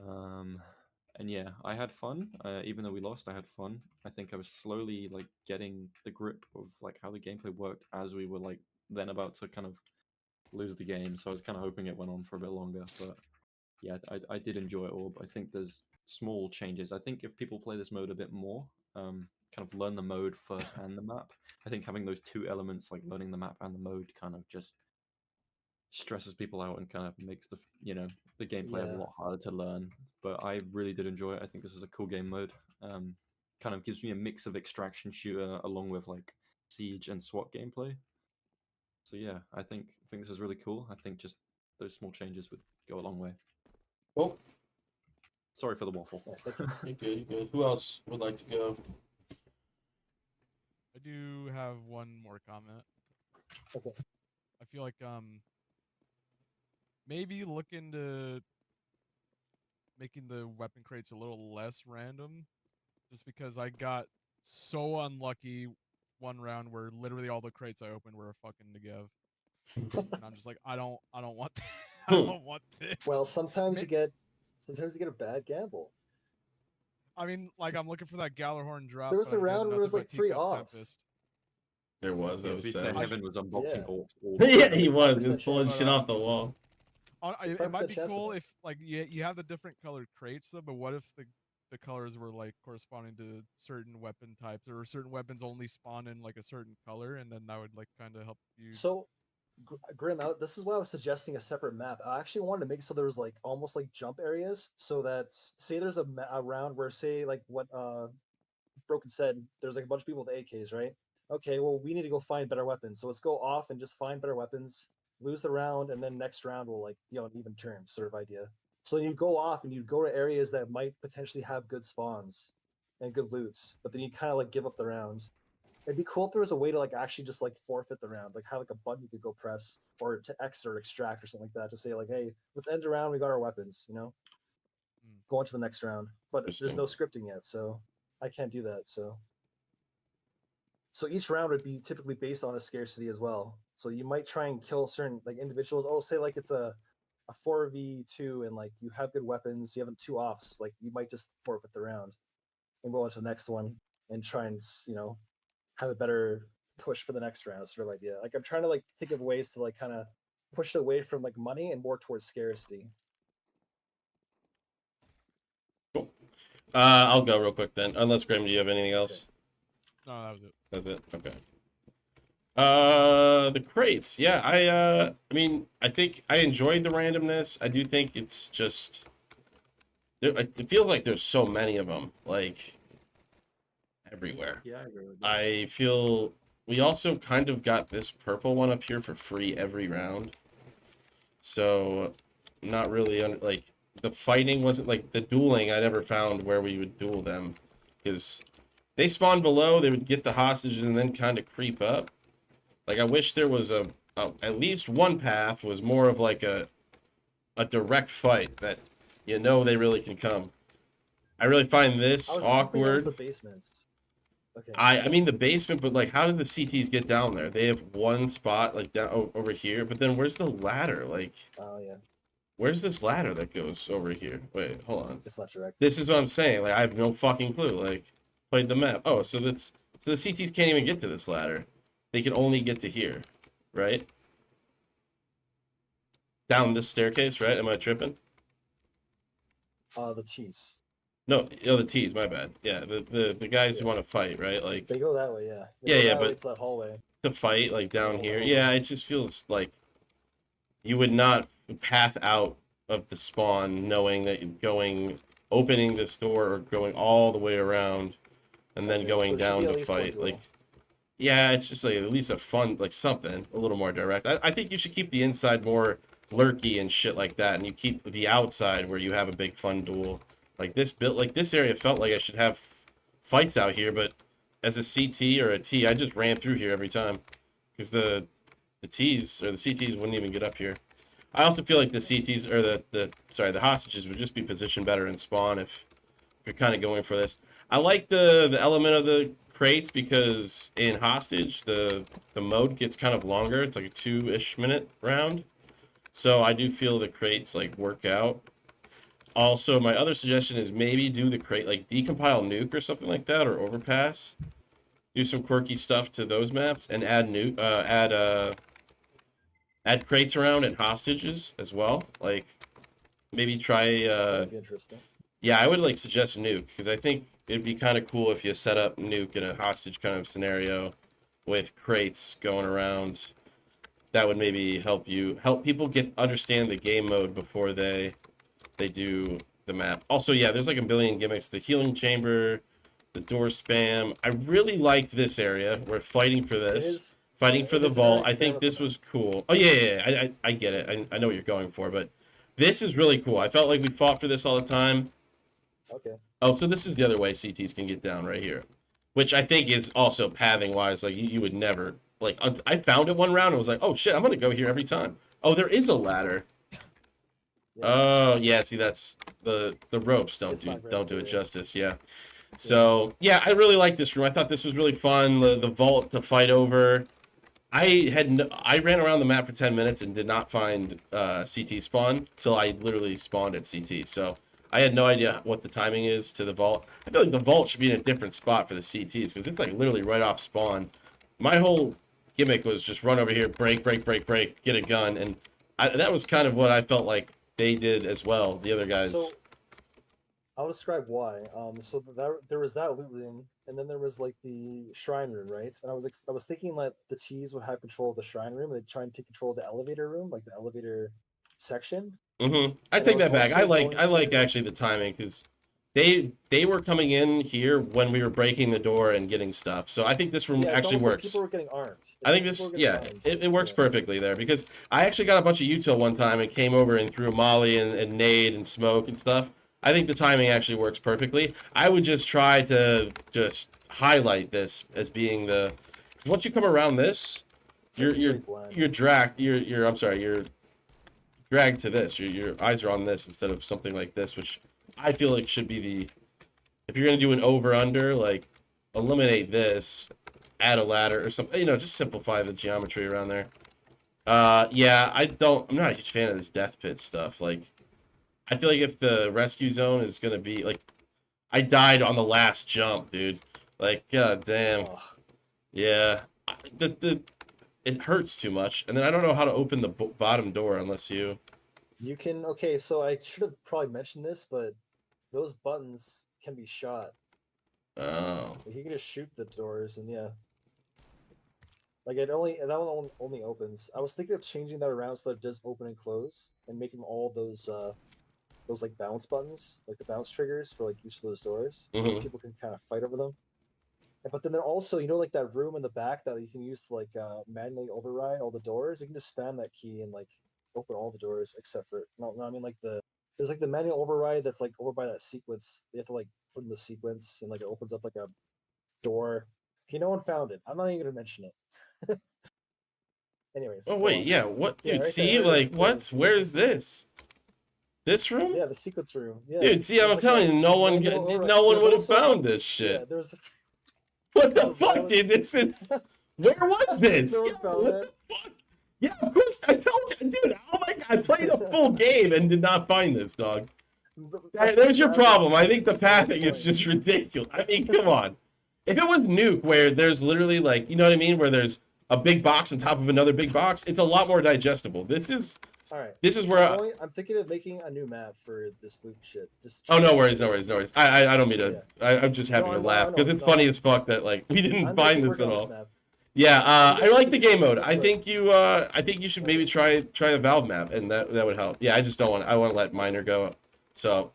And yeah, I had fun. Even though we lost, I had fun. I think I was slowly like getting the grip of like how the gameplay worked as we were like then about to kind of lose the game. So I was kind of hoping it went on for a bit longer. But yeah, I did enjoy it all. But I think there's small changes. I think if people play this mode a bit more, kind of learn the mode first and the map, I think having those two elements, like learning the map and the mode, kind of just stresses people out and kind of makes the the gameplay a lot harder to learn. But I really did enjoy it. I think this is a cool game mode. Kind of gives me a mix of extraction shooter along with like siege and SWAT gameplay. So yeah, I think this is really cool. I think just those small changes would go a long way. Well, sorry for the waffle. Yes, thank you. You're good. You're good. Who else would like to go? I do have one more comment. Okay. I feel like maybe look into making the weapon crates a little less random, just because I got so unlucky one round where literally all the crates I opened were a fucking Negev. And I'm just like, I don't want that. I don't want this. Well, sometimes you get a bad gamble. I mean, like, I'm looking for that Gallarhorn drop. There was but a I'm getting round where it was nothing like but 3 Teacup offs. Tempest. There was. Yeah, That was to be fair, sad. Heaven was unboxing all. Yeah, he was. He was 5% pulling chance. shit off the wall. It might be chance for cool that. if like you have the different colored crates though, but what if the colors were like corresponding to certain weapon types, or certain weapons only spawn in like a certain color, and then that would like kind of help you. So, Grim, this is why I was suggesting a separate map. I actually wanted to make it so there was like almost like jump areas, so that say there's a round where say like what Broken said, there's like a bunch of people with AKs, right? Okay, well we need to go find better weapons, so let's go off and just find better weapons, lose the round, and then next round will like an even term sort of idea. So then you go off and you go to areas that might potentially have good spawns and good loots, but then you kind of like give up the round. It'd be cool if there was a way to like actually just like forfeit the round, like have like a button you could go press or to X or extract or something like that to say like, hey, let's end the round. We got our weapons, go on to the next round. But there's no scripting yet, so I can't do that. So So each round would be typically based on a scarcity as well. So you might try and kill certain like individuals. Oh, say like it's a 4v2 and like you have good weapons, you have 2 offs, like you might just forfeit the round and go on to the next one and try and have a better push for the next round sort of idea. Like I'm trying to like think of ways to like kind of push it away from like money and more towards scarcity. Cool. I'll go real quick then. Unless Graham, do you have anything else? No, that was it. That's it. Okay. The crates. Yeah, I mean, I think I enjoyed the randomness. I do think it's just it feels like there's so many of them, like everywhere. Yeah, I agree with that. I feel we also kind of got this purple one up here for free every round. So, not really like the fighting wasn't like the dueling. I never found where we would duel them because they spawned below. They would get the hostages and then kind of creep up. Like I wish there was at least one path was more of like a direct fight that they really can come. I really find this I was hoping that was awkward. the basements. Okay. I mean the basement, but like how did the CTs get down there? They have one spot like down over here, but then where's the ladder? Like Oh yeah, where's this ladder that goes over here? Wait, hold on. it's not direct. This is what I'm saying. Like I have no fucking clue. Like played the map. Oh, so the CTs can't even get to this ladder. They can only get to here, right? Down this staircase, right? Am I tripping? The T's. No, the T's, my bad. Yeah, the guys who want to fight, right? Like They go that way, yeah. Yeah, go yeah, that way but- to that hallway. to fight like down Oh, here. wow. Yeah, it just feels like you would not path out of the spawn knowing that you're opening this door or going all the way around and then Okay, going so it should down be at to least one fight. duel. Like yeah, it's just like at least a fun like something a little more direct. I think you should keep the inside more lurky and shit like that, and you keep the outside where you have a big fun duel. Like this area felt like I should have fights out here, but as a CT or a T, I just ran through here every time because the T's or the CTs wouldn't even get up here. I also feel like the CTs or the hostages would just be positioned better in spawn if you're kind of going for this. I like the element of the crates because in hostage the mode gets kind of longer. It's like a 2-ish minute round, so I do feel the crates like work out. Also, my other suggestion is maybe do the crate like decompile nuke or something like that, or overpass. Do some quirky stuff to those maps and add add crates around and hostages as well. Like maybe try That'd be interesting. yeah, I would like suggest nuke because I think it'd be kind of cool if you set up nuke in a hostage kind of scenario with crates going around. That would maybe help people understand the game mode before they do the map. Also, yeah, there's like a billion gimmicks. The healing chamber, the door spam. I really liked this area. We're fighting for this. Fighting for it the is very vault. I think this experimental. was cool. Oh, yeah. I get it. I know what you're going for, but this is really cool. I felt like we fought for this all the time. Okay. Oh, so this is the other way CTs can get down right here. Which I think is also pathing-wise. Like, you would never... Like, I found it one round and was like, oh, shit, I'm going to go here every time. Oh, there is a ladder. Oh, yeah, see, that's... The ropes don't do it justice, yeah. So, yeah, I really like this room. I thought this was really fun. The vault to fight over. I ran around the map for 10 minutes and did not find CT spawn till I literally spawned at CT. So I had no idea what the timing is to the vault. I feel like the vault should be in a different spot for the CTs because it's like literally right off spawn. My whole gimmick was just run over here, break, get a gun, and that was kind of what I felt like they did as well. The other guys. So I'll describe why. So there was that loot room, and then there was like the shrine room, right? And I was thinking that the T's would have control of the shrine room, and they'd try and take control of the elevator room, like the elevator section. Mm-hmm. I And take was that back. also I like going to- actually the timing because they were coming in here when we were breaking the door and getting stuff. So I think this room Yeah, it's actually almost like works. people were getting armed. It's I think like this, people were getting yeah, armed. it works Yeah. perfectly there because I actually got a bunch of util one time and came over and threw a molly and nade and smoke and stuff. I think the timing actually works perfectly. I would just try to just highlight this as being the, because once you come around this, you're dragged to this. Your eyes are on this instead of something like this, which I feel like should be the, if you're gonna do an over under, like eliminate this add a ladder or something. You know, just simplify the geometry around there. Yeah, I'm not a huge fan of this death pit stuff. Like, I feel like if the rescue zone is gonna be like, I died on the last jump, dude. Like, god damn. Ugh. Yeah, it hurts too much, and then I don't know how to open the bottom door unless you. You can, okay, so I should have probably mentioned this, but those buttons can be shot. Oh. Like, you can just shoot the doors, and yeah. Like that one only opens. I was thinking of changing that around so that it does open and close, and making all those like bounce buttons, like the bounce triggers for like each of those doors, so Mhm. people can kind of fight over them. But then there also, you know, like that room in the back that you can use to like manually override all the doors. You can just spam that key and like open all the doors except for no, I mean like there's like the manual override that's like over by that sequence. You have to like put in the sequence and like it opens up like a door. Okay, no one found it. I'm not even gonna mention it. Anyways. Oh go wait, on. yeah. What, Yeah, dude? right See, there. like, There it what? is. Where is this? This room? Yeah, the sequence room. Yeah. Dude, see, I'm There's, like, telling that you, no one There's would have also- found this Yeah, shit. there's What the there's a fuck, violent- dude? This is. Where was this? No one Yeah, found what that. the fuck? Yeah, of course. I told you, dude. Oh my god, I played a full game and did not find this, dog. There's your problem. I think the pathing is just ridiculous. I mean, come on. If it was Nuke, where there's literally like, you know what I mean, where there's a big box on top of another big box, it's a lot more digestible. This is Alright. where. I'm thinking of making a new map for this loot shit. Just Oh, no worries, no worries, no worries. I don't mean to. I'm just having No, to I laugh know, because it's no. funny as fuck that like we didn't I'm find making this work at on all. map. Yeah, I like the game mode. This I way. think you should maybe try a Valve map, and that would help. Yeah, I just don't want. I want to let Miner go. So,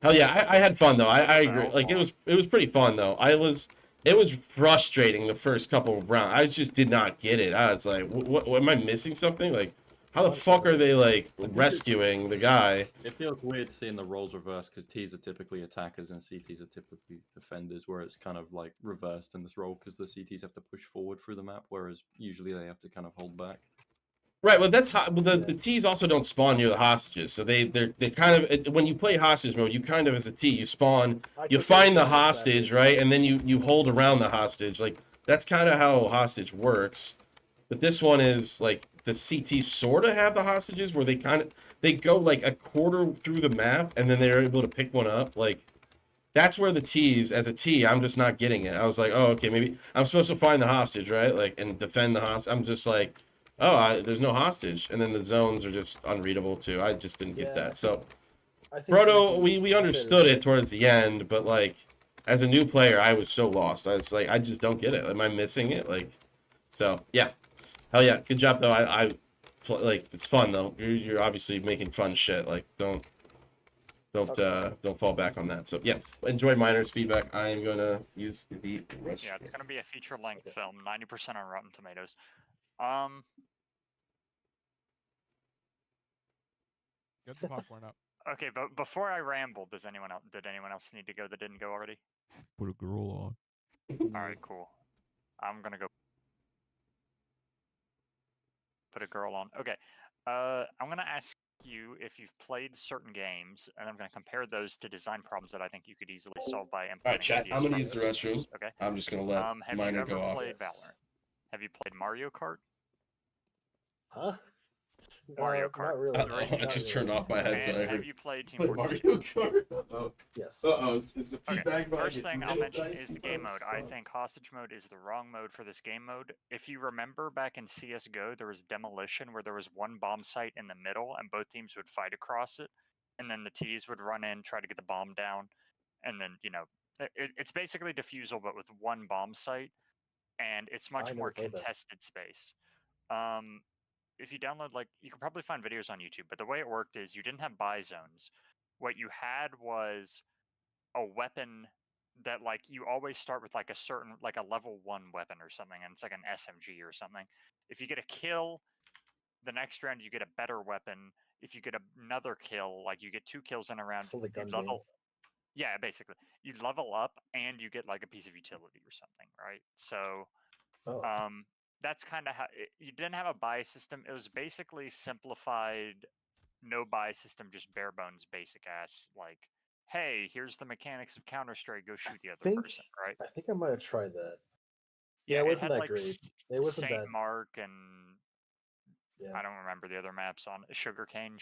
hell yeah, I had fun though. I agree. Like it was pretty fun though. It was frustrating the first couple of rounds. I just did not get it. I was like, what am I missing something? Like, how the fuck are they like rescuing the guy? It feels weird seeing the roles reversed because Ts are typically attackers and CTs are typically defenders, where it's kind of like reversed in this role because the CTs have to push forward through the map, whereas usually they have to kind of hold back. Right, well that's the T's also don't spawn near the hostages, so they're kind of, when you play hostage mode, you kind of as a T you spawn, you find the hostage, right, and then you hold around the hostage. Like that's kind of how hostage works. But this one is like the CT sort of have the hostages where they go like a quarter through the map and then they're able to pick one up. Like that's where the T's, as a T, I'm just not getting it. I was like, oh okay, maybe I'm supposed to find the hostage, right, like and defend the hostage. I'm just like, oh, there's no hostage, and then the zones are just unreadable too. I just didn't get that. So, Proto, we understood it towards the end, but like, as a new player, I was so lost. I was like, I just don't get it. Am I missing it? Like, so yeah, hell yeah, good job though. Like it's fun though. You're obviously making fun shit. Like don't fall back on that. So yeah, enjoy Miner's feedback. I am gonna use the rest. Yeah, it's gonna be a feature-length film, 90% on Rotten Tomatoes. Get the popcorn up. Okay, but before I ramble, did anyone else need to go that didn't go already? Put a girl on. All right, cool. I'm gonna go put a girl on. Okay, I'm gonna ask you if you've played certain games, and I'm gonna compare those to design problems that I think you could easily solve by implementing. All right, chat. ideas I'm gonna from use the those restroom. games, Okay. I'm just gonna let Have Miner you ever go off. played Valorant? Have you played Mario Kart? Huh? Mario Kart. Not really. I just turned off my headset. And I have heard. you played Team Play Fortress Mario 2? Kart. Uh-oh. Yes. Uh-oh. Is the Okay, feedback first thing I'll mention dice is the and game mode. I bonus? think hostage mode is the wrong mode for this game mode. If you remember back in CSGO, there was demolition where there was one bomb site in the middle and both teams would fight across it. And then the T's would run in, try to get the bomb down. And then, it's basically defusal, but with one bomb site. And it's much never more played that. contested space. If you download, you can probably find videos on YouTube, but the way it worked is you didn't have buy zones. What you had was a weapon that you always start with a certain a level 1 weapon or something, and it's like an SMG or something. If you get a kill, the next round you get a better weapon. If you get another kill, you get 2 kills in a round, Sounds like you gun level. Yeah, basically, you level up and you get a piece of utility or something, right? So, that's kind of how you didn't have a buy system. It was basically simplified, no buy system, just bare bones, basic ass. Hey, here's the mechanics of Counter Strike. Go shoot the other person, right? I think I might have tried that. Yeah, it it wasn't had that like great. It wasn't Saint that. Mark and Yeah. I don't remember the other maps on Sugarcane.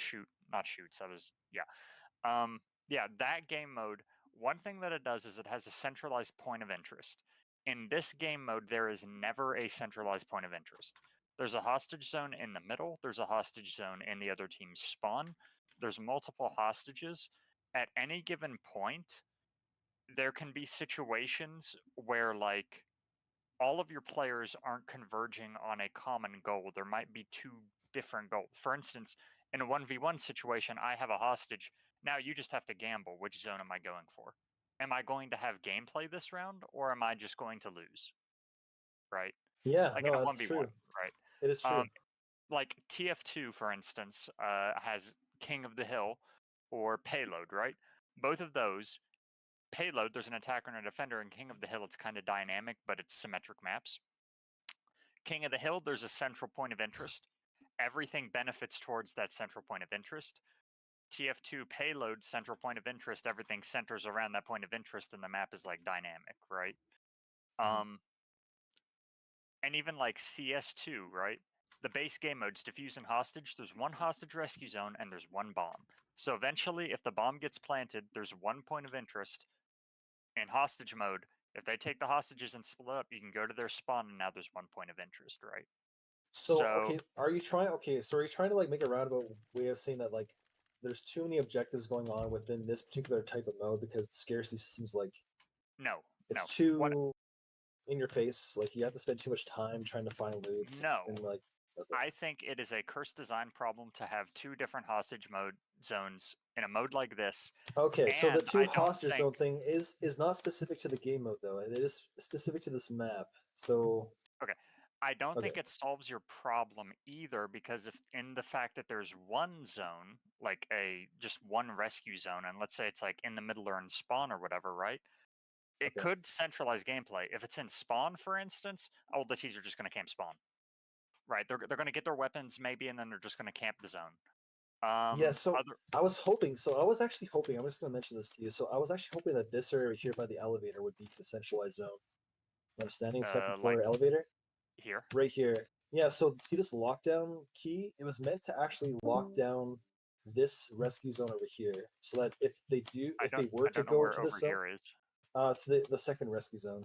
Not shoots. That was yeah. Yeah, that game mode. One thing that it does is it has a centralized point of interest. In this game mode, there is never a centralized point of interest. There's a hostage zone in the middle. There's a hostage zone in the other team's spawn. There's multiple hostages. At any given point, there can be situations where like all of your players aren't converging on a common goal. There might be two different goals. For instance, in a 1v1 situation, I have a hostage. Now you just have to gamble. Which zone am I going for? Am I going to have gameplay this round, or am I just going to lose? Right? Yeah, Like no, in a that's 1v1, true. right? It is true. Like TF2, for instance, has King of the Hill or Payload, right? Both of those, Payload, there's an attacker and a defender, and King of the Hill, it's kind of dynamic, but it's symmetric maps. King of the Hill, there's a central point of interest. Everything benefits towards that central point of interest. TF2 Payload, central point of interest, everything centers around that point of interest, and the map is like dynamic, right? And even like CS2, right? The base game modes, defuse and hostage, there's one hostage rescue zone and there's one bomb. So eventually, if the bomb gets planted, there's one point of interest. In hostage mode, if they take the hostages and split up, you can go to their spawn, and now there's one point of interest, right? So okay, are you trying? Okay, so are you trying to like make a roundabout way of saying that like there's too many objectives going on within this particular type of mode because the scarcity system's like No, it's no. too in your face. Like you have to spend too much time trying to find loot. No. And like I think it is a cursed design problem to have two different hostage mode zones in a mode like this. Okay, so the And two I don't hostage zone think thing is not specific to the game mode though. It is specific to this map. So okay. I don't think Okay. it solves your problem either, because if in the fact that there's one zone, like just one rescue zone, and let's say it's like in the middle or in spawn or whatever, right? It Okay. could centralize gameplay. If it's in spawn, for instance, all the T's are just going to camp spawn. Right, they're going to get their weapons maybe, and then they're just going to camp the zone. yeah, so I was hoping. So I was actually hoping. I'm just going to mention this to you. So I was actually hoping that this area here by the elevator would be the centralized zone. I'm standing second floor like elevator. Here. Right here. Yeah. So see this lockdown key? It was meant to actually lock down this rescue zone over here, so that if they were to go to this zone, here is. to the second rescue zone.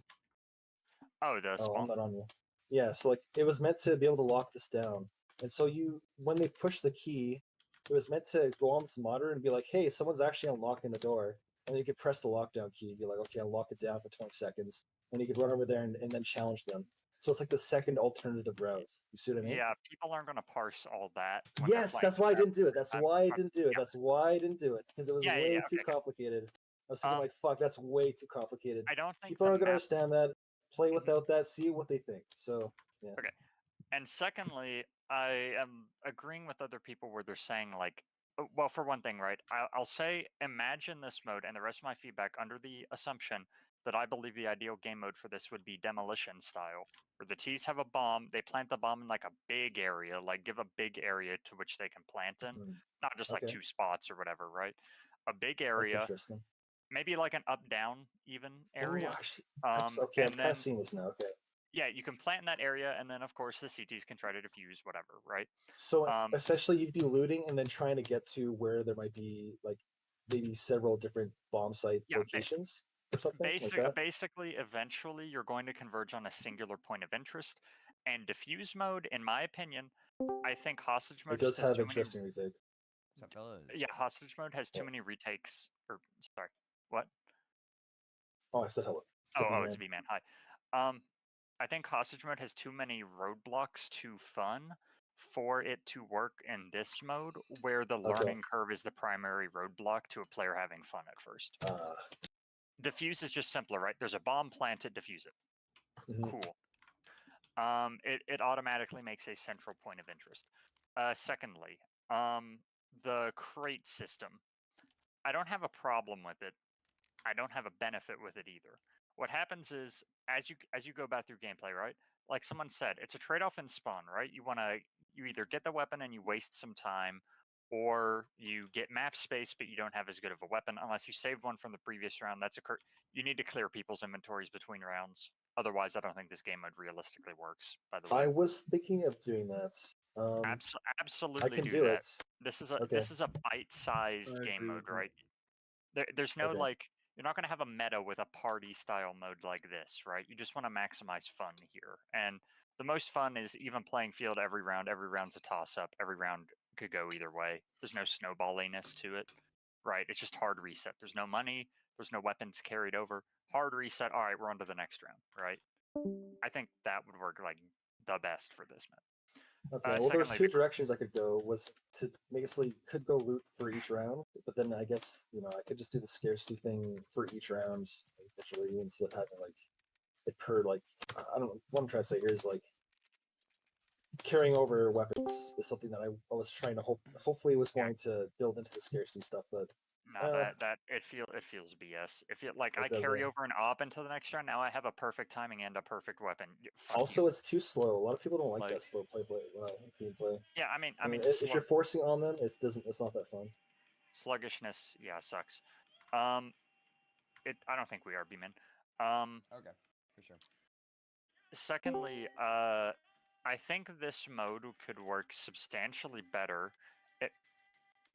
Oh, the spawn. I'm not on you. Yeah. So like it was meant to be able to lock this down, and so when they push the key, it was meant to go on this monitor and be like, hey, someone's actually unlocking the door, and then you could press the lockdown key and be like, okay, I'll lock it down for 20 seconds, and you could run over there and then challenge them. So it's like the second alternative route. You see what I mean? Yeah, people aren't going to parse all that. Yes, that's why I didn't do it. That's why I didn't do it. That's why I didn't do it, because it was way too complicated. I was thinking like, fuck, that's way too complicated. I don't think people aren't gonna understand that. Play without that. See what they think. So yeah. Okay. And secondly, I am agreeing with other people where they're saying like, well, for one thing, right? I'll say imagine this mode, and the rest of my feedback under the assumption that I believe the ideal game mode for this would be demolition style, where the T's have a bomb, they plant the bomb in like a big area, like give a big area to which they can plant in, not just like Okay. 2 spots or whatever, right? A big That's area, interesting. maybe like an up-down even area. Actually, okay, I'm kind of seeing this now. Okay. Yeah, you can plant in that area, and then of course the CTs can try to defuse whatever, right? So essentially, you'd be looting and then trying to get to where there might be like maybe several different bomb site locations or something like that. Basically, eventually, you're going to converge on a singular point of interest. And diffuse mode, in my opinion, I think hostage mode It does just has have too interesting retake. What's up, fellas? Yeah, hostage mode has too many retakes. Or sorry, what? Oh, I said hello. It's B-Man. Hi. I think hostage mode has too many roadblocks to fun for it to work in this mode, where the learning curve is the primary roadblock to a player having fun at first. Diffuse is just simpler, right? There's a bomb planted, defuse it. Cool. It automatically makes a central point of interest. Secondly, the crate system. I don't have a problem with it. I don't have a benefit with it either. What happens is, as you go back through gameplay, right? Like someone said, it's a trade-off in spawn, right? You either get the weapon and you waste some time, or you get map space but you don't have as good of a weapon unless you saved one from the previous round. You need to clear people's inventories between rounds. Otherwise, I don't think this game mode realistically works. By the way, I was thinking of doing that. absolutely can do do that. it. This is a Okay. this is a bite-sized I game agree mode, with that. right? There's no Okay. like you're not gonna have a meta with a party style mode like this, right? You just want to maximize fun here, and the most fun is even playing field every round. Every round's a toss up. Every round could go either way. There's no snowballiness to it, right? It's just hard reset. There's no money. There's no weapons carried over. Hard reset. All right, we're on to the next round, right? I think that would work like the best for this map. Okay, well, there's Secondly, two directions I could go. Was to make it so you could go loot for each round, but then I guess I could just do the scarcity thing for each round individually instead of having like it per like I don't know what I'm trying to say here is like carrying over weapons is something that I was trying to hopefully was going to build into the scarcity stuff, but no, that it feels BS. If you like, It I carry does, over an op into the next round. Now I have a perfect timing and a perfect weapon. Fuck also you. it's too slow. A lot of people don't like Like- that slow gameplay. Yeah, I mean, if you're forcing on them, it's not that fun. sluggishness, yeah, sucks. I don't think we are B-men. Okay, for sure. Secondly, I think this mode could work substantially better.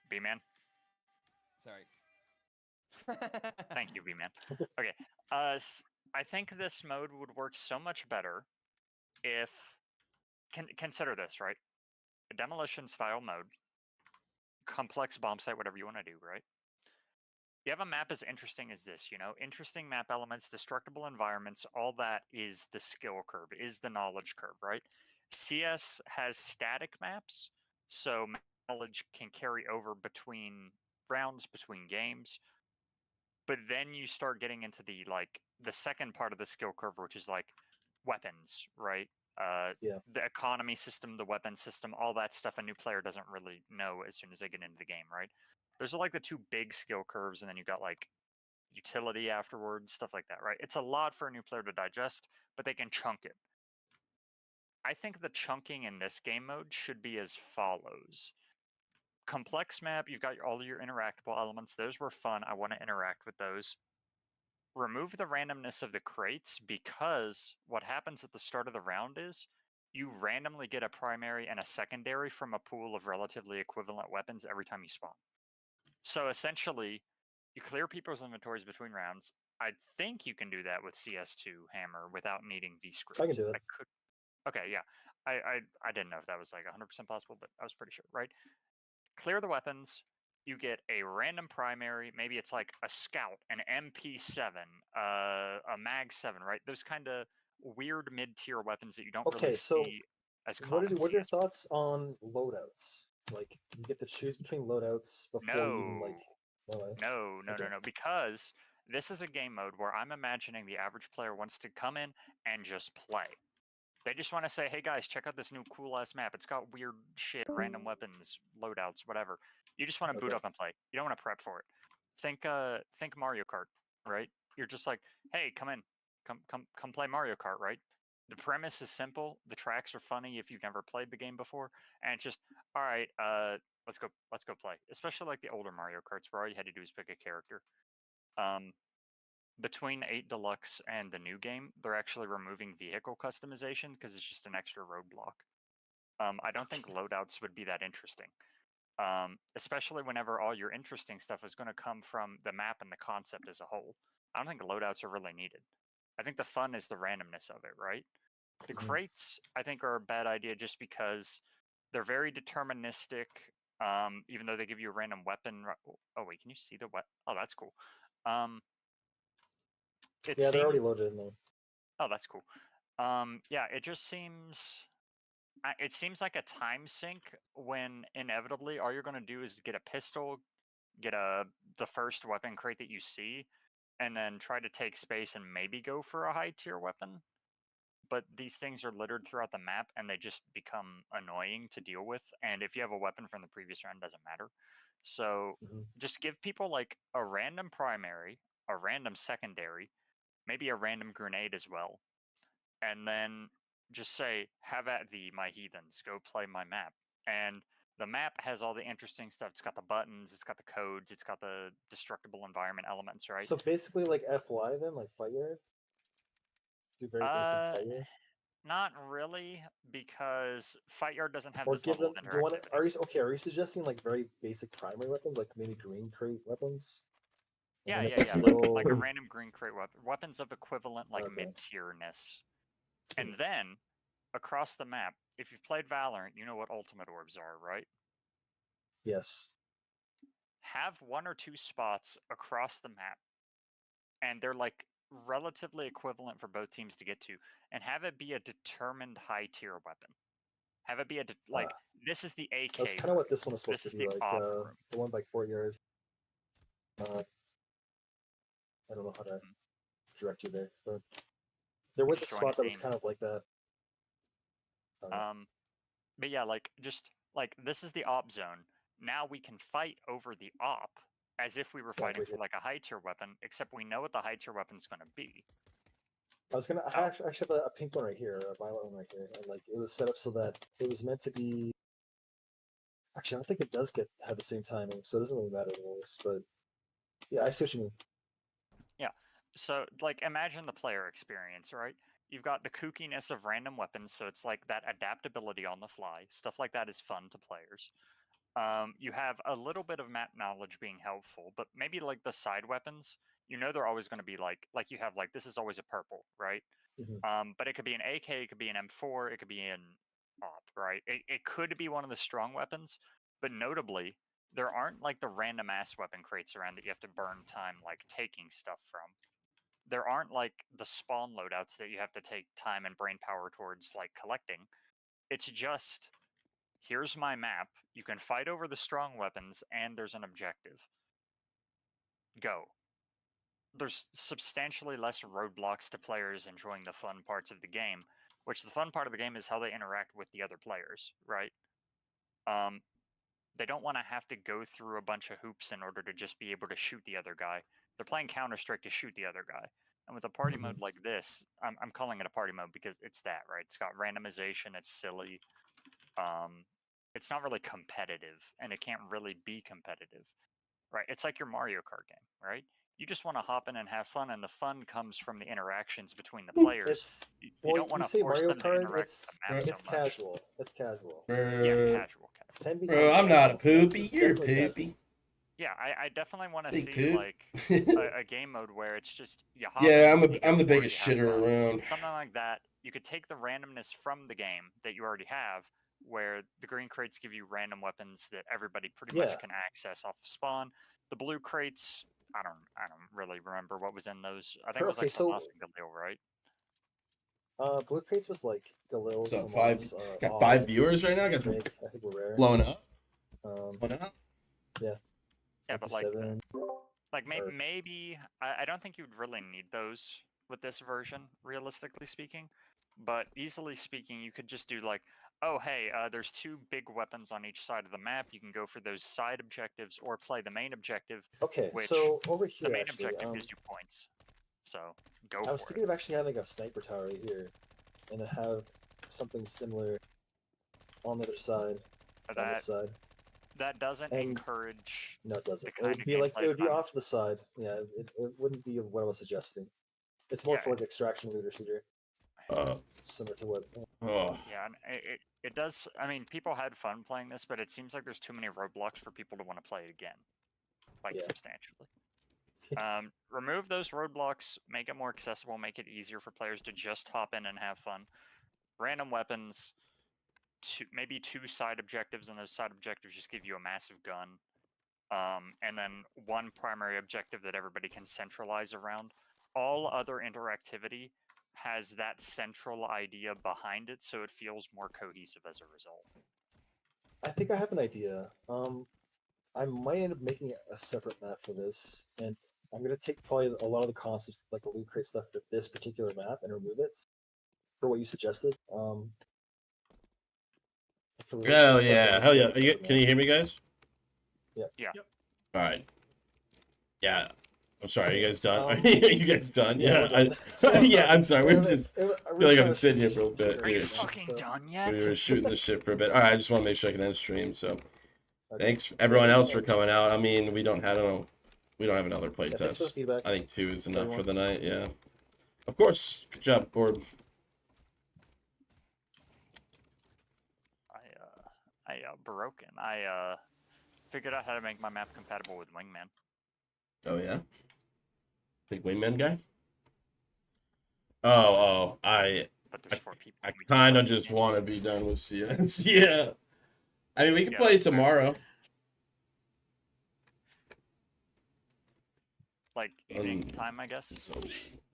B-man. Sorry. Thank you, B-man. Okay. I think this mode would work so much better if consider this, right? A demolition style mode, complex bomb site, whatever you want to do, right? You have a map as interesting as this, interesting map elements, destructible environments, all that is the skill curve, is the knowledge curve, right? CS has static maps, so knowledge can carry over between rounds, between games. But then you start getting into the second part of the skill curve, which is like weapons, right? Yeah. The economy system, the weapon system, all that stuff a new player doesn't really know as soon as they get into the game, right? Those are like the two big skill curves, and then you got like utility afterwards, stuff like that, right? It's a lot for a new player to digest, but they can chunk it. I think the chunking in this game mode should be as follows. Complex map, you've got all your interactable elements. Those were fun. I want to interact with those. Remove the randomness of the crates, because what happens at the start of the round is you randomly get a primary and a secondary from a pool of relatively equivalent weapons every time you spawn. So essentially, you clear people's inventories between rounds. I think you can do that with CS2 Hammer without needing vScript. I can do it. could. Okay, yeah. I didn't know if that was like 100% possible, but I was pretty sure, right? Clear the weapons. You get a random primary. Maybe it's like a scout, an MP7, a Mag 7, right? Those kind of weird mid-tier weapons that you don't Okay, really so see as common. what are your thoughts on loadouts? Like you get to choose between loadouts before you even like. No, Okay. because this is a game mode where I'm imagining the average player wants to come in and just play. They just want to say, hey guys, check out this new cool ass map. It's got weird shit, random weapons, loadouts, whatever. You just want to boot Okay. up and play. You don't want to prep for it. Think Mario Kart, right? You're just like, hey, come in. Come play Mario Kart, right? The premise is simple. The tracks are funny if you've never played the game before, and it's just, all right, let's go play. Especially like the older Mario Karts where all you had to do is pick a character. Between 8 Deluxe and the new game, they're actually removing vehicle customization because it's just an extra roadblock. I don't think loadouts would be that interesting, especially whenever all your interesting stuff is going to come from the map and the concept as a whole. I don't think loadouts are really needed. I think the fun is the randomness of it, right? The crates, I think, are a bad idea just because they're very deterministic. Even though they give you a random weapon. Oh wait, can you see the weapon? Oh, that's cool. They're already loaded in there. Oh, that's cool. Yeah, it just seems. It seems like a time sink when inevitably all you're going to do is get a pistol, get the first weapon crate that you see, and then try to take space and maybe go for a high tier weapon. But these things are littered throughout the map, and they just become annoying to deal with. And if you have a weapon from the previous round, it doesn't matter. So just give people like a random primary, a random secondary, maybe a random grenade as well, and then just say, have at thee, my heathens, go play my map. And the map has all the interesting stuff. It's got the buttons, it's got the codes, it's got the destructible environment elements, right? So basically like FY then, like Fire. do very basic fight yard? Not really, because fight yard doesn't have Or this give level them. of Do you want interactivity. to? Are you suggesting like very basic primary weapons, like maybe green crate weapons? And Yeah, then yeah, it's yeah. little- Like a random green crate weapon, weapons of equivalent like Okay. mid-tierness. And then across the map, if you've played Valorant, you know what ultimate orbs are, right? Yes. Have 1 or 2 spots across the map, and they're like relatively equivalent for both teams to get to, and have it be a determined high tier weapon. Have it be a like this is the AK. That's kind of what this one is supposed This to is be the like. op room. The one by courtyard. I don't know how to direct you there, but there was a Just join spot the that was game. kind of like that. But yeah, like just like this is the op zone. Now we can fight over the op as if we were fighting for like a high tier weapon, except we know what the high tier weapon's going to be. I actually have a pink one right here, a violet one right here, and like it was set up so that it was meant to be. Actually, I don't think it does have the same timing, so it doesn't really matter anyways. But yeah, I see what you mean. Yeah. So like imagine the player experience, right? You've got the kookiness of random weapons, so it's like that adaptability on the fly. Stuff like that is fun to players. You have a little bit of map knowledge being helpful, but maybe like the side weapons, you know they're always going to be like you have like this is always a purple, right? But it could be an AK, it could be an M4, it could be an op, right? It could be one of the strong weapons, but notably, there aren't like the random ass weapon crates around that you have to burn time like taking stuff from. There aren't like the spawn loadouts that you have to take time and brain power towards like collecting. It's just here's my map. You can fight over the strong weapons, and there's an objective. Go. There's substantially less roadblocks to players enjoying the fun parts of the game, which the fun part of the game is how they interact with the other players, right? They don't want to have to go through a bunch of hoops in order to just be able to shoot the other guy. They're playing Counter-Strike to shoot the other guy. And with a party mode like this, I'm calling it a party mode because it's that, right? It's got randomization, it's silly. It's not really competitive, and it can't really be competitive, right? It's like your Mario Kart game, right? You just want to hop in and have fun, and the fun comes from the interactions between the players. You don't want to force Mario them to Kart, interact with the map so much. casual. It's casual. Yeah, casual. 10v10 Bro, I'm not a poopy. It's You're a definitely poopy. Yeah, I definitely want to Big see poop. like a game mode where it's just you hop Yeah, in, you I'm go the for it, biggest you have shitter fun. around. Something like that. You could take the randomness from the game that you already have, where the green crates give you random weapons that everybody pretty much can access off of spawn. The blue crates, I don't really remember what was in those. I think it was like Famas and Galil, right? Blue crates was like Galil's. So got 5 viewers right now. Guys, we're I think we're rare. blowing up. Yeah. Yeah, but like, 7, maybe I don't think you'd really need those with this version, realistically speaking. But easily speaking, you could just do like, oh hey, there's 2 big weapons on each side of the map. You can go for those side objectives or play the main objective. Okay, which so over here, the main actually, objective gives you points. So go I was for thinking of actually having a sniper tower right here, and then have something similar on the other side. On this side. That doesn't encourage. No, it doesn't. The It kind would be of like gameplay it would be that I'm- off to the side. Yeah, it wouldn't be what I was suggesting. It's more for like extraction looter shooter. Similar to what. Yeah, and it does. I mean, people had fun playing this, but it seems like there's too many roadblocks for people to want to play it again, like substantially. Remove those roadblocks, make it more accessible, make it easier for players to just hop in and have fun. Random weapons, maybe 2 side objectives, and those side objectives just give you a massive gun. And then 1 primary objective that everybody can centralize around. All other interactivity has that central idea behind it, so it feels more cohesive as a result. I think I have an idea. I might end up making a separate map for this, and I'm gonna take probably a lot of the concepts, like the loot crate stuff, for this particular map, and remove it for what you suggested. Hell yeah, hell yeah. Can you hear me, guys? Yeah. Yeah. All right. Yeah. I'm sorry. Are you guys done? Are you guys done? Yeah. Yeah. I'm sorry. We're just. I feel like I've been sitting here for a little bit. Are you fucking done yet? We were shooting this shit for a bit. All right. I just want to make sure I can end stream. So, thanks everyone else for coming out. I mean, we don't have another playtest. I think 2 is enough for the night. Yeah. Of course. Good job, Orb. Broken. I figured out how to make my map compatible with Wingman. Oh yeah. Big wingman guy. Oh, But there's 4 people. I and we kind of play just games. want to be done with CS. Yeah. I mean, we can Yeah, play that's fair. tomorrow. Like evening time, I guess. So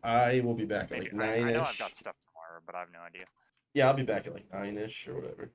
I will be back at Maybe. like 9-ish. I know I've got stuff tomorrow, but I have no idea. Yeah, I'll be back at like 9-ish or whatever.